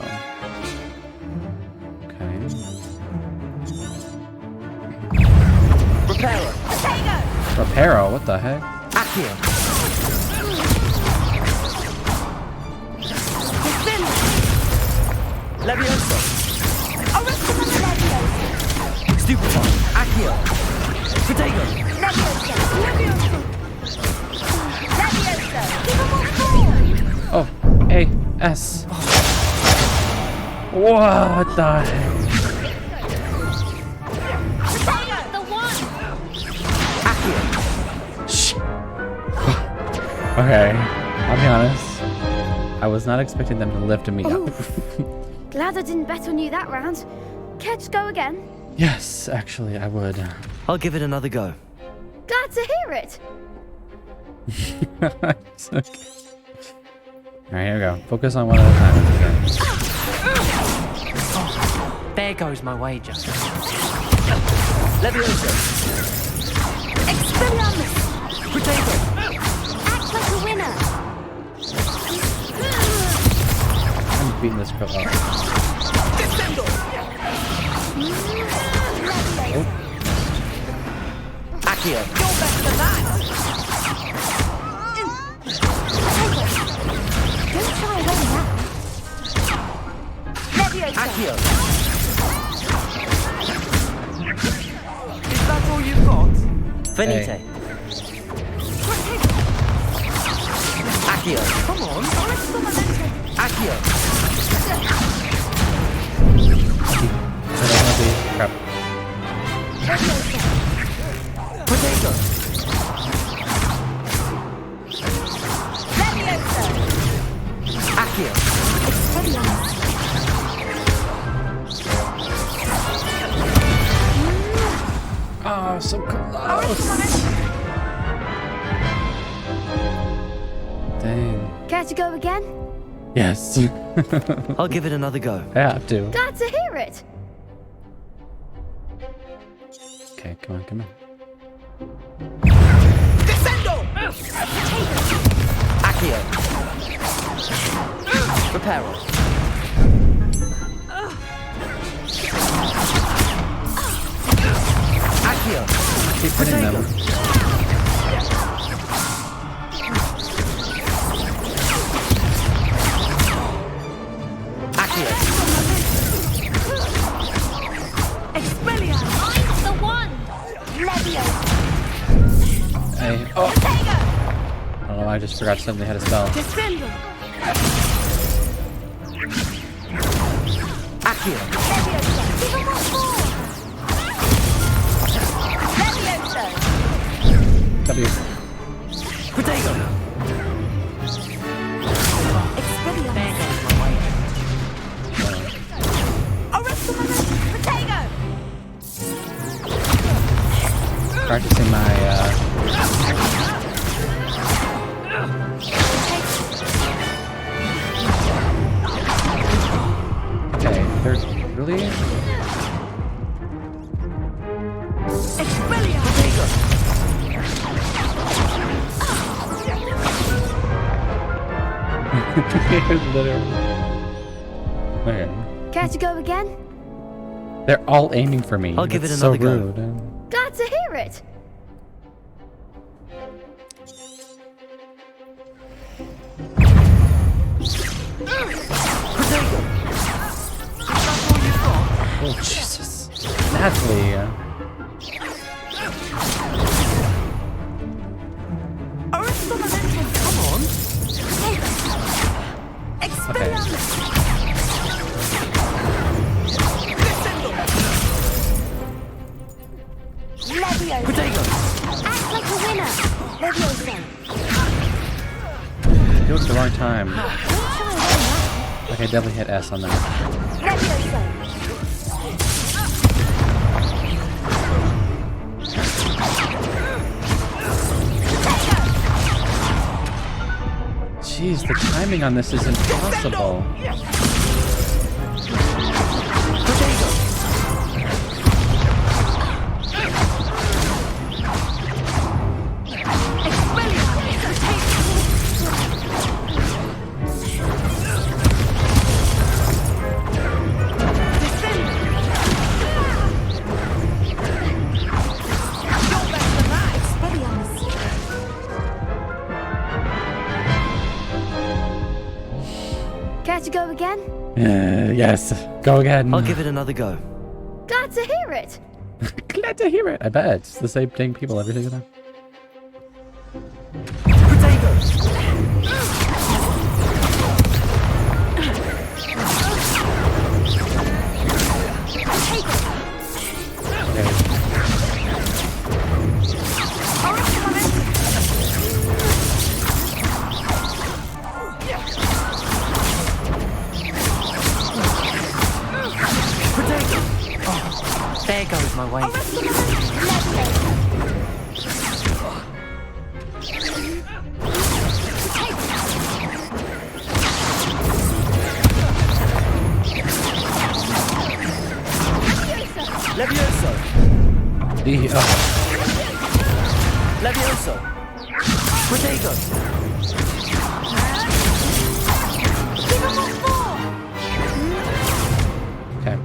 Okay. Reparo! Reparo? What the heck? Accio! Levioso! Stupefy! Accio! Potato! Oh, A, S. What the heck? Shh. Okay, I'll be honest. I was not expecting them to lift me up. Glad I didn't bet on you that round. Care to go again? Yes, actually, I would. I'll give it another go. Glad to hear it. It's okay. Alright, here we go. Focus on one at a time. There goes my wager. Levioso! Expelliarmus! Potato! Act like a winner! I'm beating this girl up. Oh. Accio! You're better than that! Don't try away now. Accio! Is that all you've got? Finite. Hey. Accio! Come on, Accio! Crap. Potato! Accio! Oh, so close. Dang. Care to go again? Yes. I'll give it another go. I have to. Glad to hear it. Okay, come on, come on. Descendo! Accio! Reparo! Hey. Oh! I don't know why I just forgot suddenly had a spell. Accio. W. Protego. Practicing my okay, there's really literally. Okay. Care to go again? They're all aiming for me. I'll give it That's another so go. rude. Glad to hear it. Oh Jesus! Natalie. Okay. Leviosa. Act like a winner. Leviosa. It was the wrong time. Okay, definitely hit S on that. Leviosa. Jeez, the timing on this is impossible. Care to go again? Yes. Go again. I'll give it another go. Glad to hear it. Glad to hear it. I bet it's the same dang people every single time. There goes my way. Levioso. Levioso. Protego. Okay.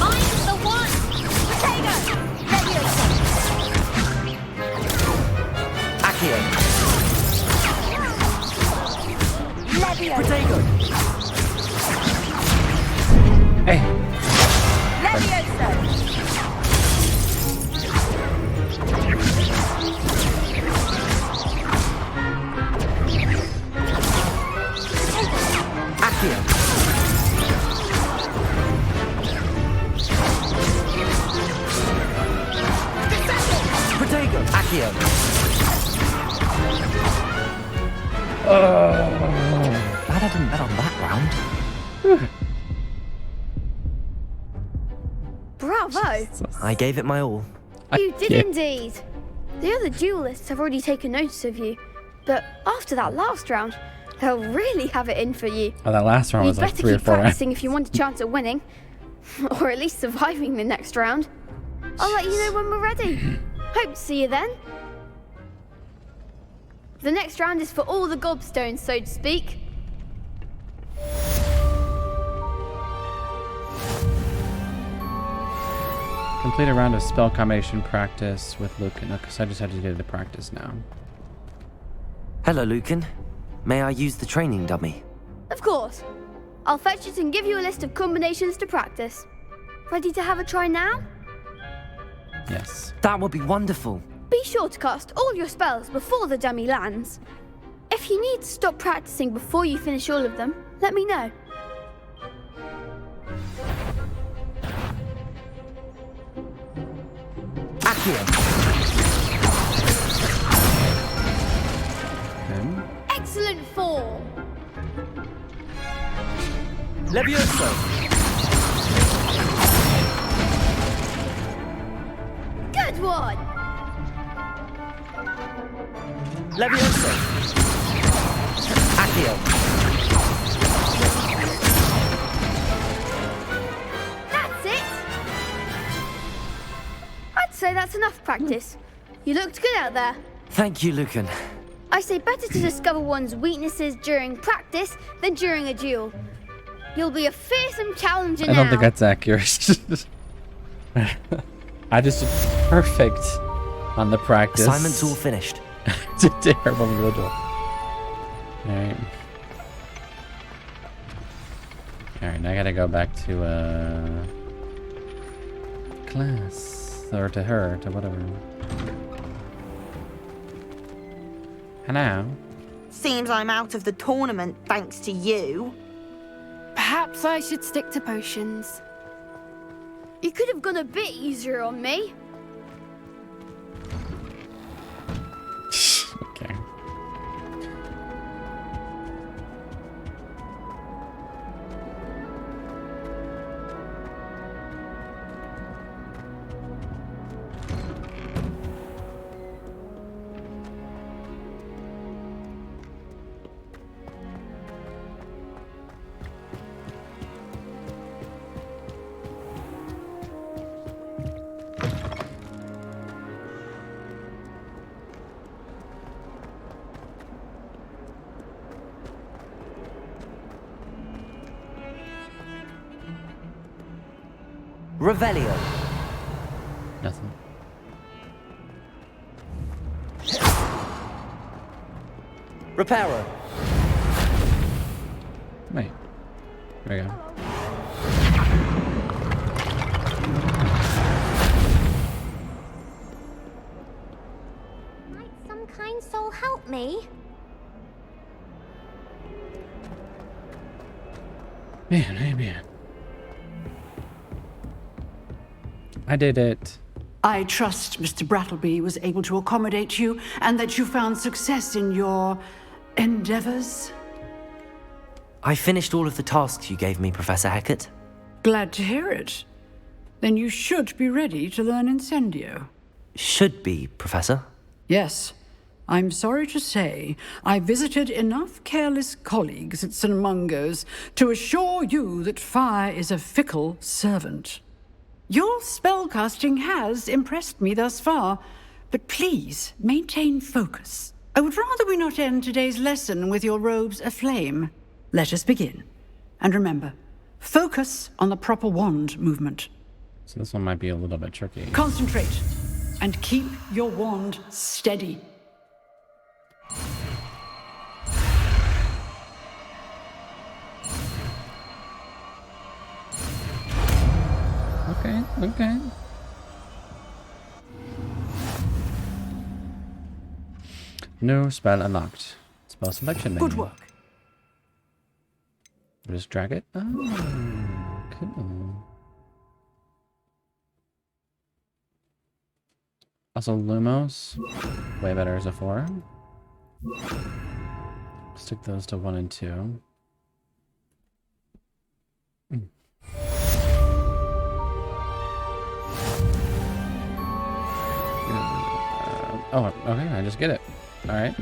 Mine's the one. Potato. Leviosa. Accio. Leviosa. Protego. Hey. Leviosa. Accio. Protego. Accio. Glad I didn't bet on that round. Bravo. I gave it my all. You did indeed. The other duelists have already taken notice of you, but after that last round, they'll really have it in for you. Oh, that last round was You'd like better 3 or keep 4 rounds. practicing if you want a chance at winning, or at least surviving the next round. I'll let you know when we're ready. Hope to see you then. The next round is for all the gobstones, so to speak. Complete a round of spell combination practice with Lucan. Because I just had to do the practice now. Hello, Lucan. May I use the training dummy? Of course. I'll fetch it and give you a list of combinations to practice. Ready to have a try now? Yes. That would be wonderful. Be sure to cast all your spells before the dummy lands. If you need to stop practicing before you finish all of them, let me know. Excellent form. Levioso. Good one. Levioso. Accio. That's it. I'd say that's enough practice. You looked good out there. Thank you, Lucan. I say better to discover one's weaknesses during practice than during a duel. You'll be a fearsome challenger now. I don't think that's accurate. I just did perfect on the practice. Assignment's all finished. Did terrible in the duel. Alright. Alright, now I gotta go back to class. Or to her, to whatever. Hello? Seems I'm out of the tournament thanks to you. Perhaps I should stick to potions. You could have gone a bit easier on me. Okay. Revelio. Nothing. Reparo. Wait. There we go. Might some kind soul help me? Man, hey man. I did it. I trust Mr. Brattleby was able to accommodate you and that you found success in your endeavors. I finished all of the tasks you gave me, Professor Hecat. Glad to hear it. Then you should be ready to learn Incendio. Should be, Professor. Yes. I'm sorry to say, I visited enough careless colleagues at St. Mungo's to assure you that fire is a fickle servant. Your spellcasting has impressed me thus far, but please maintain focus. I would rather we not end today's lesson with your robes aflame. Let us begin. And remember, focus on the proper wand movement. So this one might be a little bit tricky. Concentrate and keep your wand steady. Okay, okay. No spell unlocked. Spell selection menu. Good work. Just drag it. Oh, cool. Also, Lumos. Way better as a 4. Stick those to 1 and 2. Oh, okay, I just get it. Alright.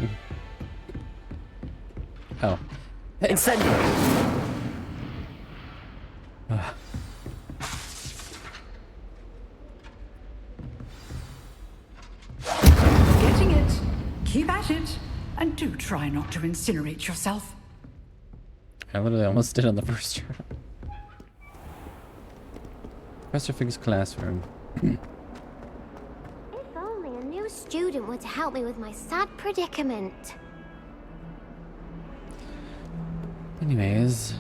Oh. Incendio! Getting it. Keep at it. And do try not to incinerate yourself. I literally almost did on the first turn. Professor Fig's classroom. If only a new student were to help me with my sad predicament. Anyways,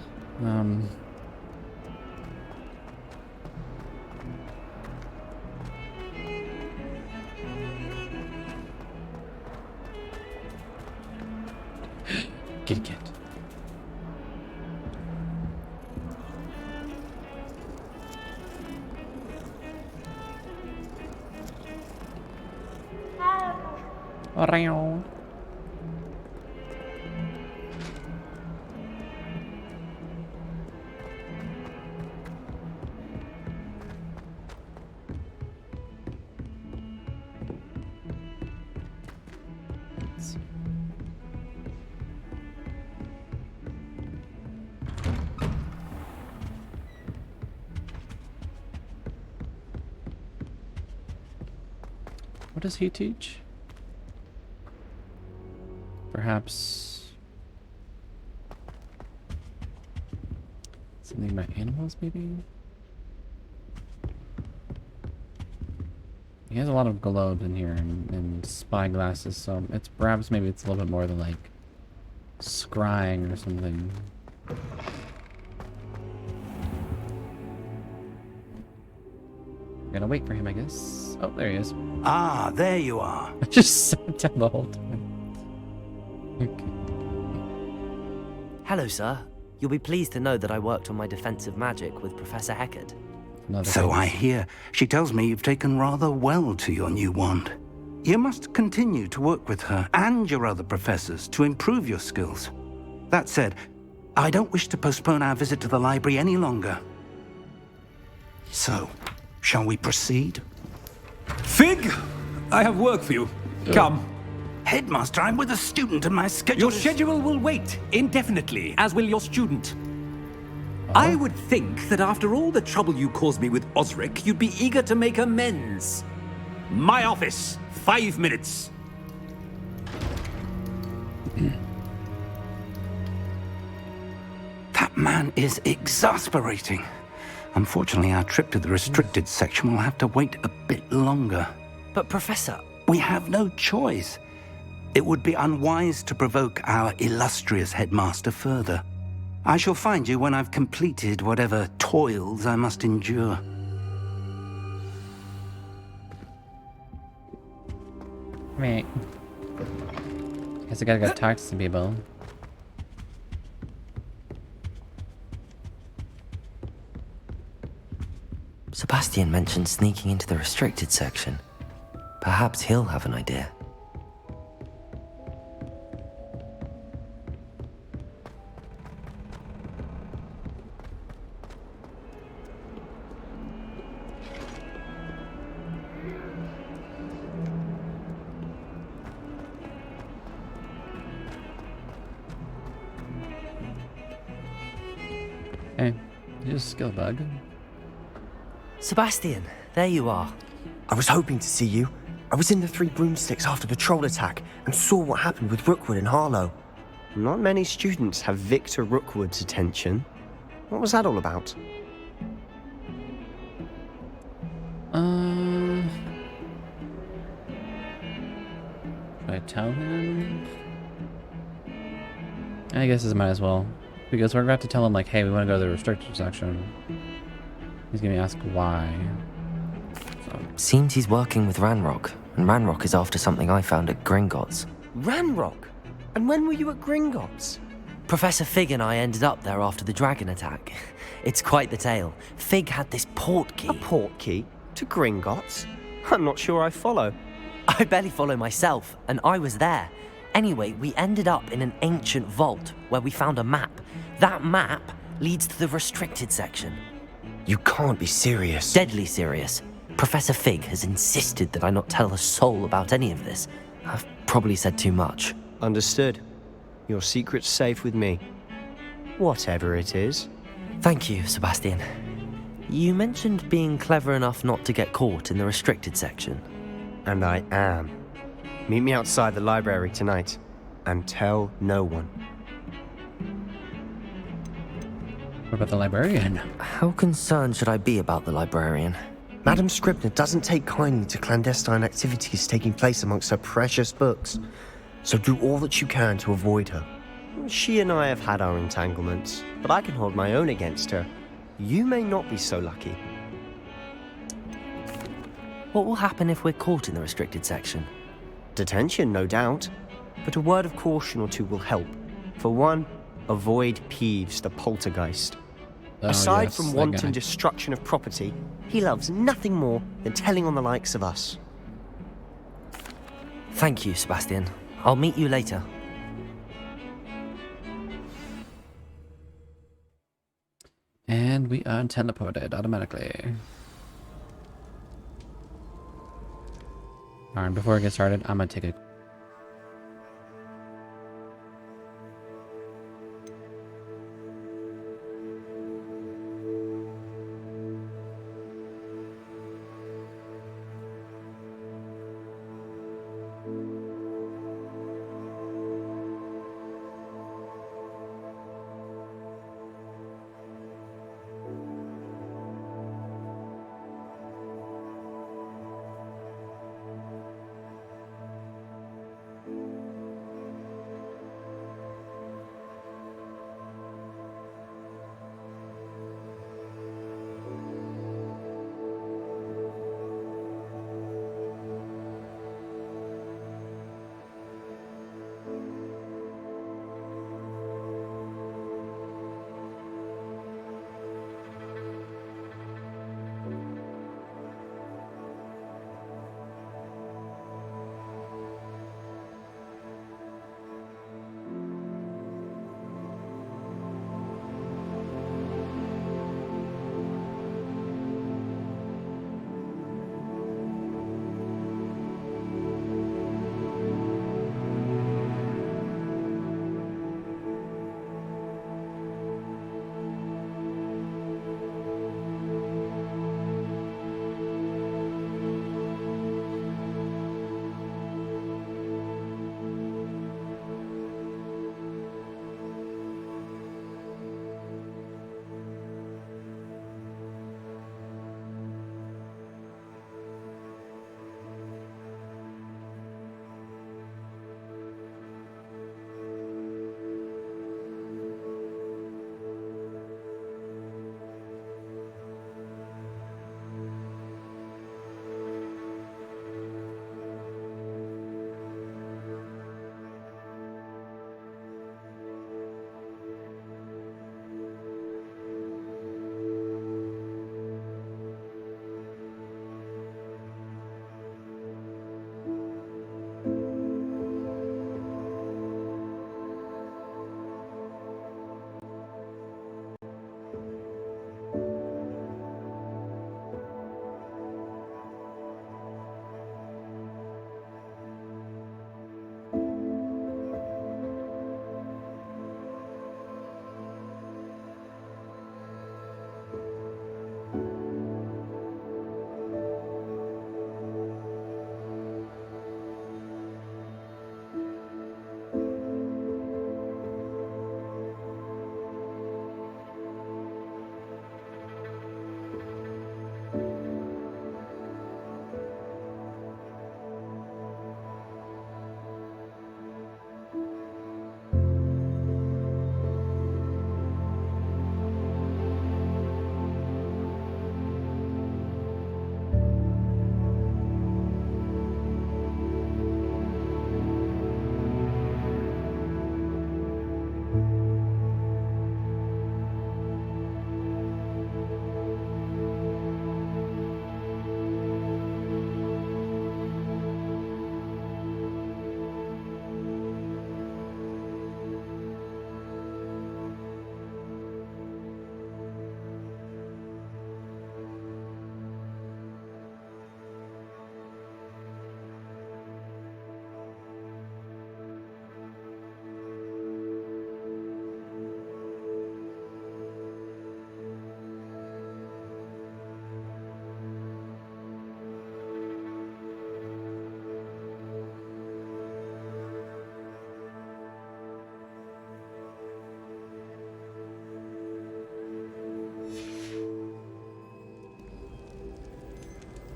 Get. Around. What does he teach? Perhaps something about animals, maybe? He has a lot of globes in here and spy glasses, so it's perhaps maybe it's a little bit more than like scrying or something. Gotta wait for him, I guess. Oh, there he is. Ah, there you are. I just sat down the whole time. Okay. Hello, sir. You'll be pleased to know that I worked on my defensive magic with Professor Heckard. So I hear. She tells me you've taken rather well to your new wand. You must continue to work with her and your other professors to improve your skills. That said, I don't wish to postpone our visit to the library any longer. So, shall we proceed? Fig, I have work for you. Come. Headmaster, I'm with a student and my schedule Your schedule will wait indefinitely, as will your student. I would think that after all the trouble you caused me with Osric, you'd be eager to make amends. My office, 5 minutes. That man is exasperating. Unfortunately, our trip to the restricted section will have to wait a bit longer. But Professor... We have no choice. It would be unwise to provoke our illustrious headmaster further. I shall find you when I've completed whatever toils I must endure. Right. Guess I gotta go talk to some people. Sebastian mentioned sneaking into the restricted section. Perhaps he'll have an idea. Hey, you're just a skill bug. Sebastian, there you are. I was hoping to see you. I was in the Three Broomsticks after the troll attack and saw what happened with Rookwood and Harlow. Not many students have Victor Rookwood's attention. What was that all about? Should I tell him? I guess I might as well. Because we're about to tell him, like, hey, we want to go to the restricted section. He's going to ask why. So. Seems he's working with Ranrock, and Ranrock is after something I found at Gringotts. Ranrock? And when were you at Gringotts? Professor Fig and I ended up there after the dragon attack. It's quite the tale. Fig had this port key. A port key? To Gringotts? I'm not sure I follow. I barely follow myself, and I was there. Anyway, we ended up in an ancient vault where we found a map. That map leads to the restricted section. You can't be serious. Deadly serious. Professor Fig has insisted that I not tell a soul about any of this. I've probably said too much. Understood. Your secret's safe with me. Whatever it is. Thank you, Sebastian. You mentioned being clever enough not to get caught in the restricted section. And I am. Meet me outside the library tonight, and tell no one. What about the librarian? How concerned should I be about the librarian? Madam Scribner doesn't take kindly to clandestine activities taking place amongst her precious books, so do all that you can to avoid her. She and I have had our entanglements, but I can hold my own against her. You may not be so lucky. What will happen if we're caught in the restricted section? Detention, no doubt. But a word of caution or two will help. For one, avoid Peeves, the poltergeist. Aside yes, from that wanton guy. destruction of property, he loves nothing more than telling on the likes of us. Thank you, Sebastian. I'll meet you later. And we are teleported automatically. Alright, before I get started, I'm gonna take a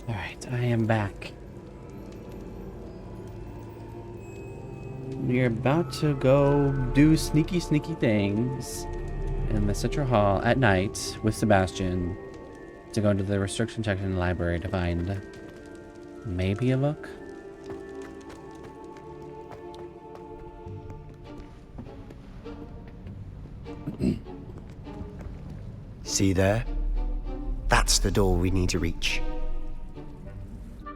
Alright, I am back. We're about to go do sneaky things in the Central Hall at night with Sebastian to go into the restriction section in the library to find maybe a book. See there? That's the door we need to reach.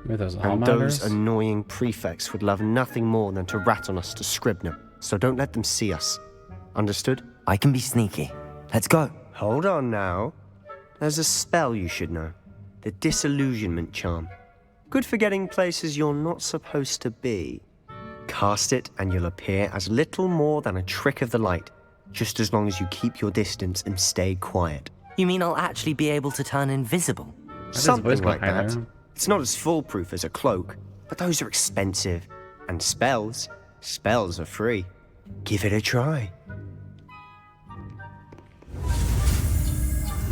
Were those hall And monitors? those annoying prefects would love nothing more than to rat on us to Scribner, so don't let them see us. Understood? I can be sneaky. Let's go. Hold on now. There's a spell you should know. The Disillusionment Charm. Good for getting places you're not supposed to be. Cast it and you'll appear as little more than a trick of the light, just as long as you keep your distance and stay quiet. You mean I'll actually be able to turn invisible? Something like that. It's not as foolproof as a cloak, but those are expensive. And spells are free. Give it a try.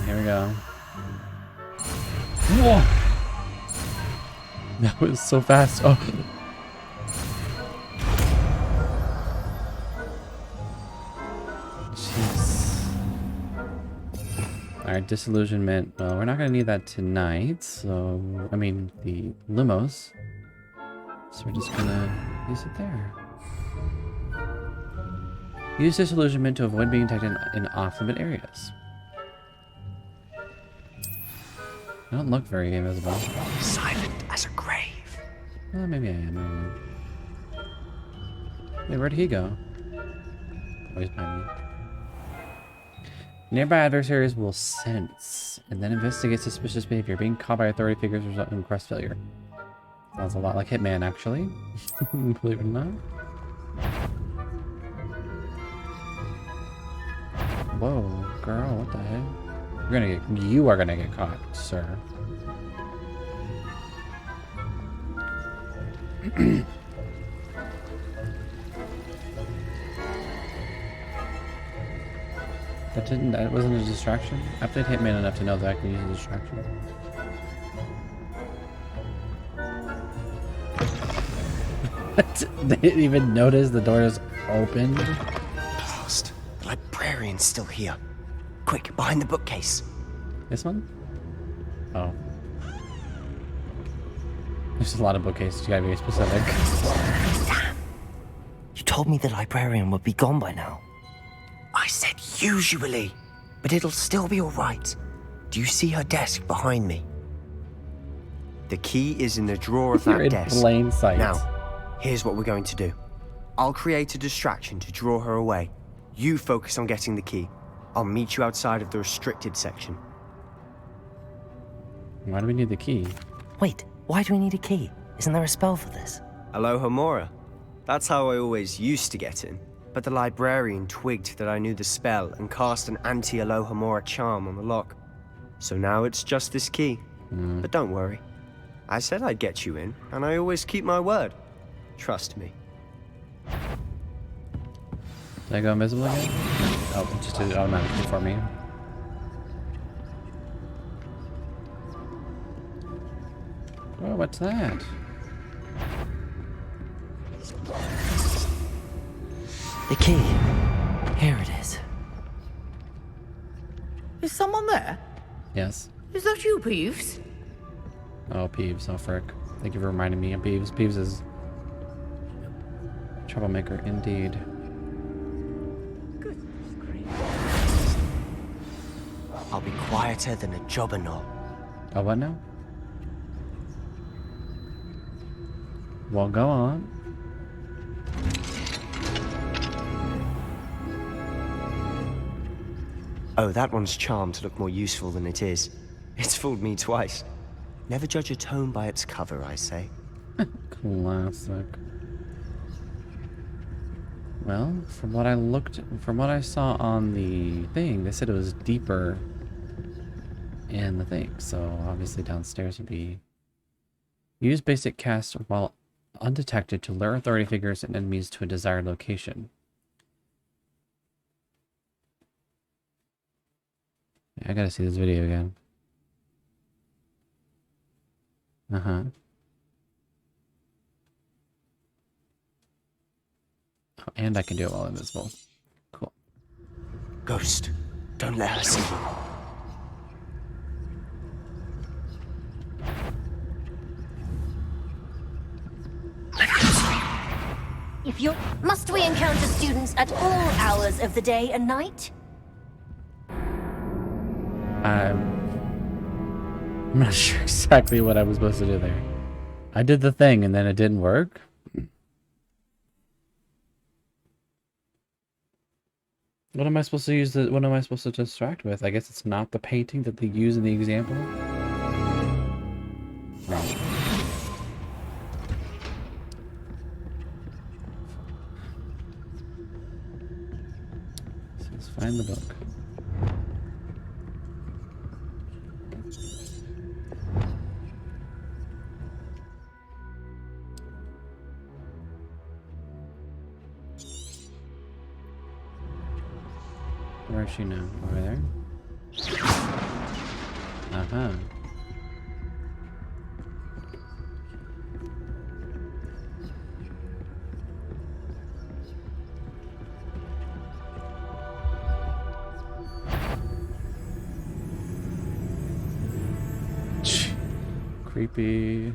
Here we go. Whoa! That was so fast. Oh. Jeez. Alright, disillusionment. Well, we're not gonna need that tonight, so I mean the limos. So we're just gonna use it there. Use disillusionment to avoid being detected in off-limit areas. I don't look very invisible. Silent as a grave. Well, maybe I am. I don't know. Wait, where'd he go? Oh, he's behind me. Nearby adversaries will sense and then investigate suspicious behavior. Being caught by authority figures result in quest failure. Sounds a lot like Hitman, actually. Believe it or not. Whoa, girl, what the heck? You are gonna get caught, sir. That wasn't a distraction? I played Hitman enough to know that I can use a distraction. What? They didn't even notice the door is opened? Blast. The librarian's still here. Quick, behind the bookcase. This one? Oh. There's a lot of bookcases, you gotta be specific. Damn. You told me the librarian would be gone by now. I said usually, but it'll still be all right. Do you see her desk behind me? The key is in the drawer of You're that in desk. plain sight. Now, here's what we're going to do. I'll create a distraction to draw her away. You focus on getting the key. I'll meet you outside of the restricted section. Why do we need the key? Wait, why do we need a key? Isn't there a spell for this? Alohomora. That's how I always used to get in. But the librarian twigged that I knew the spell and cast an anti-Alohomora charm on the lock. So now it's just this key. But don't worry. I said I'd get you in, and I always keep my word. Trust me. Did I go invisible again? Oh, it just did it automatically for me. Oh, what's that? The key. Here it is. Is someone there? Yes. Is that you, Peeves? Oh, Peeves. Oh, frick. Thank you for reminding me of Peeves. Peeves is troublemaker indeed. I'll be quieter than a jobberknoll. Oh, what now? Well, go on. Oh, that one's charmed to look more useful than it is. It's fooled me twice. Never judge a tome by its cover, I say. Classic. Well, from what I saw on the thing, they said it was deeper in the thing. So obviously downstairs would be use basic cast while undetected to lure authority figures and enemies to a desired location. I gotta see this video again. And I can do it while invisible. Cool. Ghost, don't let her see you. If you must we encounter students at all hours of the day and night? I'm not sure exactly what I was supposed to do there. I did the thing and then it didn't work. What am I supposed to use? What am I supposed to distract with? I guess it's not the painting that they use in the example. Wrong. So let's find the book. Where is she now? Over there? Uh-huh. Creepy.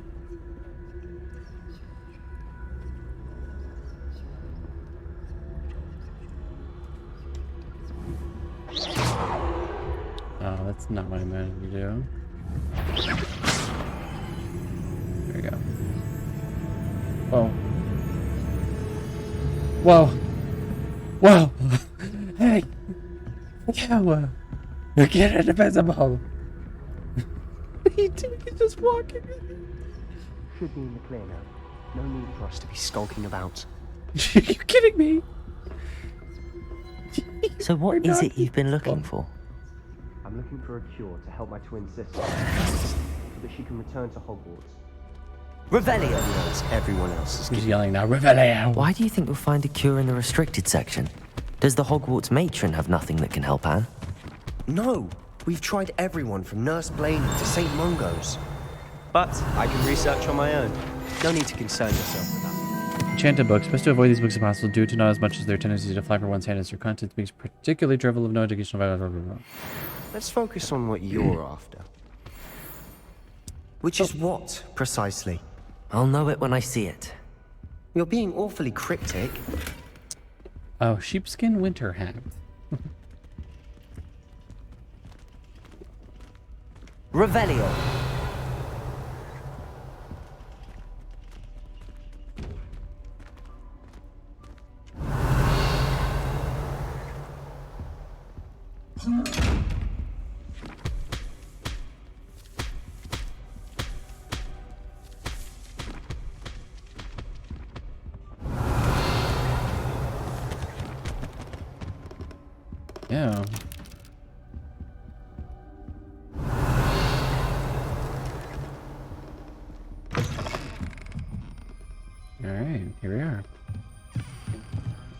Oh, that's not what I meant to do. There we go. Whoa. Whoa. Whoa. Hey. Yeah. Get invisible. He's just walking. Should be in the clear now. No need for us to be skulking about. Are you kidding me? So what is it you've been looking for? I'm looking for a cure to help my twin sister so that she can return to Hogwarts. Revelio! As everyone else is Who's yelling now? Revelio! Why do you think we'll find a cure in the restricted section? Does the Hogwarts matron have nothing that can help Anne? No! We've tried everyone from Nurse Blaney to St. Mungo's. But I can research on my own. No need to concern yourself with that. Enchanted books. Best to avoid these books if possible, due to not as much as their tendency to fly for one's hand as their content speaks particularly drivel of no educational value. Blah, blah, blah. Let's focus on what you're after. Which is what, precisely? I'll know it when I see it. You're being awfully cryptic. Oh, sheepskin winter hat. Revelio. Yeah. Alright, here we are.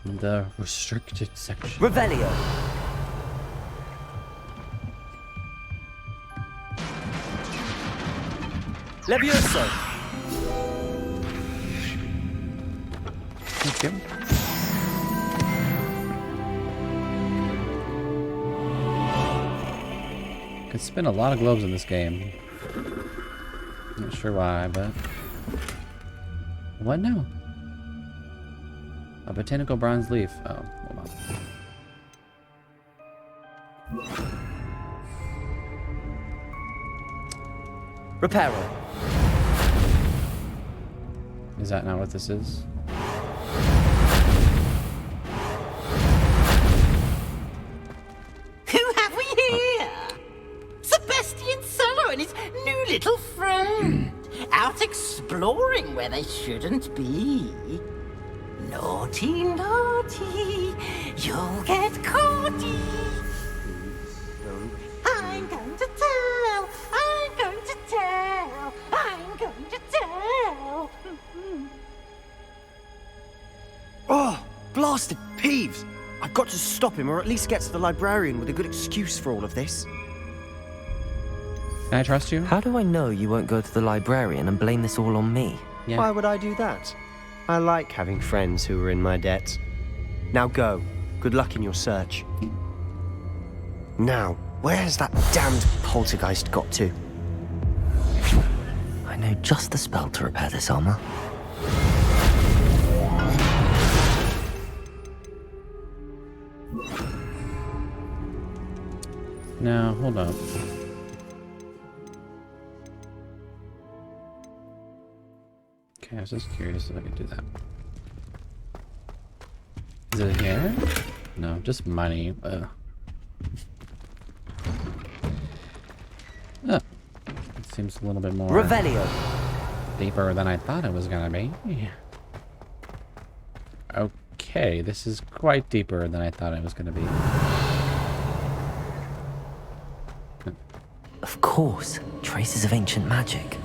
The restricted section. Revelio. Levioso! Thank you. Could spin a lot of globes in this game. Not sure why, but... What now? A botanical bronze leaf. Oh, hold on. Reparo. Is that not what this is? Who have we here? Sebastian Solo and his new little friend. Out exploring where they shouldn't be. Naughty, naughty, you'll get caughty. I'm going to tell, I'm going to tell, I'm going to tell. Oh, blasted Peeves! I've got to stop him, or at least get to the librarian with a good excuse for all of this. Can I trust you? How do I know you won't go to the librarian and blame this all on me? Yeah. Why would I do that? I like having friends who are in my debt. Now go. Good luck in your search. Now, where has that damned poltergeist got to? I know just the spell to repair this armor. Now, hold up. Okay, I was just curious if I could do that. Is it here? No, just money. Ugh. Oh, it seems a little bit more Revelio. deeper than I thought it was gonna be. Okay, this is quite deeper than I thought it was gonna be. Of course, traces of ancient magic.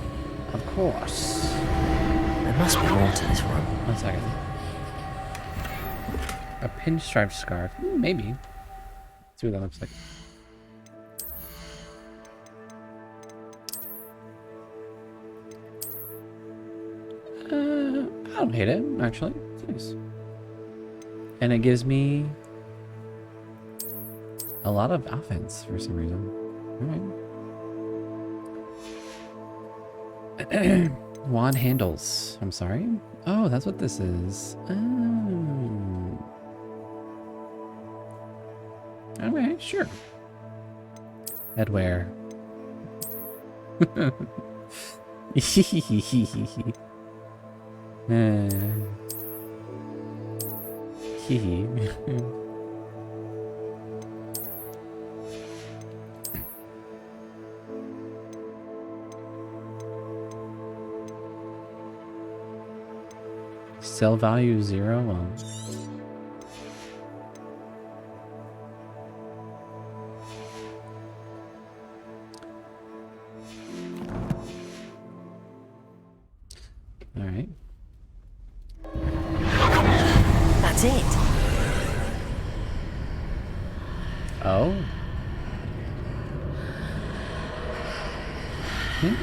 Of course. There must be more to this room. 1 second. A pinstripe scarf. Maybe. Let's see what that looks like. I don't hate it, actually. It's nice. And it gives me a lot of offense for some reason. Alright. Wand handles. I'm sorry. Oh, that's what this is. Oh. Alright, sure. Headwear. Sell value 0. Well. All right. That's it. Oh. Hmm?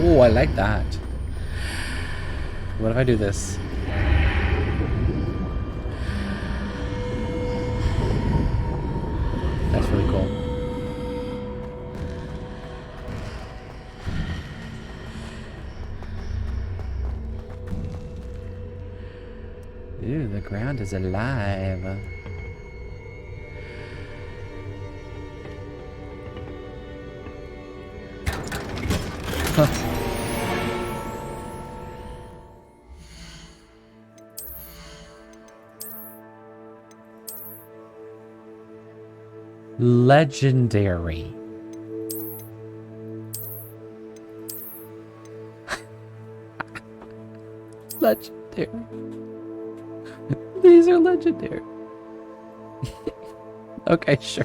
Oh, I like that. What if I do this? That's really cool. Ew, the ground is alive. Huh. Legendary. Legendary. These are legendary. Okay, sure.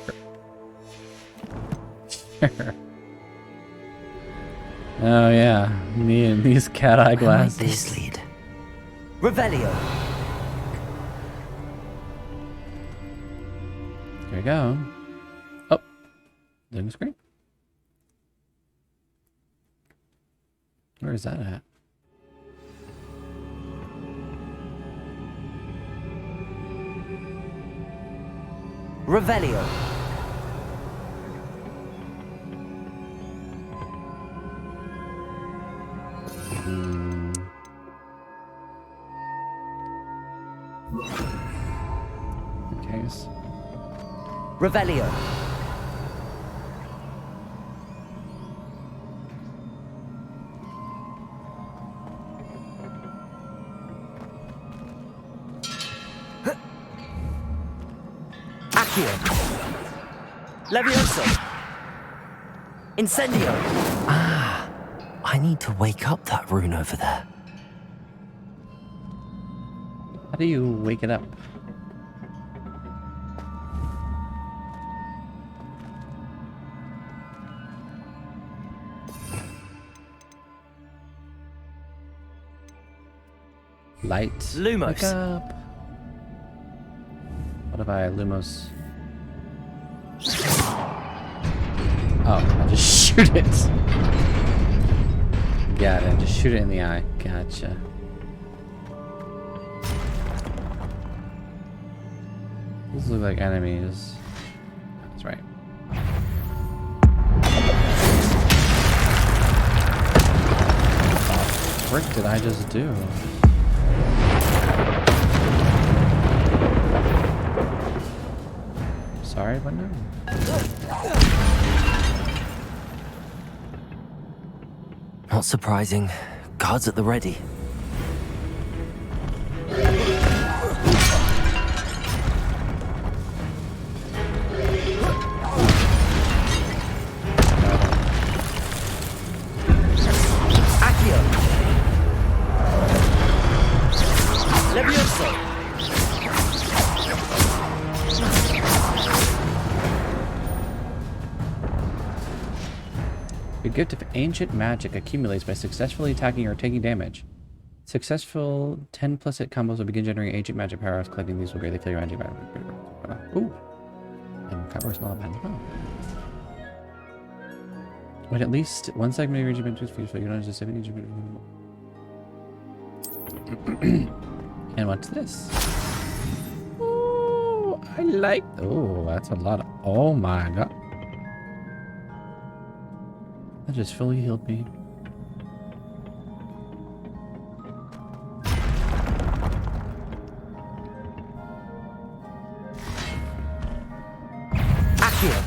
Sure. Oh yeah, me and these cat eye glasses. Where might this lead? Revelio. There we go. Oh, didn't screen. Where is that at? Revelio. Okay. Revelio. Accio. Levioso. Incendio. Ah, I need to wake up that rune over there. How do you wake it up? Light. Lumos. Wake up. What if I Lumos? Oh, I just shoot it. Got it. Just shoot it in the eye. Gotcha. These look like enemies. That's right. What the frick did I just do? Sorry, but no. Not surprising. Guards at the ready. A gift of ancient magic accumulates by successfully attacking or taking damage. Successful 10+ hit combos will begin generating ancient magic powers. Collecting these will greatly fill your magic power. Ooh. And powers not bad as well. When at least one segment of your ancient magic is so you don't just have ancient magic. And what's this? Oh, I like. Oh, that's a lot of. Oh my god. That just fully healed me. Accio.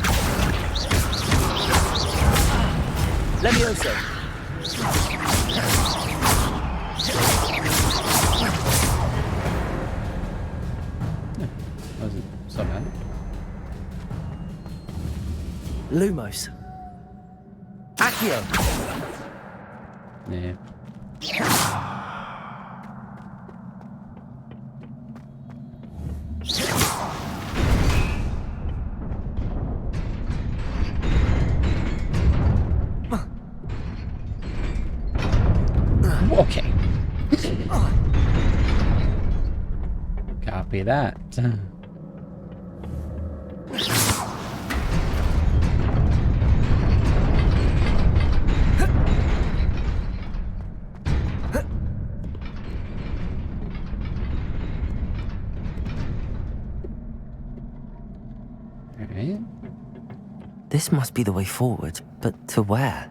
Levioso. Was it so bad? Lumos. Accio. Yeah. Okay. Copy that. Alright. This must be the way forward, but to where?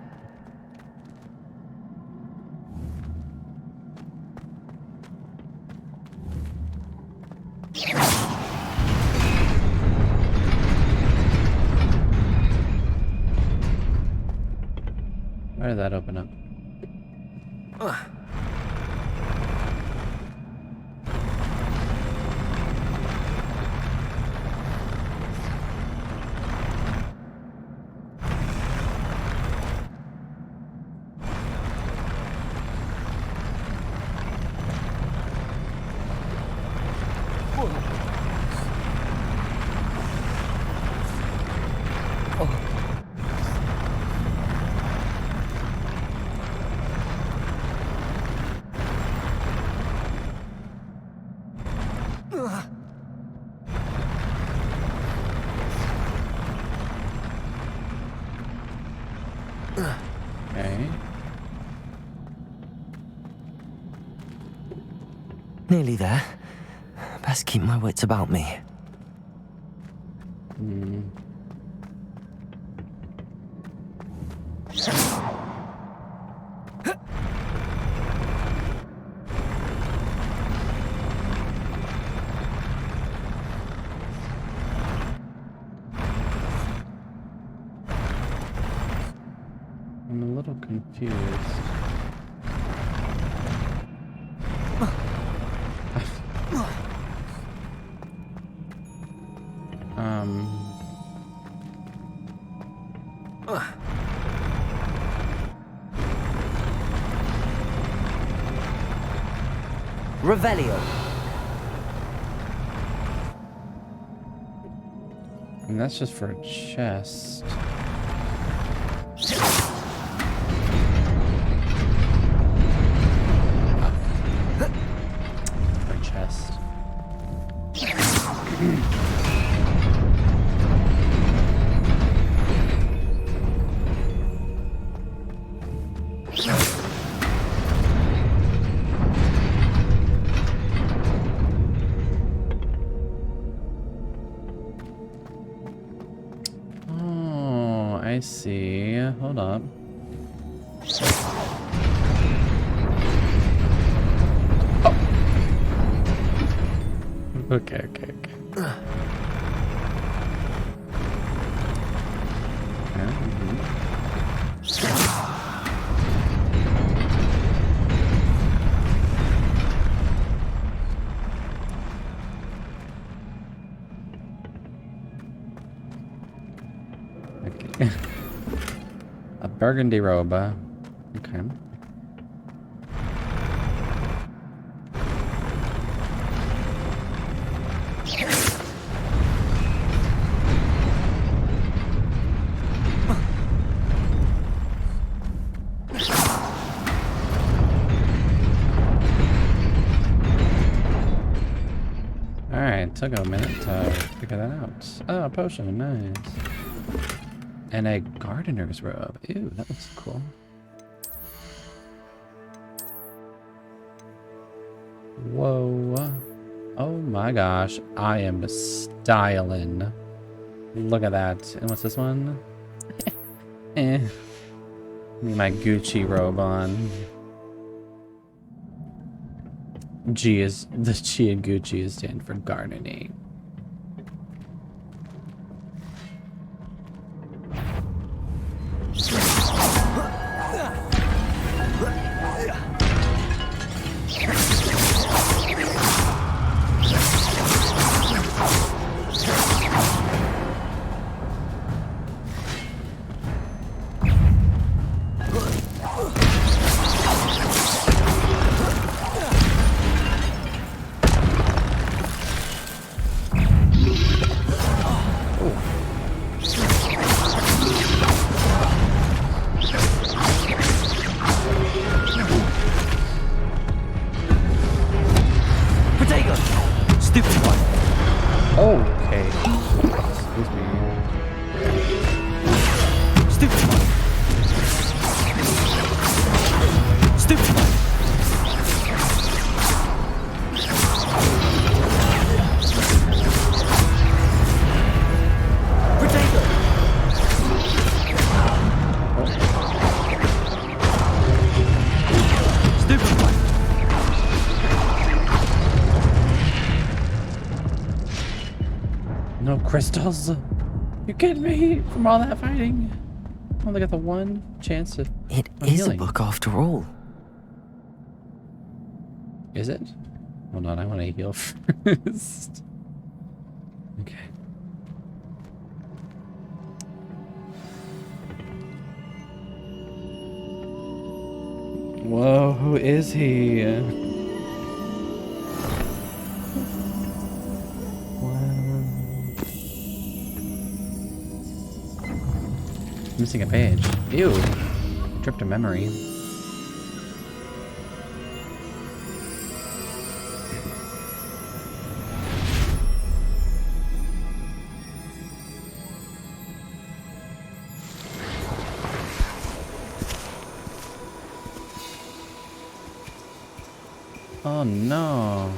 Why did that open up? Okay. Nearly there. Best keep my wits about me. I'm a little confused. Revelio. And that's just for a chest. For a chest. I see. Hold up. Oh. Okay. Okay. A burgundy robe. Okay. Alright, took a minute to figure that out. Oh, a potion, nice. And a gardener's robe. Ew, that looks cool. Whoa. Oh my gosh, I am styling. Look at that. And what's this one? Eh. Need my Gucci robe on. G is the G in Gucci is stand for gardening. Okay. Excuse me. Stupid one. Stupid one. Potato. Stupid one. No crystals? You kidding me? From all that fighting? I only got the one chance to. It is a book after all. Is it? Hold on, I want to heal first. Okay. Whoa, who is he? Missing a page. Ew. Tripped a memory. Oh no.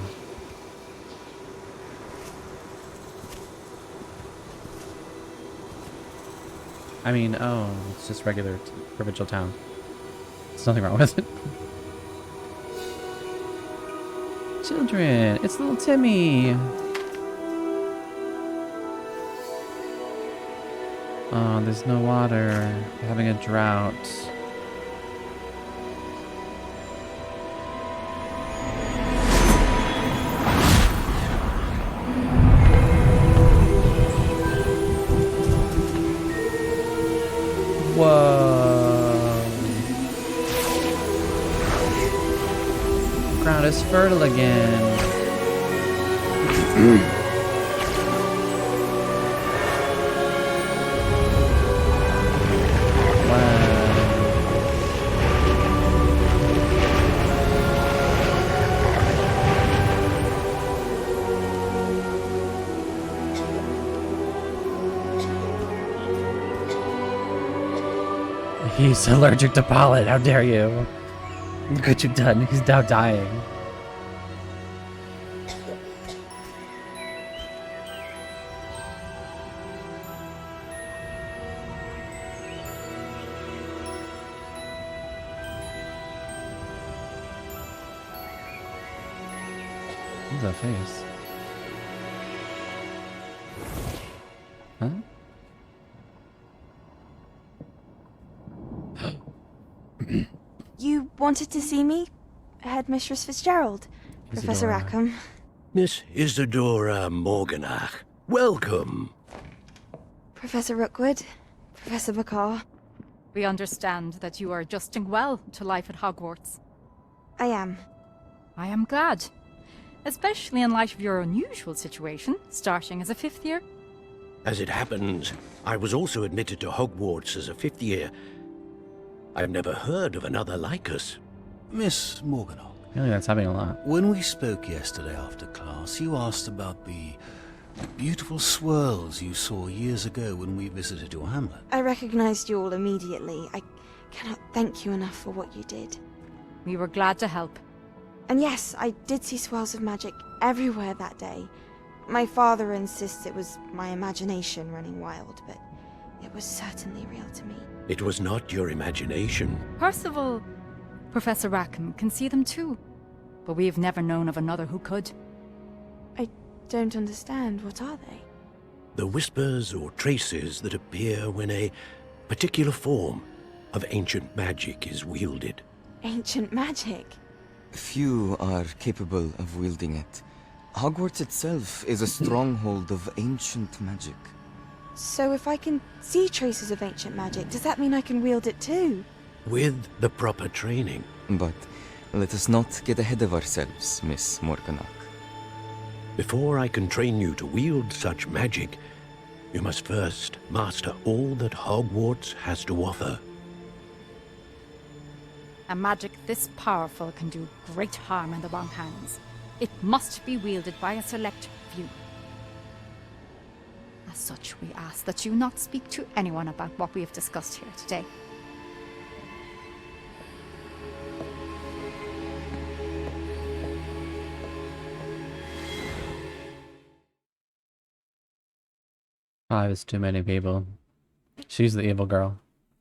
I mean, oh, it's just regular provincial town. There's nothing wrong with it. Children, it's little Timmy. Oh, there's no water. They're having a drought. Whoa. Ground is fertile again. He's allergic to pollen. How dare you? Look what you've done. He's now dying. What's that face? Huh? You wanted to see me? Headmistress Fitzgerald. Professor Isadora. Rackham. Miss Isadora Morganach, welcome. Professor Rookwood. Professor McCaw. We understand that you are adjusting well to life at Hogwarts. I am. I am glad. Especially in light of your unusual situation, starting as a 5th year. As it happens, I was also admitted to Hogwarts as a 5th year. I've never heard of another like us. Miss Morganach. I feel like that's happening a lot. When we spoke yesterday after class, you asked about the beautiful swirls you saw years ago when we visited your hamlet. I recognized you all immediately. I cannot thank you enough for what you did. We were glad to help. And yes, I did see swirls of magic everywhere that day. My father insists it was my imagination running wild, but it was certainly real to me. It was not your imagination. Percival, Professor Rackham can see them too. But we have never known of another who could. I don't understand. What are they? The whispers or traces that appear when a particular form of ancient magic is wielded. Ancient magic? Few are capable of wielding it. Hogwarts itself is a stronghold of ancient magic. So if I can see traces of ancient magic, does that mean I can wield it too? With the proper training. But let us not get ahead of ourselves, Miss Morganach. Before I can train you to wield such magic, you must first master all that Hogwarts has to offer. A magic this powerful can do great harm in the wrong hands. It must be wielded by a select few. As such, we ask that you not speak to anyone about what we have discussed here today. Five is too many people. She's the evil girl.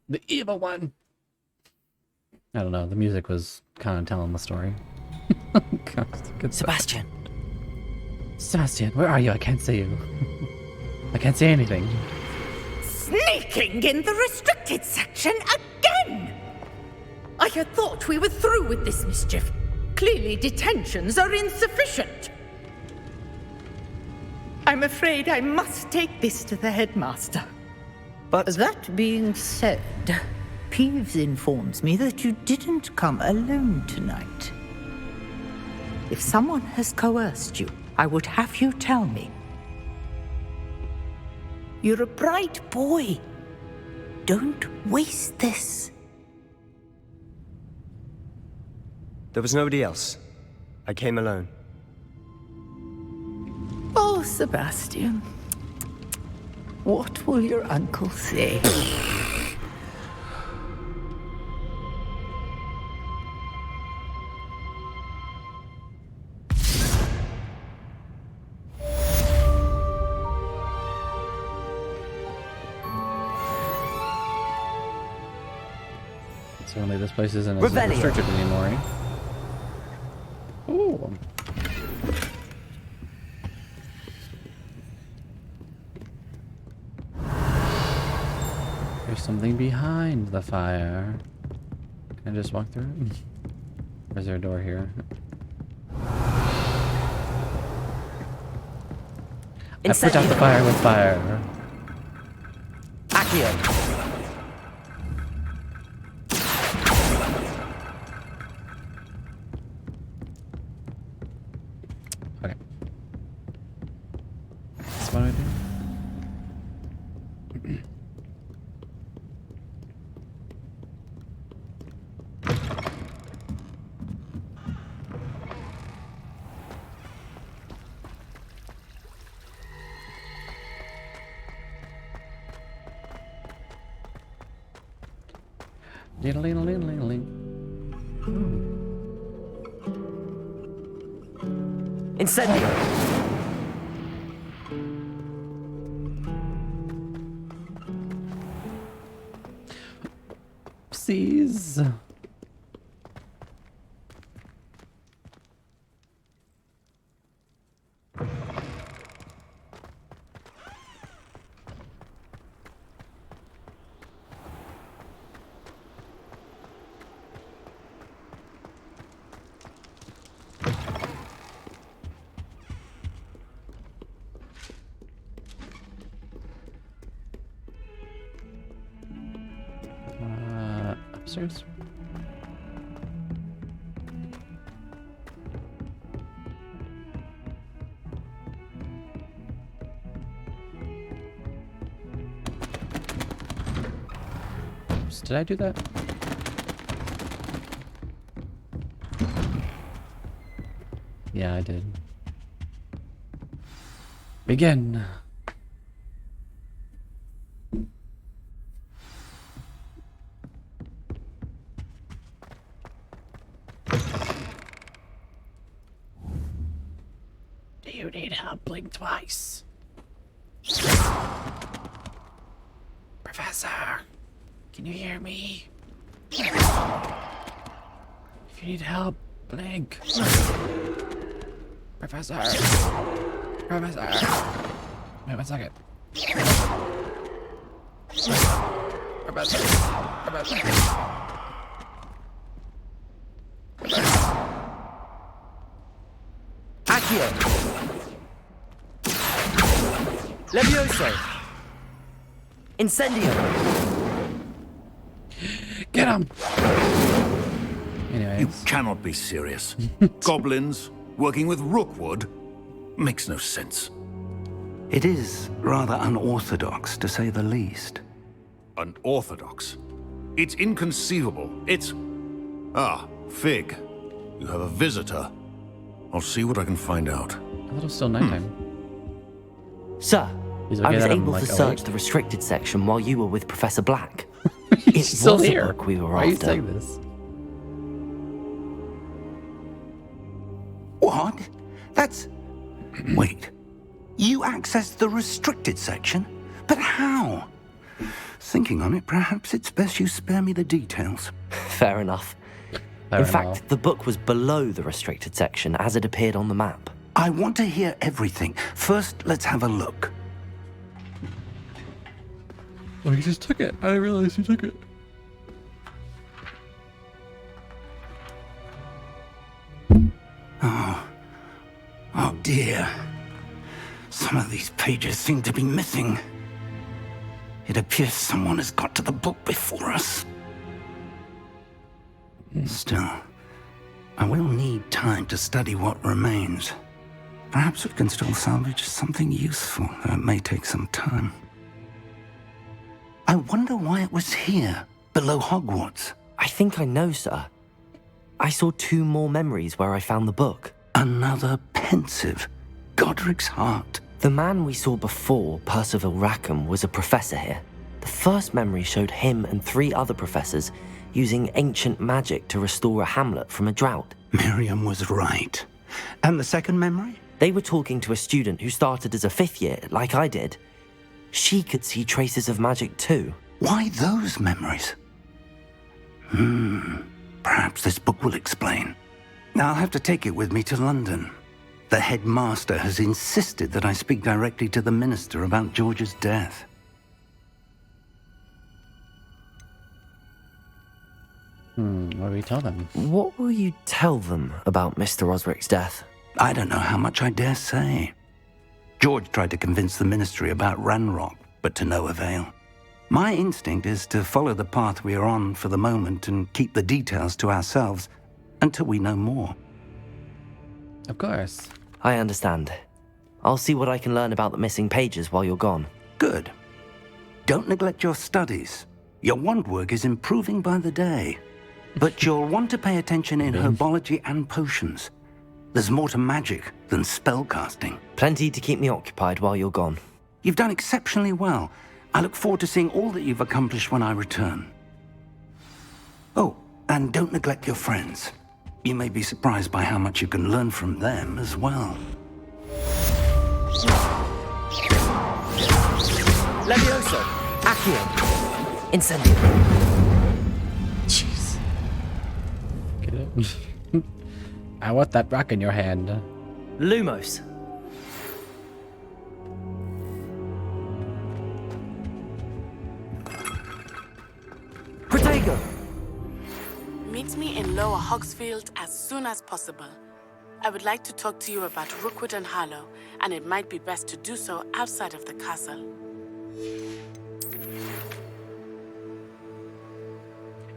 The evil one! I don't know, the music was kind of telling the story. Good Sebastian. Sebastian, where are you? I can't see you. I can't see anything. Sneaking in the restricted section again! I had thought we were through with this mischief. Clearly detentions are insufficient. I'm afraid I must take this to the headmaster. But that being said, Peeves informs me that you didn't come alone tonight. If someone has coerced you, I would have you tell me. You're a bright boy. Don't waste this. There was nobody else. I came alone. Oh, Sebastian. What will your uncle say? Certainly this place isn't as Revelio. restricted anymore, eh? Ooh. There's something behind the fire. Can I just walk through it? Or is there a door here? I put out the fire with fire. Accio. Okay. That's what I do. Diddle-diddle-diddle-diddle. Incendio. Oopsies. upstairs? Oops, did I do that? Yeah, I did. Begin. Do you need help? Blink twice. Professor, can you hear me? If you need help, blink. Professor. Professor. Wait 1 second. Professor. Professor. Accio! Levioso! Incendio! Get him! You Anyways. cannot be serious. Goblins working with rookwood makes no sense. It is rather unorthodox, to say the least. Unorthodox? It's inconceivable. It's... Ah, Fig. You have a visitor. I'll see what I can find out. I thought it was still nighttime. Sir, He's I looking was at him able like, to oh, search wait. the restricted section while you were with Professor Black. He's It still was here. a book we were Why are you after. saying this? What? That's... Wait. You accessed the restricted section? But how? Thinking on it, perhaps it's best you spare me the details. Fair enough. Fair In fact, enough. the book was below the restricted section as it appeared on the map. I want to hear everything. First, let's have a look. Oh, he just took it. I didn't realize he took it. Oh dear. Some of these pages seem to be missing. It appears someone has got to the book before us. Still, I will need time to study what remains. Perhaps we can still salvage something useful, though it may take some time. I wonder why it was here, below Hogwarts. I think I know, sir. I saw 2 more memories where I found the book. Another pensive. Godric's heart. The man we saw before, Percival Rackham, was a professor here. The first memory showed him and 3 other professors using ancient magic to restore a hamlet from a drought. Miriam was right. And the second memory? They were talking to a student who started as a 5th year, like I did. She could see traces of magic too. Why those memories? Perhaps this book will explain. I'll have to take it with me to London. The headmaster has insisted that I speak directly to the minister about George's death. What do we tell them? What will you tell them about Mr. Osric's death? I don't know how much I dare say. George tried to convince the ministry about Ranrock, but to no avail. My instinct is to follow the path we are on for the moment and keep the details to ourselves until we know more. Of course. I understand. I'll see what I can learn about the missing pages while you're gone. Good. Don't neglect your studies. Your wand work is improving by the day. But you'll want to pay attention in herbology and potions. There's more to magic than spellcasting. Plenty to keep me occupied while you're gone. You've done exceptionally well. I look forward to seeing all that you've accomplished when I return. Oh, and don't neglect your friends. You may be surprised by how much you can learn from them as well. Levioso! Accio! Incendio! Jeez. Get it? I want that rock in your hand. Lumos! Protego! Meet me in Lower Hogsfield as soon as possible. I would like to talk to you about Rookwood and Harlow, and it might be best to do so outside of the castle.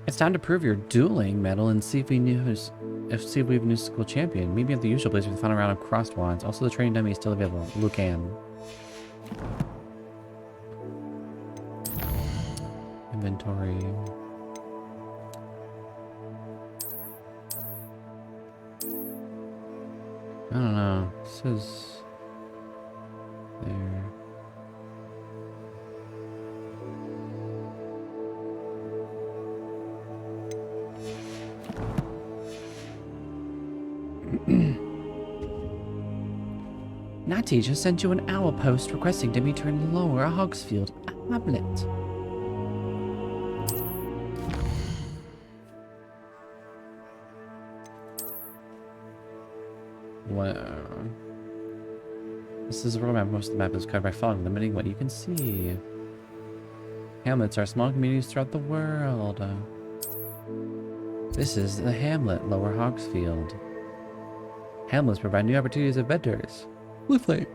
It's time to prove your dueling medal and see if we have a new school champion. Maybe at the usual place for the final round of crossed wands. Also, the training dummy is still available. Lucan. Inventory. I don't know. This is there. Natty just sent you an owl post requesting to meet her in Lower Hogsfield Hamlet. Wow. This is a world map. Most of the map is covered by fog, limiting what you can see. Hamlets are small communities throughout the world. This is the Hamlet, Lower Hogsfield. Hamlets provide new opportunities of vendors. Blue flames.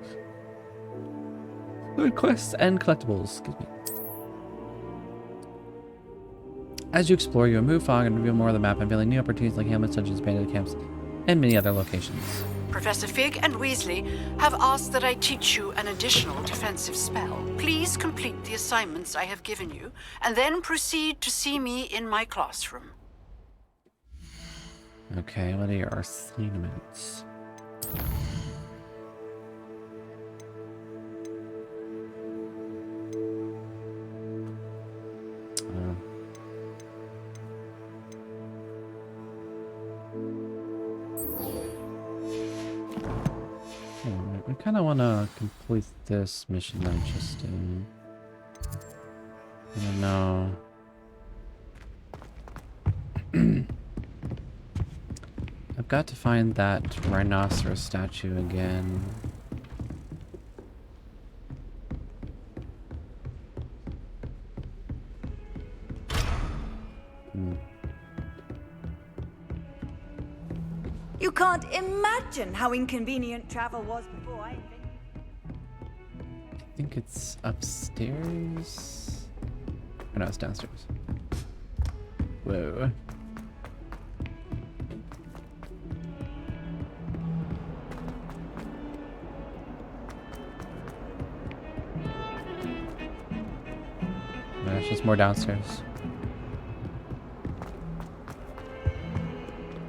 Good quests and collectibles. Excuse me. As you explore, you remove fog and reveal more of the map, unveiling new opportunities like Hamlets, dungeons, bandit camps, and many other locations. Professor Fig and Weasley have asked that I teach you an additional defensive spell. Please complete the assignments I have given you, and then proceed to see me in my classroom. Okay, what are your assignments? I kind of want to complete this mission that I'm just in. I don't know. I've got to find that rhinoceros statue again. You can't imagine how inconvenient travel was before I invented. I think it's upstairs. Oh no, it's downstairs. Whoa. There's just more downstairs.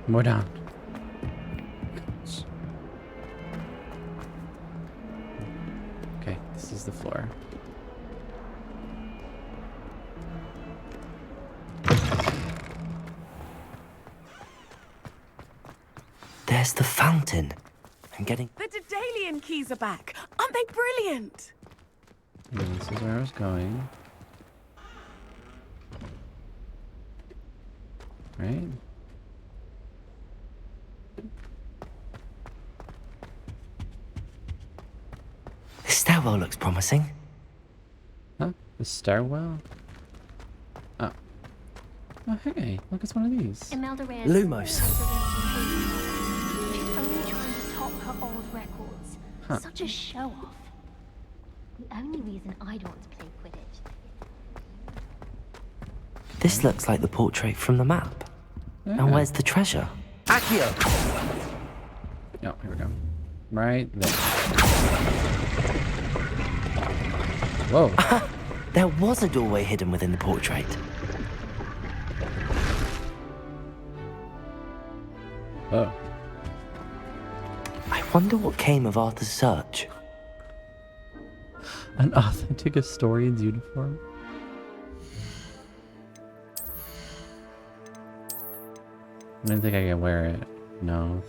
More down. Okay, this is the floor. There's the fountain. I'm getting... The Daedalian keys are back. Aren't they brilliant? Yeah, this is where I was going. Right? This stairwell looks promising. Huh? The stairwell? Oh. Oh, hey, look, it's one of these. Lumos. She's only trying to top her old records. Huh. Such a show-off. The only reason I don't want to play Quidditch. This looks like the portrait from the map. And where's the treasure? Accio! Oh, here we go. Right there. Whoa. There was a doorway hidden within the portrait. Oh. I wonder what came of Arthur's search. An authentic historian's uniform? I didn't think I could wear it. No.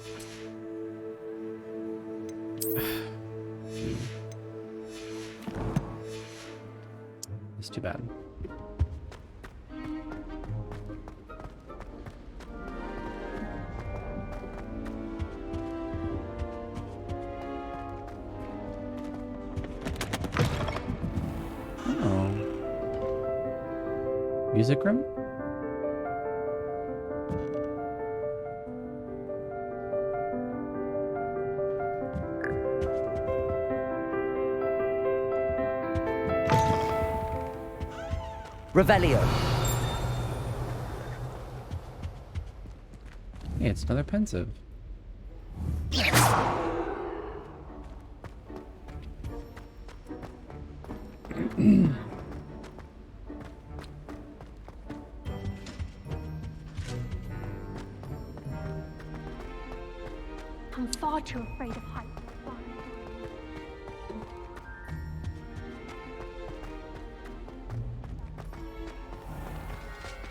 It's too bad. Oh. Music room? Revelio. it's another pensive. I'm far too afraid of heights.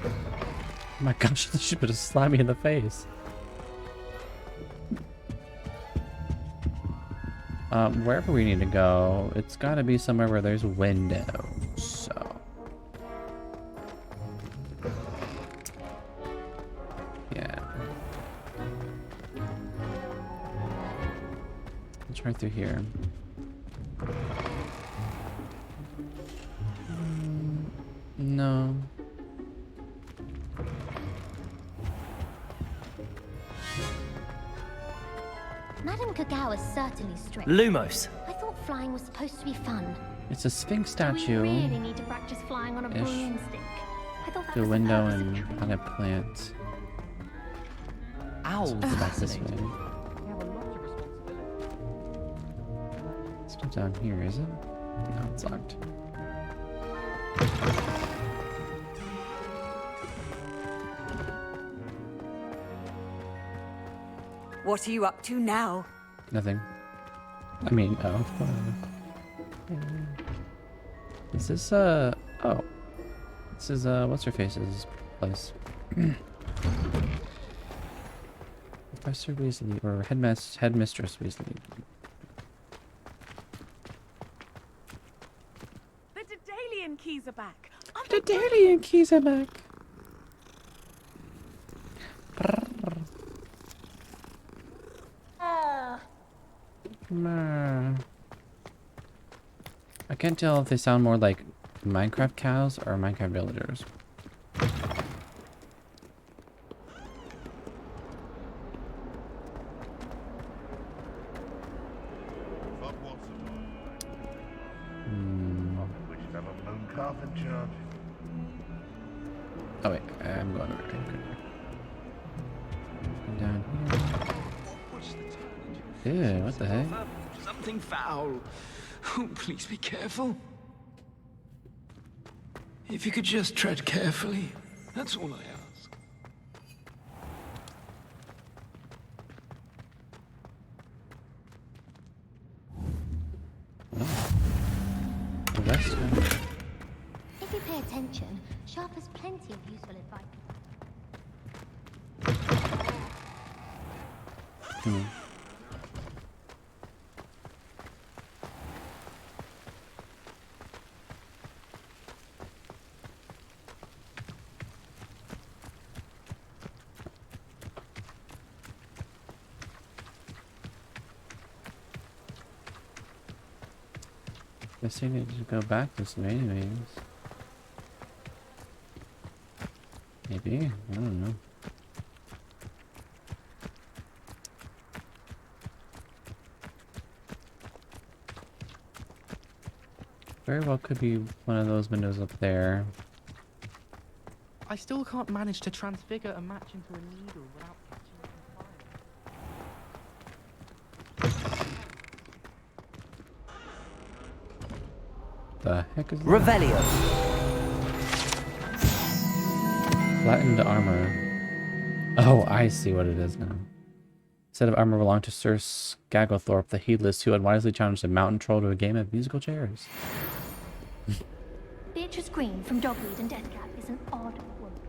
Oh my gosh, she would have slapped me in the face. Wherever we need to go, it's gotta be somewhere where there's windows, so. Yeah. Let's try through here. No. Madame Kagao is certainly strict. Lumos. I thought flying was supposed to be fun. It's a Sphinx Do we statue. really need to practice flying on a Ish. broomstick? I thought that The was window the purpose of and travel. on a plant. Owls. It's back this way. It's not down here, is it? No, it's locked. What are you up to now? Nothing. I mean, oh. Is this, oh. This is, what's her face's place? Professor Weasley, or Headmistress Weasley. The Daedalian keys are back. The Daedalian keys are back. I can't tell if they sound more like Minecraft cows or Minecraft villagers. Oh wait, I'm going right. Down here. Ew, what the heck? Something foul. Oh, please be careful. If you could just tread carefully, that's all I ask. The west end. If you pay attention, Sharp has plenty of useful advice. Guess you need to go back this way anyways. Maybe? I don't know. Very well could be one of those windows up there. I still can't manage to transfigure a match into a needle without catching it on fire. The heck is that? Revelio. Flattened armor. Oh, I see what it is now. Set of armor belonged to Sir Skagglethorpe the Heedless, who unwisely challenged a mountain troll to a game of musical chairs. Beatrice Green from Dogweed and Deathcap is an odd woman.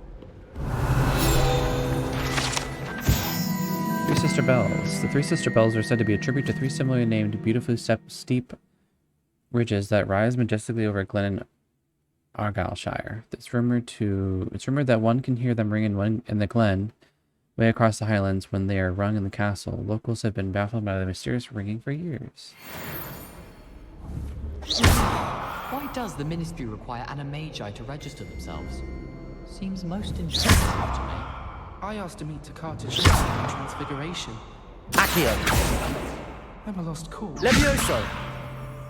Three Sister Bells. The Three Sister Bells are said to be a tribute to three similarly named, beautifully steep ridges that rise majestically over Glen in Argyllshire. It's rumored that one can hear them ring in the glen, way across the Highlands, when they are rung in the castle. Locals have been baffled by the mysterious ringing for years. Why does the Ministry require Animagi to register themselves? Seems most interesting to me. I asked to meet Takata for Transfiguration. Accio. I'm a lost cause. Levioso.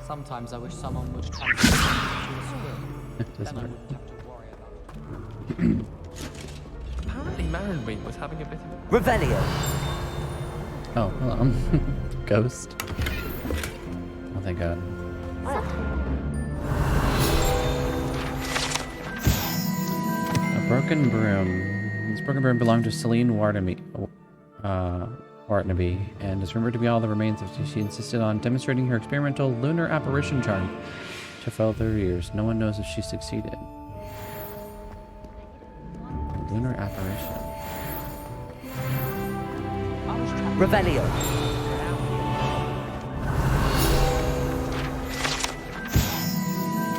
Sometimes I wish someone would transfer me to a skill. Then I Doesn't wouldn't have to worry about it. Apparently Marinbeam was having a bit of... Revelio. Oh, hello. Ghost. Oh, thank God. A broken broom. This broken broom belonged to Celine Wartnaby, and is rumored to be all the remains of. She insisted on demonstrating her experimental lunar apparition charm to further years. No one knows if she succeeded. Lunar apparition. Revelio.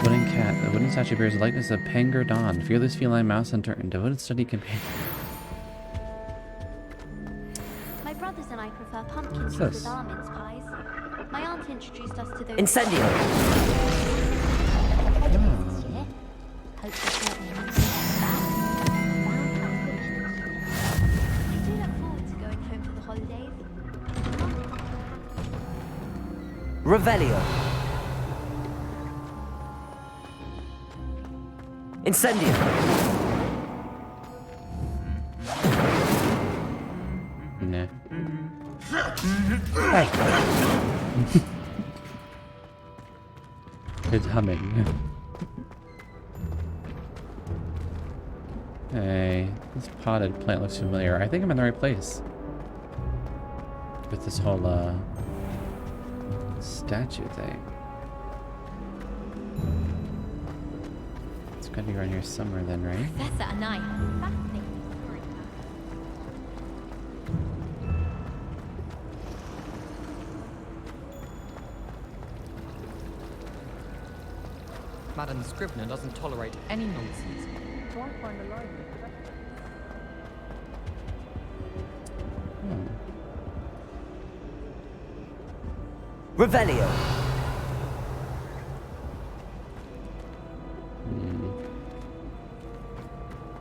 Wooden cat. The wooden statue bears the likeness of Pangur Dawn, fearless feline mouse hunter and devoted study companion. My brothers and I prefer pumpkin juice with almonds pies. My aunt introduced us to those. Incendio. Hope there's certainly anything for that. I do look forward to going home for the holidays. Revelio. Incendio. Nah. Hey. It's humming. Hey, this potted plant looks familiar. I think I'm in the right place. With this whole, statue thing. It's gotta be around here somewhere then, right? Professor and I have a fascinating story. Madam Scrivener doesn't tolerate any nonsense. Revelio.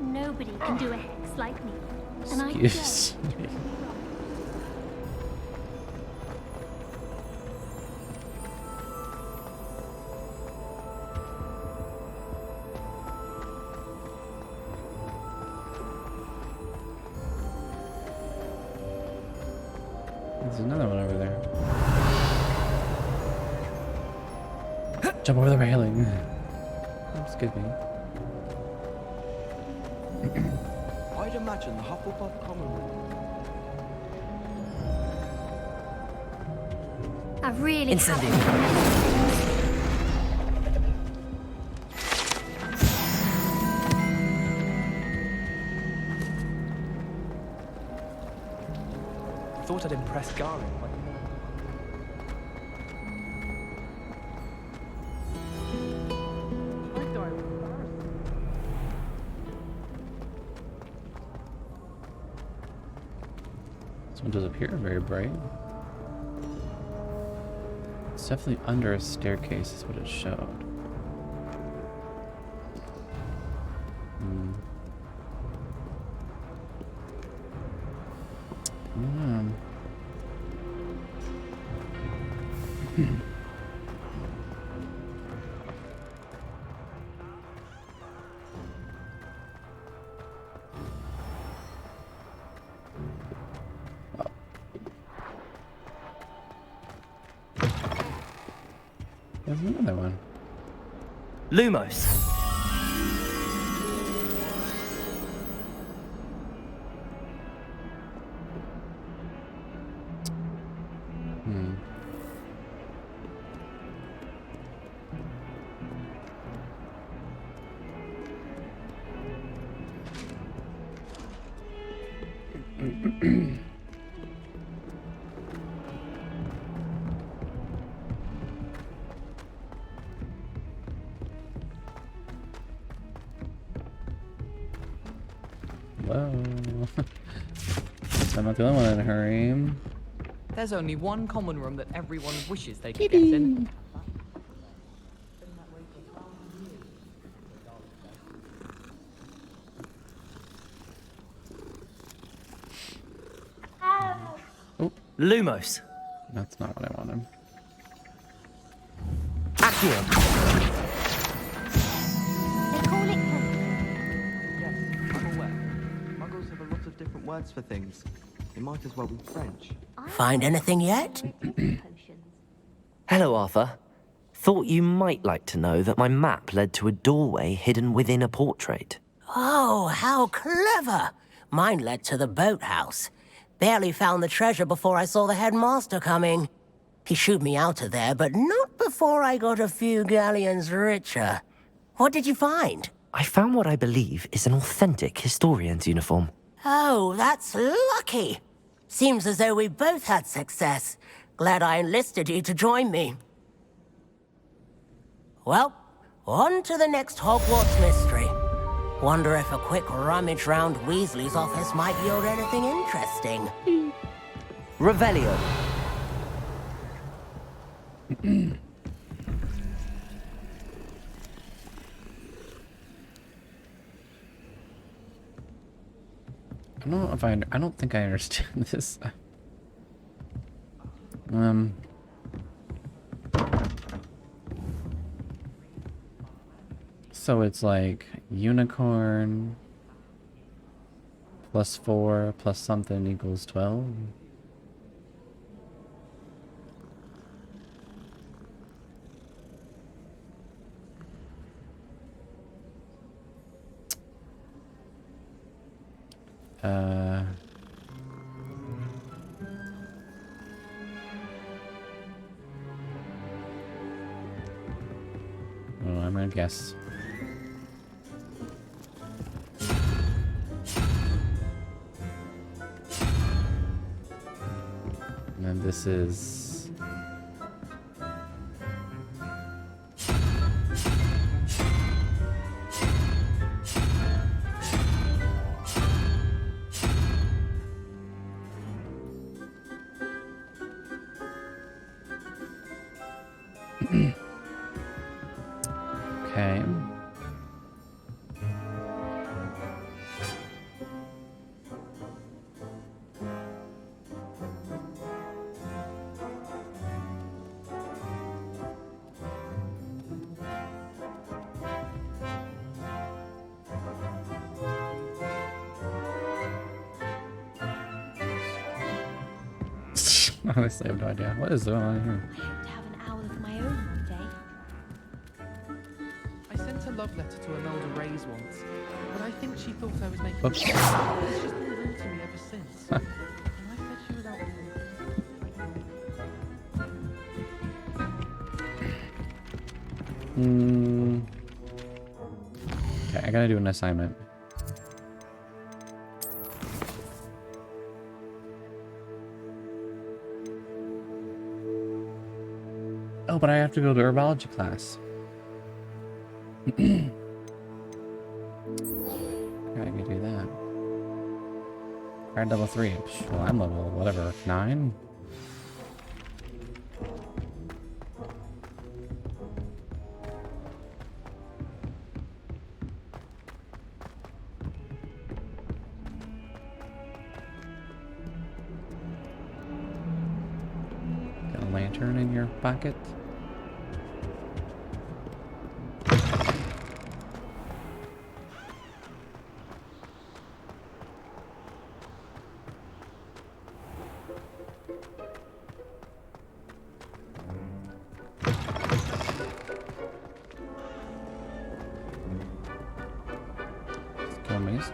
Nobody can do a hex like me. And I Excuse me. There's another one over there. Jump over the railing. Excuse me. I'd imagine the Hufflepuff common room. I really Thought I'd impress Garin. This one does appear very bright. It's definitely under a staircase is what it showed. There's another one. Lumos. Whoa. I'm not the only one in a hurry. There's only one common room that everyone wishes they could get in. Oh. Lumos. That's not what I wanted. Accio. They call it Yes, I'm aware. Muggles have a lot different words for things. It might as well be French. Find anything yet? Hello, Arthur. Thought you might like to know that my map led to a doorway hidden within a portrait. Oh, how clever! Mine led to the boathouse. Barely found the treasure before I saw the headmaster coming. He shooed me out of there, but not before I got a few galleons richer. What did you find? I found what I believe is an authentic historian's uniform. Oh, that's lucky. Seems as though we both had success. Glad I enlisted you to join me. Well, on to the next Hogwarts mystery. Wonder if a quick rummage round Weasley's office might yield anything interesting. Revelio. I don't know if I don't think I understand this. So it's like unicorn plus 4 plus something equals 12. Oh, I'm gonna guess. And then this is... Okay. Honestly, I have no idea. What is going on here? I hope to have an owl of my own one day. I sent a love letter to Imelda Reyes once, but I think she thought I was making Oops. She's just been rude to me ever since. And I said she was out. Okay, I gotta do an assignment. Oh, but I have to go to herbology class. I can do that. Alright, level 3. Well, I'm level, whatever, 9? Got a lantern in your pocket?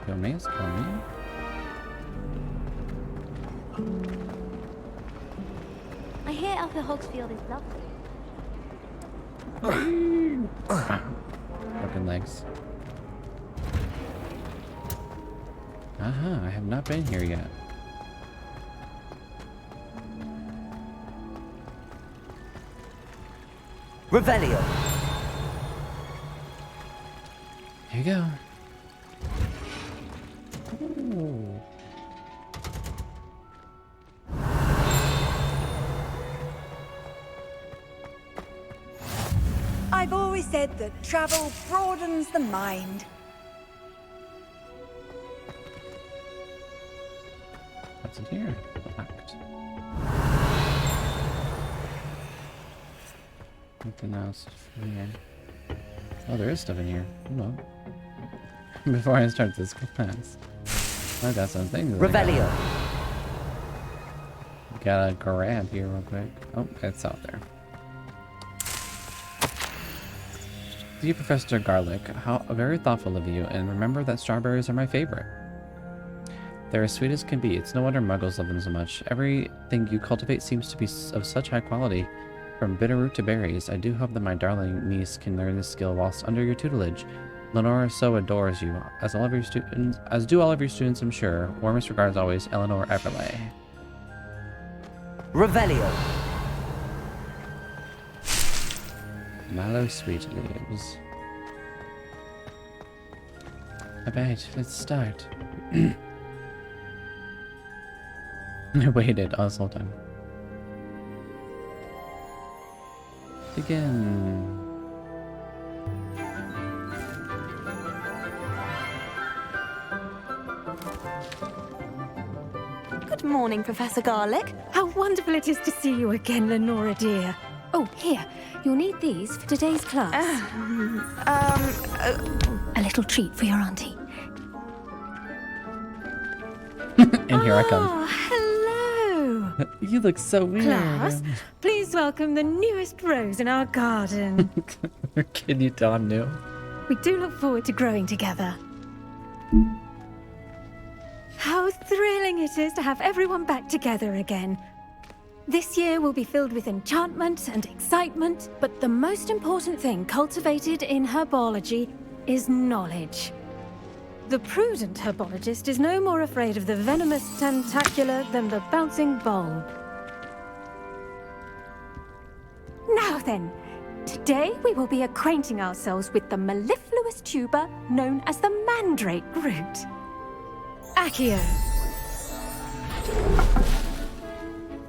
Kill me. I hear Alpha Hogsfield is lovely. Broken legs. I have not been here yet. Revelio. Here you go. Ooh. I've always said that travel broadens the mind. What's in here? Locked. Nothing else in here. Oh, there is stuff in here. Hold on. Before I start this class. I got some things. Revelio. Gotta grab here real quick. Oh, it's out there. Dear Professor Garlic, how very thoughtful of you, and remember that strawberries are my favorite. They're as sweet as can be. It's no wonder muggles love them so much. Everything you cultivate seems to be of such high quality, from bitterroot to berries. I do hope that my darling niece can learn this skill whilst under your tutelage. Lenora so adores you, as all of your students, as do all of your students, I'm sure. Warmest regards always, Eleanor Everlay. Revelio. Mallow sweet leaves. Alright, let's start. I waited this whole time. Begin. Good morning, Professor Garlic. How wonderful it is to see you again, Lenora dear. Oh, here. You'll need these for today's class. A little treat for your auntie. And here I come. Hello. You look so weird. Class, please welcome the newest rose in our garden. Can you tell I'm new? We do look forward to growing together. How thrilling it is to have everyone back together again. This year will be filled with enchantment and excitement, but the most important thing cultivated in herbology is knowledge. The prudent herbologist is no more afraid of the venomous tentacular than the bouncing bulb. Now then, today we will be acquainting ourselves with the mellifluous tuber known as the mandrake root. Accio.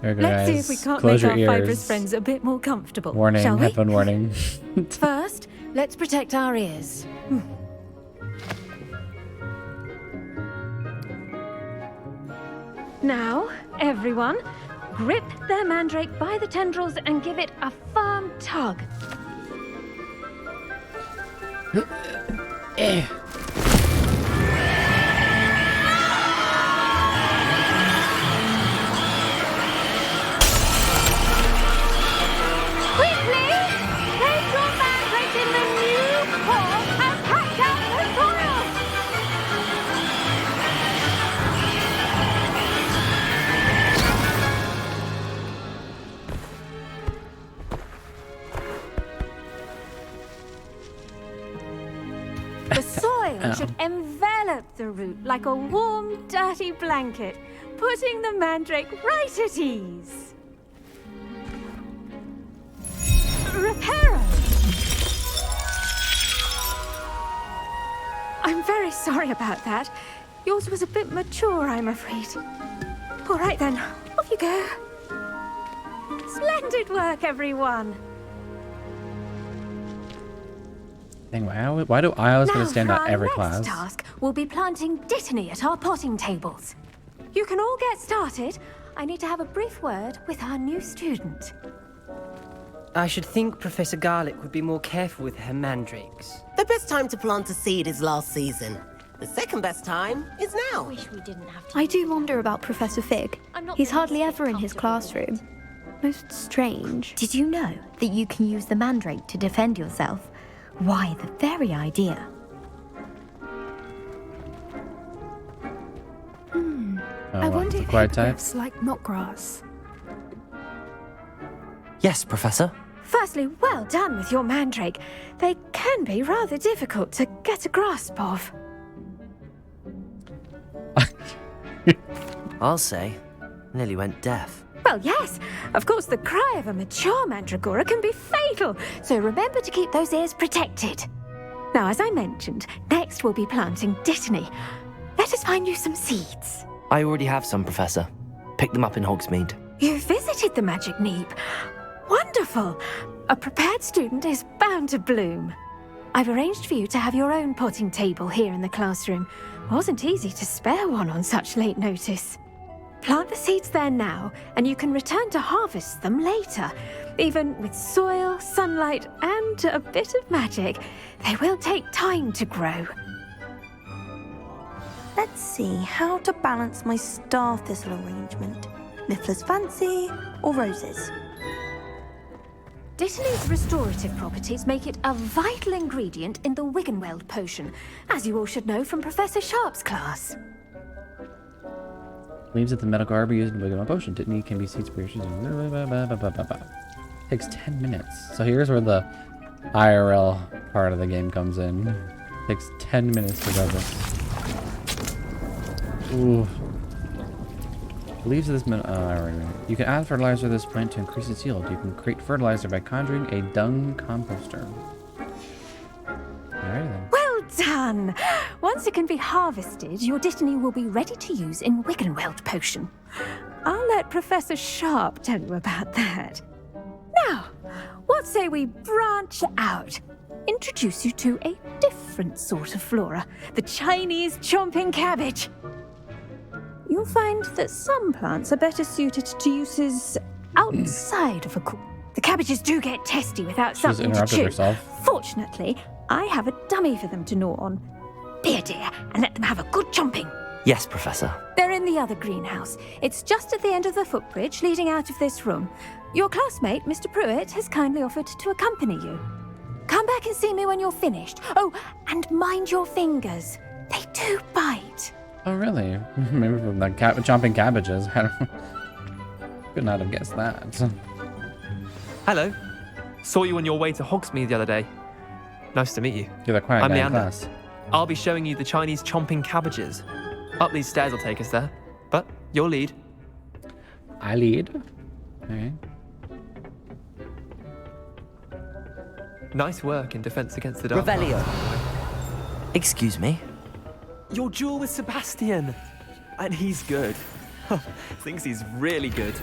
There we go, Let's guys. see if we can't Close make your our ears. fibrous friends a bit more comfortable. Warning, shall we? headphone warning. First, let's protect our ears. Now, everyone, grip their mandrake by the tendrils and give it a firm tug. Quickly, place your mandrake in the new pot and pack out the soil. The soil should envelop the root like a warm, dirty blanket, putting the mandrake right at ease. Reparo! I'm very sorry about that. Yours was a bit mature, I'm afraid. All right then, off you go. Splendid work, everyone. Dang, why do I always Now, get to stand for out our every next class? task, we'll be planting dittany at our potting tables. You can all get started. I need to have a brief word with our new student. I should think Professor Garlic would be more careful with her mandrakes. The best time to plant a seed is last season. The second best time is now. Wish we didn't have to. I do wonder about Professor Fig. He's hardly ever in his classroom. Most strange. Did you know that you can use the mandrake to defend yourself? Why, the very idea. I wonder if quiet type? hippogriffs like knotgrass. Yes, Professor. Firstly, well done with your mandrake. They can be rather difficult to get a grasp of. I'll say. Nearly went deaf. Well, yes. Of course, the cry of a mature mandragora can be fatal, so remember to keep those ears protected. Now, as I mentioned, next we'll be planting dittany. Let us find you some seeds. I already have some, Professor. Picked them up in Hogsmeade. You visited the Magic Neep. Wonderful. A prepared student is bound to bloom. I've arranged for you to have your own potting table here in the classroom. Wasn't easy to spare one on such late notice. Plant the seeds there now, and you can return to harvest them later. Even with soil, sunlight, and a bit of magic, they will take time to grow. Let's see how to balance my star thistle arrangement. Niffler's fancy or roses? Dittany's restorative properties make it a vital ingredient in the Wiggenweld potion, as you all should know from Professor Sharp's class. Leaves of the medical herb are used in Wiggenweld potion. Dittany can be seeds for your Takes 10 minutes. So here's where the IRL part of the game comes in. Takes 10 minutes to go this. Ooh. Leaves of this you can add fertilizer to this plant to increase its yield. You can create fertilizer by conjuring a dung composter. Alright then. Well done! Once it can be harvested, your Dittany will be ready to use in Wiggenweld potion. I'll let Professor Sharp tell you about that. Now, what say we branch out? Introduce you to a different sort of flora, the Chinese chomping cabbage. You'll find that some plants are better suited to uses outside of a coop. The cabbages do get testy without something to chew. Herself. Fortunately, I have a dummy for them to gnaw on. Be a dear and let them have a good chomping. Yes, Professor. They're in the other greenhouse. It's just at the end of the footbridge leading out of this room. Your classmate, Mr. Pruitt, has kindly offered to accompany you. Come back and see me when you're finished. Oh, and mind your fingers. They do bite. Oh, really? Maybe from the chomping cabbages. I don't could not have guessed that. Hello. Saw you on your way to Hogsmeade the other day. Nice to meet you. You're the quiet I'm guy in Leander. class. I'll be showing you the Chinese chomping cabbages. Up these stairs will take us there. But you'll lead. I lead? Okay. Nice work in defense against the dark. Revelio. Excuse me? Your duel with Sebastian. And he's good. Thinks he's really good.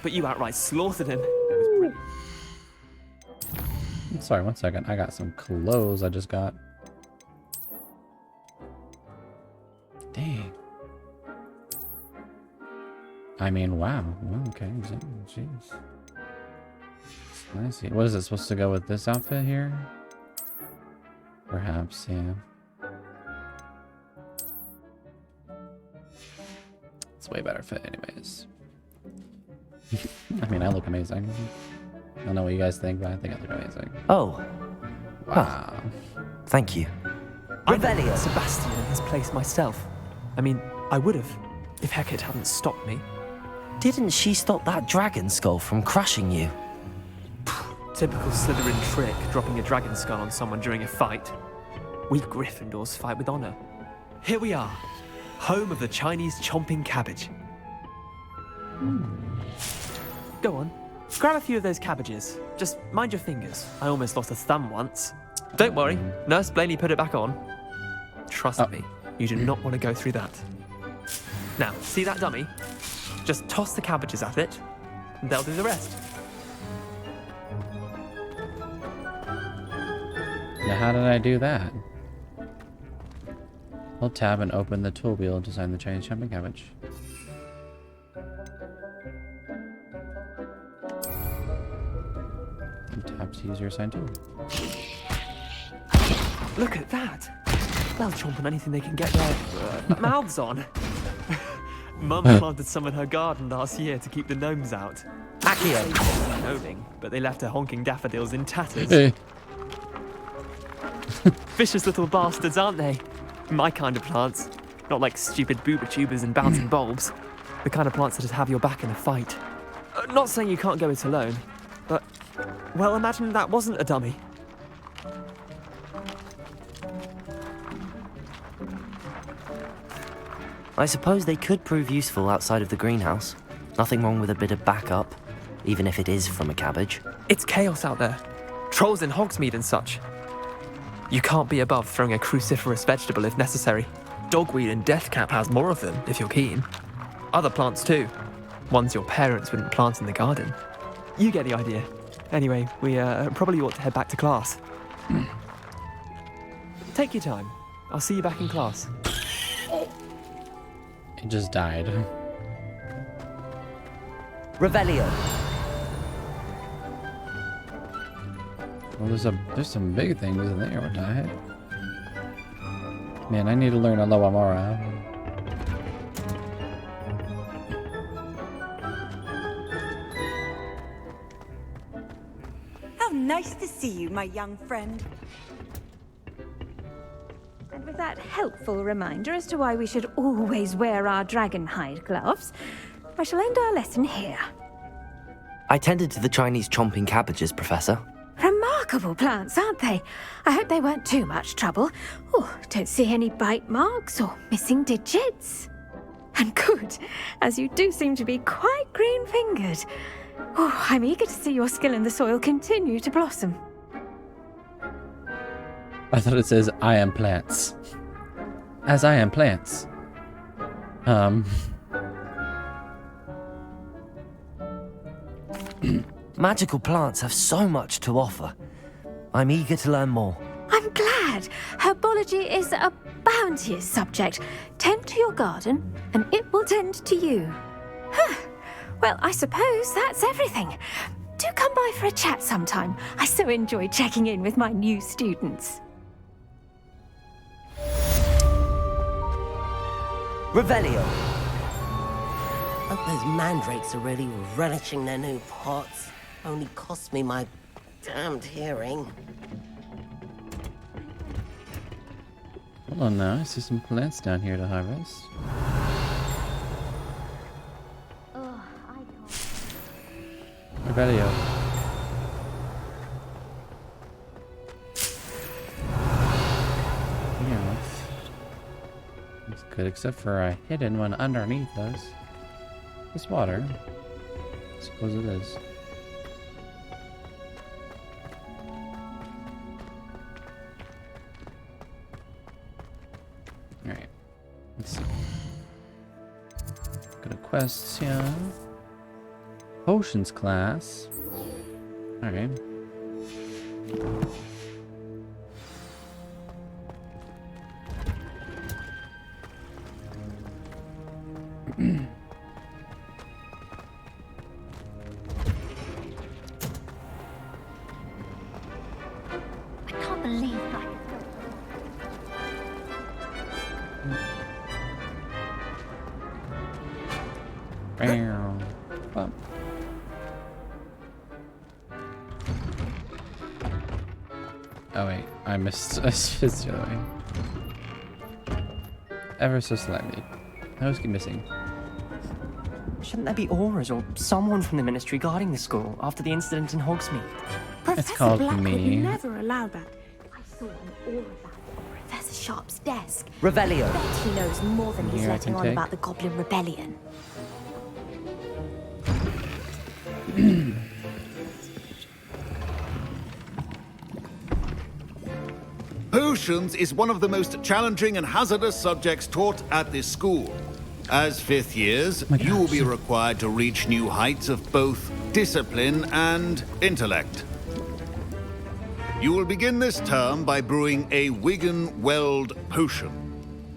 But you outright slaughtered him. It was brilliant. Sorry, 1 second. I got some clothes I just got. Dang. I mean, wow. Okay, jeez. Nice. What is it supposed to go with this outfit here? Perhaps, yeah. It's a way better fit anyways. I mean, I look amazing. I don't know what you guys think, but I think I look amazing. Oh. Wow. Thank you. I know Sebastian in his place myself. I mean, I would have, if Hecate hadn't stopped me. Didn't she stop that dragon skull from crushing you? Typical Slytherin trick, dropping a dragon skull on someone during a fight. We Gryffindors fight with honor. Here we are, home of the Chinese chomping cabbage. Go on, grab a few of those cabbages. Just mind your fingers. I almost lost a thumb once. Don't worry, Nurse Blaney put it back on. Trust me, you do not want to go through that. Now, see that dummy? Just toss the cabbages at it, and they'll do the rest. Now, how did I do that? Hold tab and open the tool wheel to sign the Chinese chomping cabbage. And tab to use your assigned tool. Look at that! They'll chomp on anything they can get their mouths on. Mum planted some in her garden last year to keep the gnomes out. Accio! Gnoming, but they left her honking daffodils in tatters. Hey. Vicious little bastards, aren't they? My kind of plants. Not like stupid booba-tubers and bouncing bulbs. The kind of plants that just have your back in a fight. Not saying you can't go it alone, but, well, imagine that wasn't a dummy. I suppose they could prove useful outside of the greenhouse. Nothing wrong with a bit of backup, even if it is from a cabbage. It's chaos out there. Trolls in Hogsmeade and such. You can't be above throwing a cruciferous vegetable if necessary. Dogweed and deathcap has more of them, if you're keen. Other plants too. Ones your parents wouldn't plant in the garden. You get the idea. Anyway, we probably ought to head back to class. Take your time. I'll see you back in class. It just died. Revelio. Well, there's some big things in there. What the heck? Man, I need to learn Aloha Mora. Nice to see you, my young friend. And with that helpful reminder as to why we should always wear our dragon hide gloves, I shall end our lesson here. I tended to the Chinese chomping cabbages, Professor. Remarkable plants, aren't they? I hope they weren't too much trouble. Oh, don't see any bite marks or missing digits. And good, as you do seem to be quite green-fingered. Oh, I'm eager to see your skill in the soil continue to blossom. I thought it says, I am plants. As I am plants. Magical plants have so much to offer. I'm eager to learn more. I'm glad. Herbology is a bounteous subject. Tend to your garden, and it will tend to you. Well, I suppose that's everything. Do come by for a chat sometime. I so enjoy checking in with my new students. Revelio. Hope those mandrakes are really relishing their new pots. Only cost me my damned hearing. Hold on now, I see some plants down here to harvest. Revelio. Yeah, that's good, except for a hidden one underneath us. This water. I suppose it is. Alright. Let's see. Got a quest here. Potions class. Okay. I can't believe that. Bump. Oh wait, I missed. I missed the other way. Ever so slightly. I always keep missing. Shouldn't there be auras or someone from the ministry guarding the school after the incident in Hogsmeade? It's called Black me. would never allow that. I saw an aura about on Professor Sharp's desk. Revelio. Bet he knows more than he's Here I letting can on take. about the Goblin Rebellion. Potions is one of the most challenging and hazardous subjects taught at this school. As fifth years, you will be required to reach new heights of both discipline and intellect. You will begin this term by brewing a Wigan-Weld potion.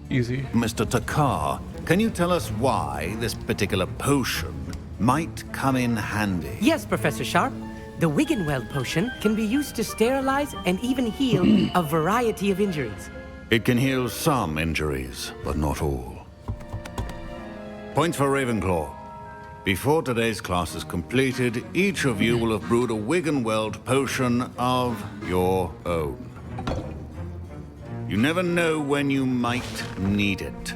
Easy. Mr. Takar, can you tell us why this particular potion might come in handy? Yes, Professor Sharp. The Wigan-Weld potion can be used to sterilize and even heal a variety of injuries. It can heal some injuries, but not all. Points for Ravenclaw. Before today's class is completed, each of you will have brewed a Wigan-Weld potion of your own. You never know when you might need it.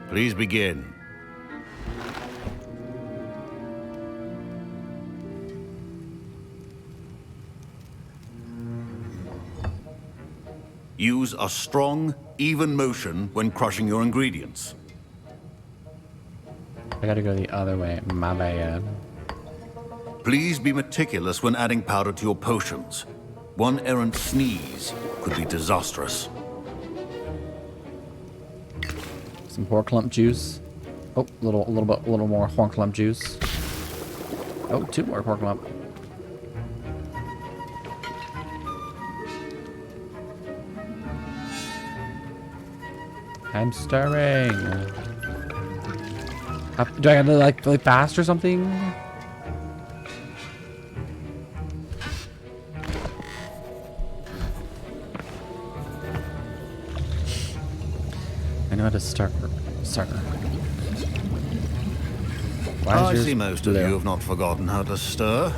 Please begin. Use a strong, even motion when crushing your ingredients. I gotta go the other way. My bad. Please be meticulous when adding powder to your potions. One errant sneeze could be disastrous. Some pork lump juice. Oh, a little more pork lump juice. Oh, 2 more pork lump. I'm stirring. Do I have to like really fast or something? I know how to start. Why is I yours see most blue? of you have not forgotten how to stir.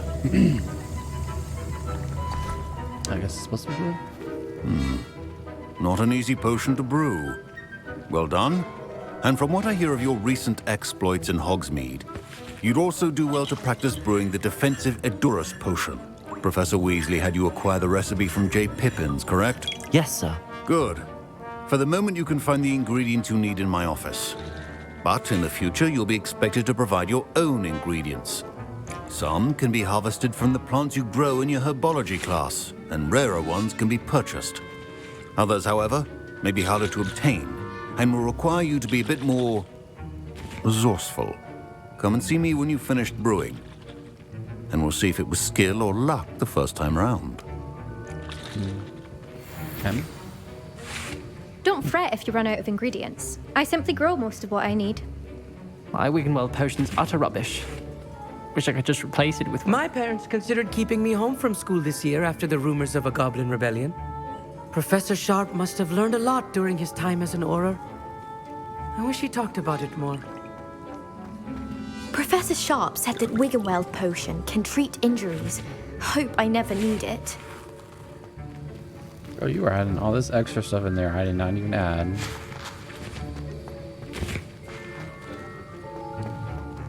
I guess it's supposed to be blue. Not an easy potion to brew. Well done. And from what I hear of your recent exploits in Hogsmeade, you'd also do well to practice brewing the defensive Edurus potion. Professor Weasley had you acquire the recipe from J. Pippins, correct? Yes, sir. Good. For the moment, you can find the ingredients you need in my office. But in the future, you'll be expected to provide your own ingredients. Some can be harvested from the plants you grow in your herbology class, and rarer ones can be purchased. Others, however, may be harder to obtain, and will require you to be a bit more resourceful. Come and see me when you've finished brewing, and we'll see if it was skill or luck the first time round. Don't fret if you run out of ingredients. I simply grow most of what I need. My Wiggenweld potion's utter rubbish. Wish I could just replace it with... My parents considered keeping me home from school this year after the rumors of a goblin rebellion. Professor Sharp must have learned a lot during his time as an Auror. I wish he talked about it more. Professor Sharp said that Wiggenweld potion can treat injuries. Hope I never need it. Oh, you were adding all this extra stuff in there I did not even add.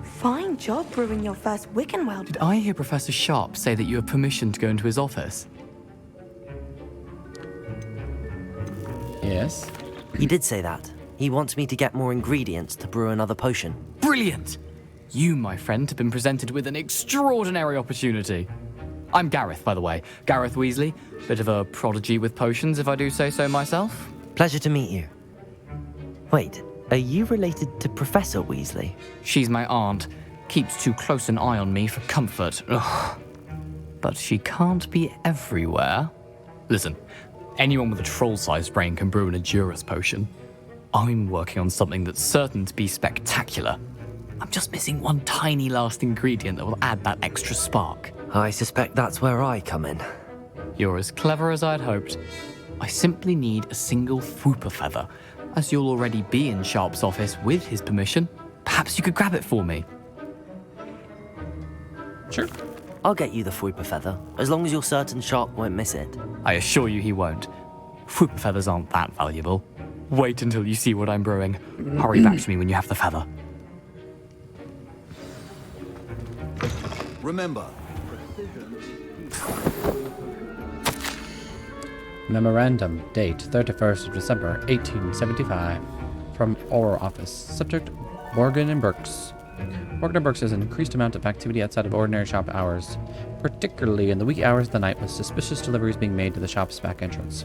Fine job brewing your first Wiggenweld. Did I hear Professor Sharp say that you have permission to go into his office? Yes. He did say that. He wants me to get more ingredients to brew another potion. Brilliant! You, my friend, have been presented with an extraordinary opportunity. I'm Gareth, by the way. Gareth Weasley. Bit of a prodigy with potions, if I do say so myself. Pleasure to meet you. Wait, are you related to Professor Weasley? She's my aunt. Keeps too close an eye on me for comfort. Ugh. But she can't be everywhere. Listen, anyone with a troll-sized brain can brew an Edurus potion. I'm working on something that's certain to be spectacular. I'm just missing one tiny last ingredient that will add that extra spark. I suspect that's where I come in. You're as clever as I'd hoped. I simply need a single Fwooper feather. As you'll already be in Sharp's office with his permission, perhaps you could grab it for me. Sure. I'll get you the Fwooper feather, as long as you're certain Sharp won't miss it. I assure you he won't. Fwooper feathers aren't that valuable. Wait until you see what I'm brewing. Hurry back to me when you have the feather. Remember, Memorandum, date 31st of December, 1875. From Auror Office. Subject, Morgan and Burks. Morgan and Burks has an increased amount of activity outside of ordinary shop hours, particularly in the wee hours of the night with suspicious deliveries being made to the shop's back entrance.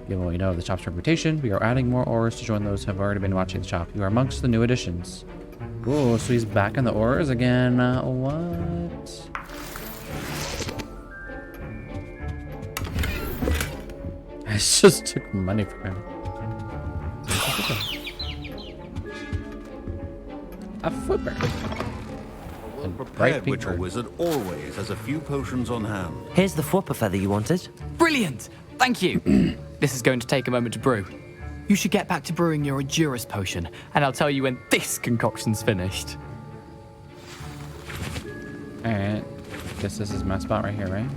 Given what we know of the shop's reputation, we are adding more Aurors to join those who have already been watching the shop. You are amongst the new additions. Oh, so he's back in the Aurors again. What? I just took money from him. A Fwooper. A prepared witcher wizard always has a few potions on hand. Here's the Fwooper feather you wanted. Brilliant! Thank you. This is going to take a moment to brew. You should get back to brewing your Edurus potion, and I'll tell you when this concoction's finished. Alright. Guess this is my spot right here, right?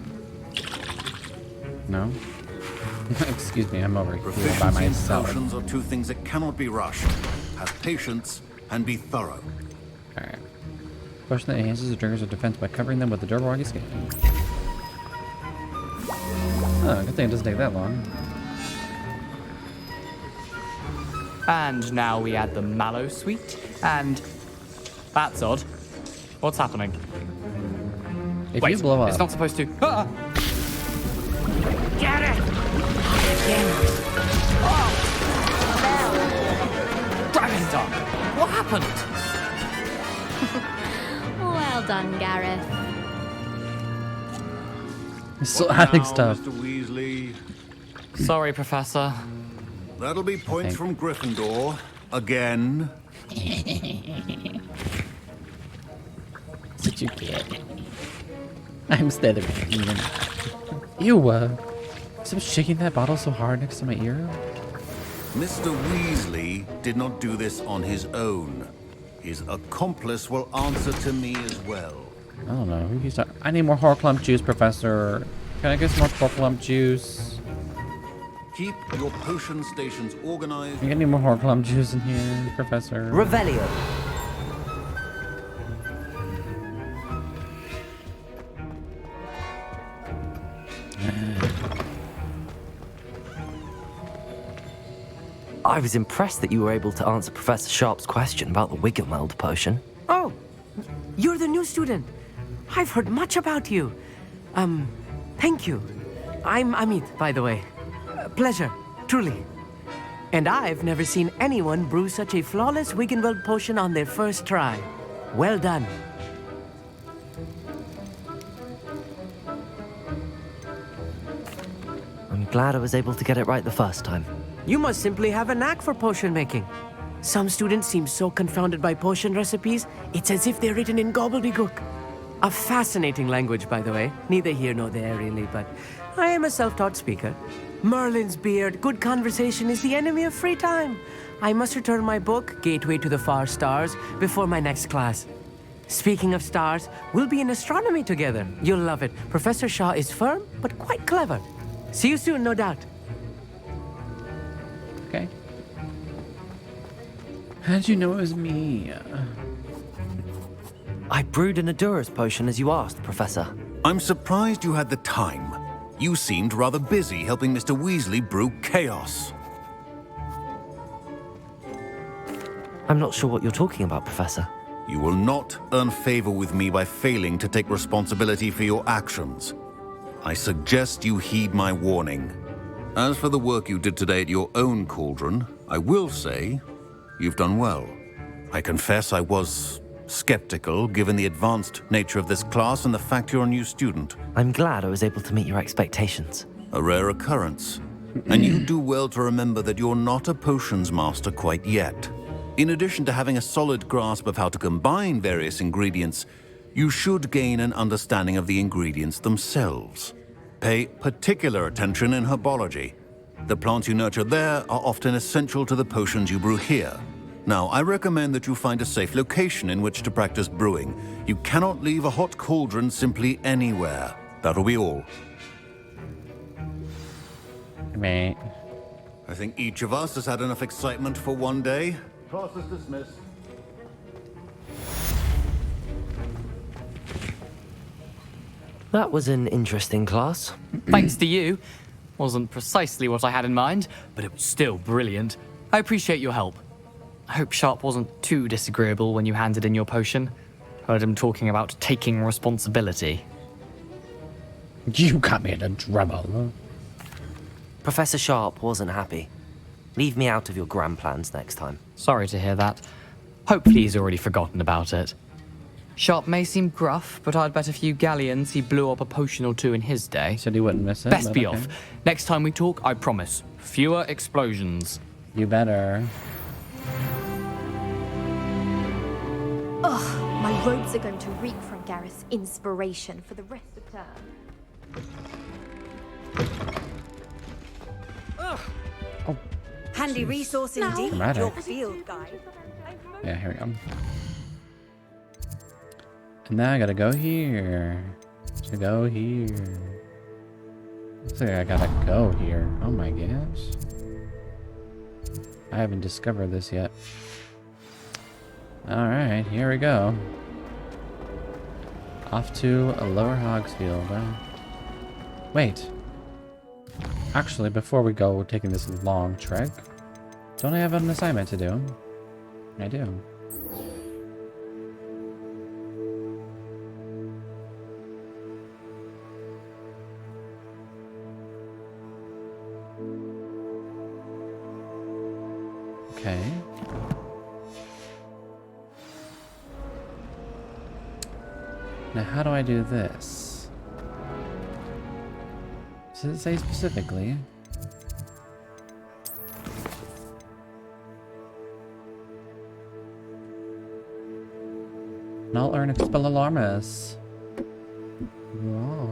No? Excuse me, I'm over here by Proficiency in myself. potions are two things that cannot be rushed. Have patience and be thorough. Alright. Potion that enhances the triggers of defense by covering them with the durable rocky skin. Oh, good thing it doesn't take that long. And now we add the mallow sweet, and... That's odd. What's happening? If Wait, you blow up... it's not supposed to... Ah! Get it! Dragon Dog! What happened? Well done, Gareth. He's still adding stuff. Mr. Weasley. Sorry, Professor. That'll be points from Gryffindor. Again. Such a kid. I'm Slytherin. Ew, stop shaking that bottle so hard next to my ear. Mr. Weasley did not do this on his own. His accomplice will answer to me as well. I don't know who he's talking. I need more Horcrux juice, Professor. Can I get some more Horklump juice? Keep your potion stations organized. Can I get any more Horklump juice in here, Professor? Revelio. I was impressed that you were able to answer Professor Sharp's question about the Wiggenweld potion. Oh, you're the new student. I've heard much about you. Thank you. I'm Amit, by the way. Pleasure, truly. And I've never seen anyone brew such a flawless Wiggenweld potion on their first try. Well done. I'm glad I was able to get it right the first time. You must simply have a knack for potion making. Some students seem so confounded by potion recipes, it's as if they're written in gobbledygook. A fascinating language, by the way. Neither here nor there, really, but I am a self-taught speaker. Merlin's beard, good conversation is the enemy of free time. I must return my book, Gateway to the Far Stars, before my next class. Speaking of stars, we'll be in astronomy together. You'll love it. Professor Shaw is firm, but quite clever. See you soon, no doubt. Okay. How did you know it was me? I brewed an Adura's potion as you asked, Professor. I'm surprised you had the time. You seemed rather busy helping Mr. Weasley brew chaos. I'm not sure what you're talking about, Professor. You will not earn favor with me by failing to take responsibility for your actions. I suggest you heed my warning. As for the work you did today at your own cauldron, I will say you've done well. I confess I was skeptical given the advanced nature of this class and the fact you're a new student. I'm glad I was able to meet your expectations. A rare occurrence. And you do well to remember that you're not a potions master quite yet. In addition to having a solid grasp of how to combine various ingredients, you should gain an understanding of the ingredients themselves. Pay particular attention in herbology. The plants you nurture there are often essential to the potions you brew here. Now, I recommend that you find a safe location in which to practice brewing. You cannot leave a hot cauldron simply anywhere. That'll be all. Mate. I think each of us has had enough excitement for one day. Class is dismissed. That was an interesting class. Thanks to you. Wasn't precisely what I had in mind, but it was still brilliant. I appreciate your help. I hope Sharp wasn't too disagreeable when you handed in your potion. Heard him talking about taking responsibility. You got me into trouble. Professor Sharp wasn't happy. Leave me out of your grand plans next time. Sorry to hear that. Hopefully he's already forgotten about it. Sharp may seem gruff, but I'd bet a few galleons he blew up a potion or two in his day. Said he wouldn't miss it. Best be okay. off. Next time we talk, I promise. Fewer explosions. You better. Ugh, my robes are going to reek from Gareth's inspiration for the rest of term. Oh. Handy resource indeed, Dramatic. your field guide. Yeah, here we go. And now I gotta go here. To go here. Looks like I gotta go here. Oh my gosh. I haven't discovered this yet. Alright, here we go. Off to a Lower Hogsfield. Wait. Actually, before we go taking this long trek, don't I have an assignment to do? I do. Okay. Now, how do I do this? Does it say specifically? Null or Expelliarmus. Whoa.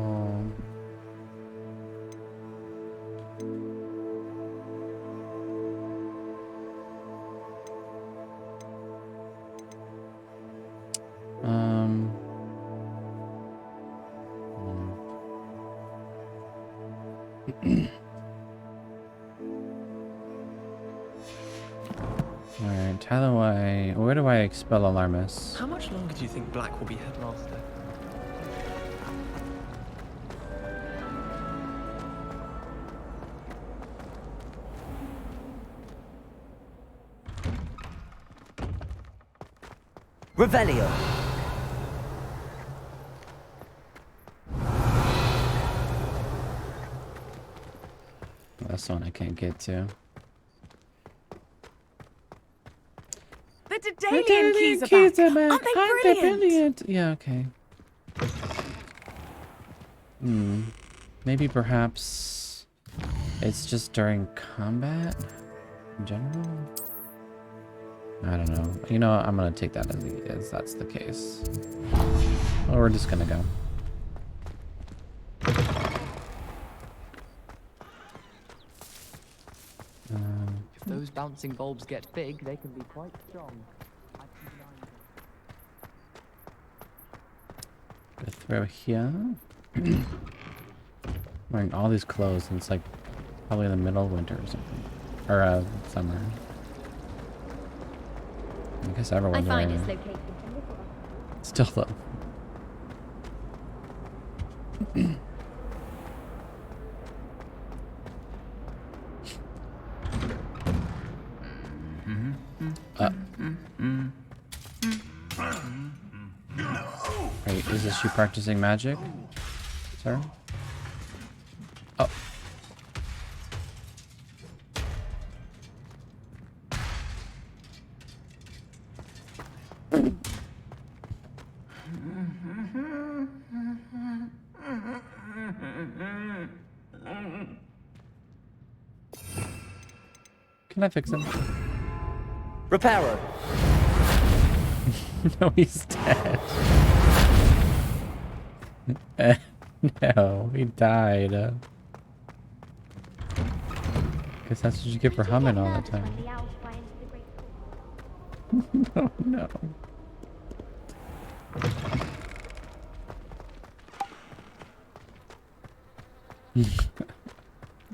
Alright, where do I expel alarmists? How much longer do you think Black will be headmaster? Revelio. That's one I can't get to. The Daedalian keys are back. Aren't they brilliant? Yeah, okay. Maybe perhaps it's just during combat in general? I don't know. You know, I'm gonna take that as that's the case. Well, we're just gonna go. If those bouncing bulbs get big, they can be quite strong. Go through here. Wearing all these clothes, and it's like probably in the middle of winter or something, or summer. I guess everyone's wearing it. Still though. Wait, is this you practicing magic, sir? Oh. Can I fix him? Reparo. No, he's dead. No, he died. Guess that's what you get for humming all the time. No, no.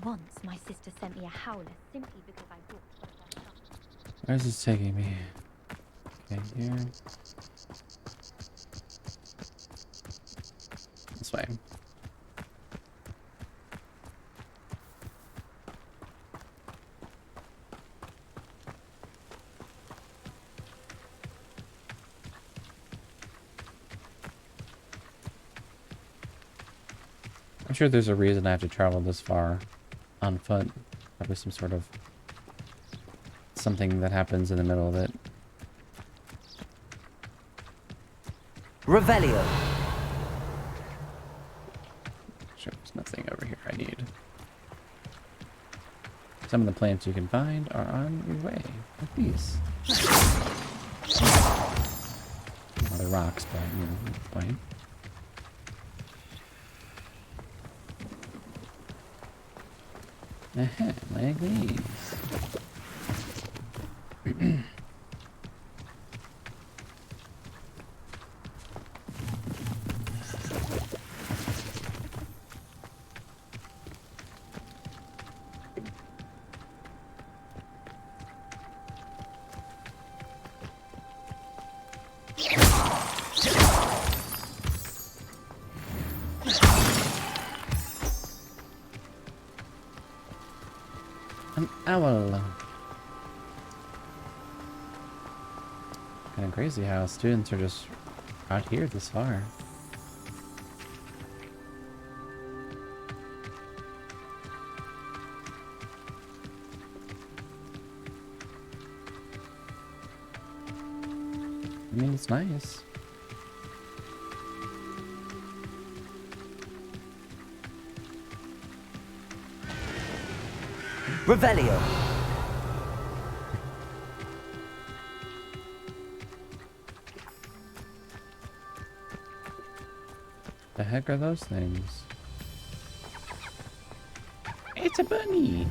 Once my sister sent me a howler simply because I brought. Where's this taking me? Okay, here. This way. I'm sure there's a reason I have to travel this far on foot. Probably some sort of something that happens in the middle of it. Revelio. Sure, there's nothing over here I need. Some of the plants you can find are on your way, like these. Well, they're rocks, but you know, that's fine. Like these. An owl. Kind of crazy how students are just out here this far. I mean, it's nice. Revelio. The heck are those things? It's a bunny!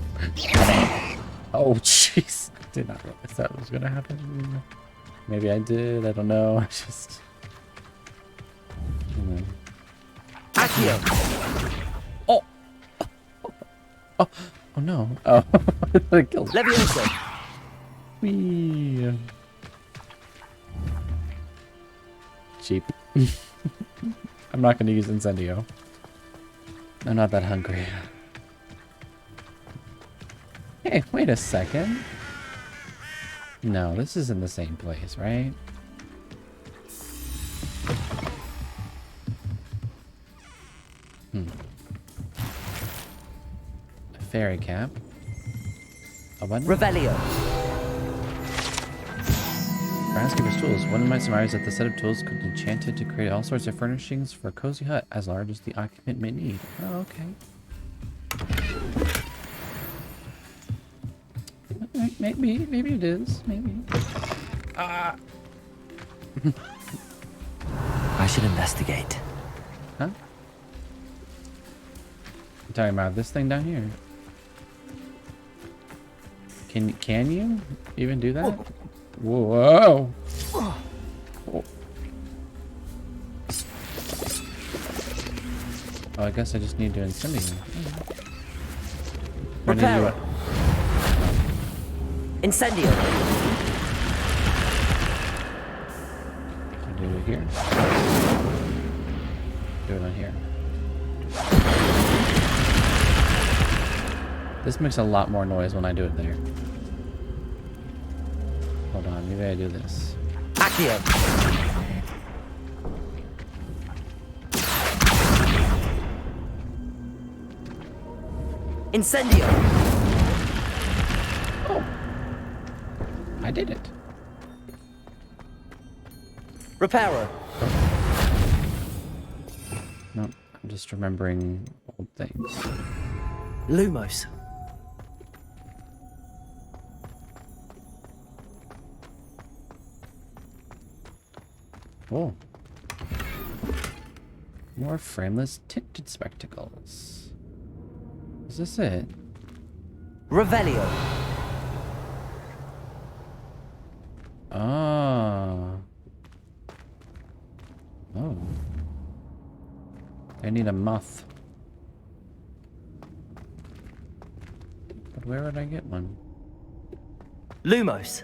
Oh, jeez. I did not realize that was gonna happen. Maybe I did, I don't know. I just... Accio. Oh! Oh, oh no. Oh, I killed it. Leviosa. Whee. Cheap. I'm not going to use Incendio. I'm not that hungry. Hey, wait a second. No, this isn't the same place, right? A fairy cap. A button? Revelio. Groundskeeper's tools. One of my surmise that the set of tools could be enchanted to create all sorts of furnishings for a cozy hut as large as the occupant may need. Oh, okay. Maybe it is. Maybe. I should investigate. Huh? I'm talking about this thing down here. Can you even do that? Whoa! Whoa. Oh, I guess I just need to incendiate. Repair. Incendio. So do it here. Do it on here. This makes a lot more noise when I do it there. Hold on, maybe I do this. Accio. Incendio. Oh. I did it. Reparo. Nope, I'm just remembering old things. Lumos. Oh. More frameless tinted spectacles. Is this it? Revelio. Ah. Oh. I need a muff. But where would I get one? Lumos.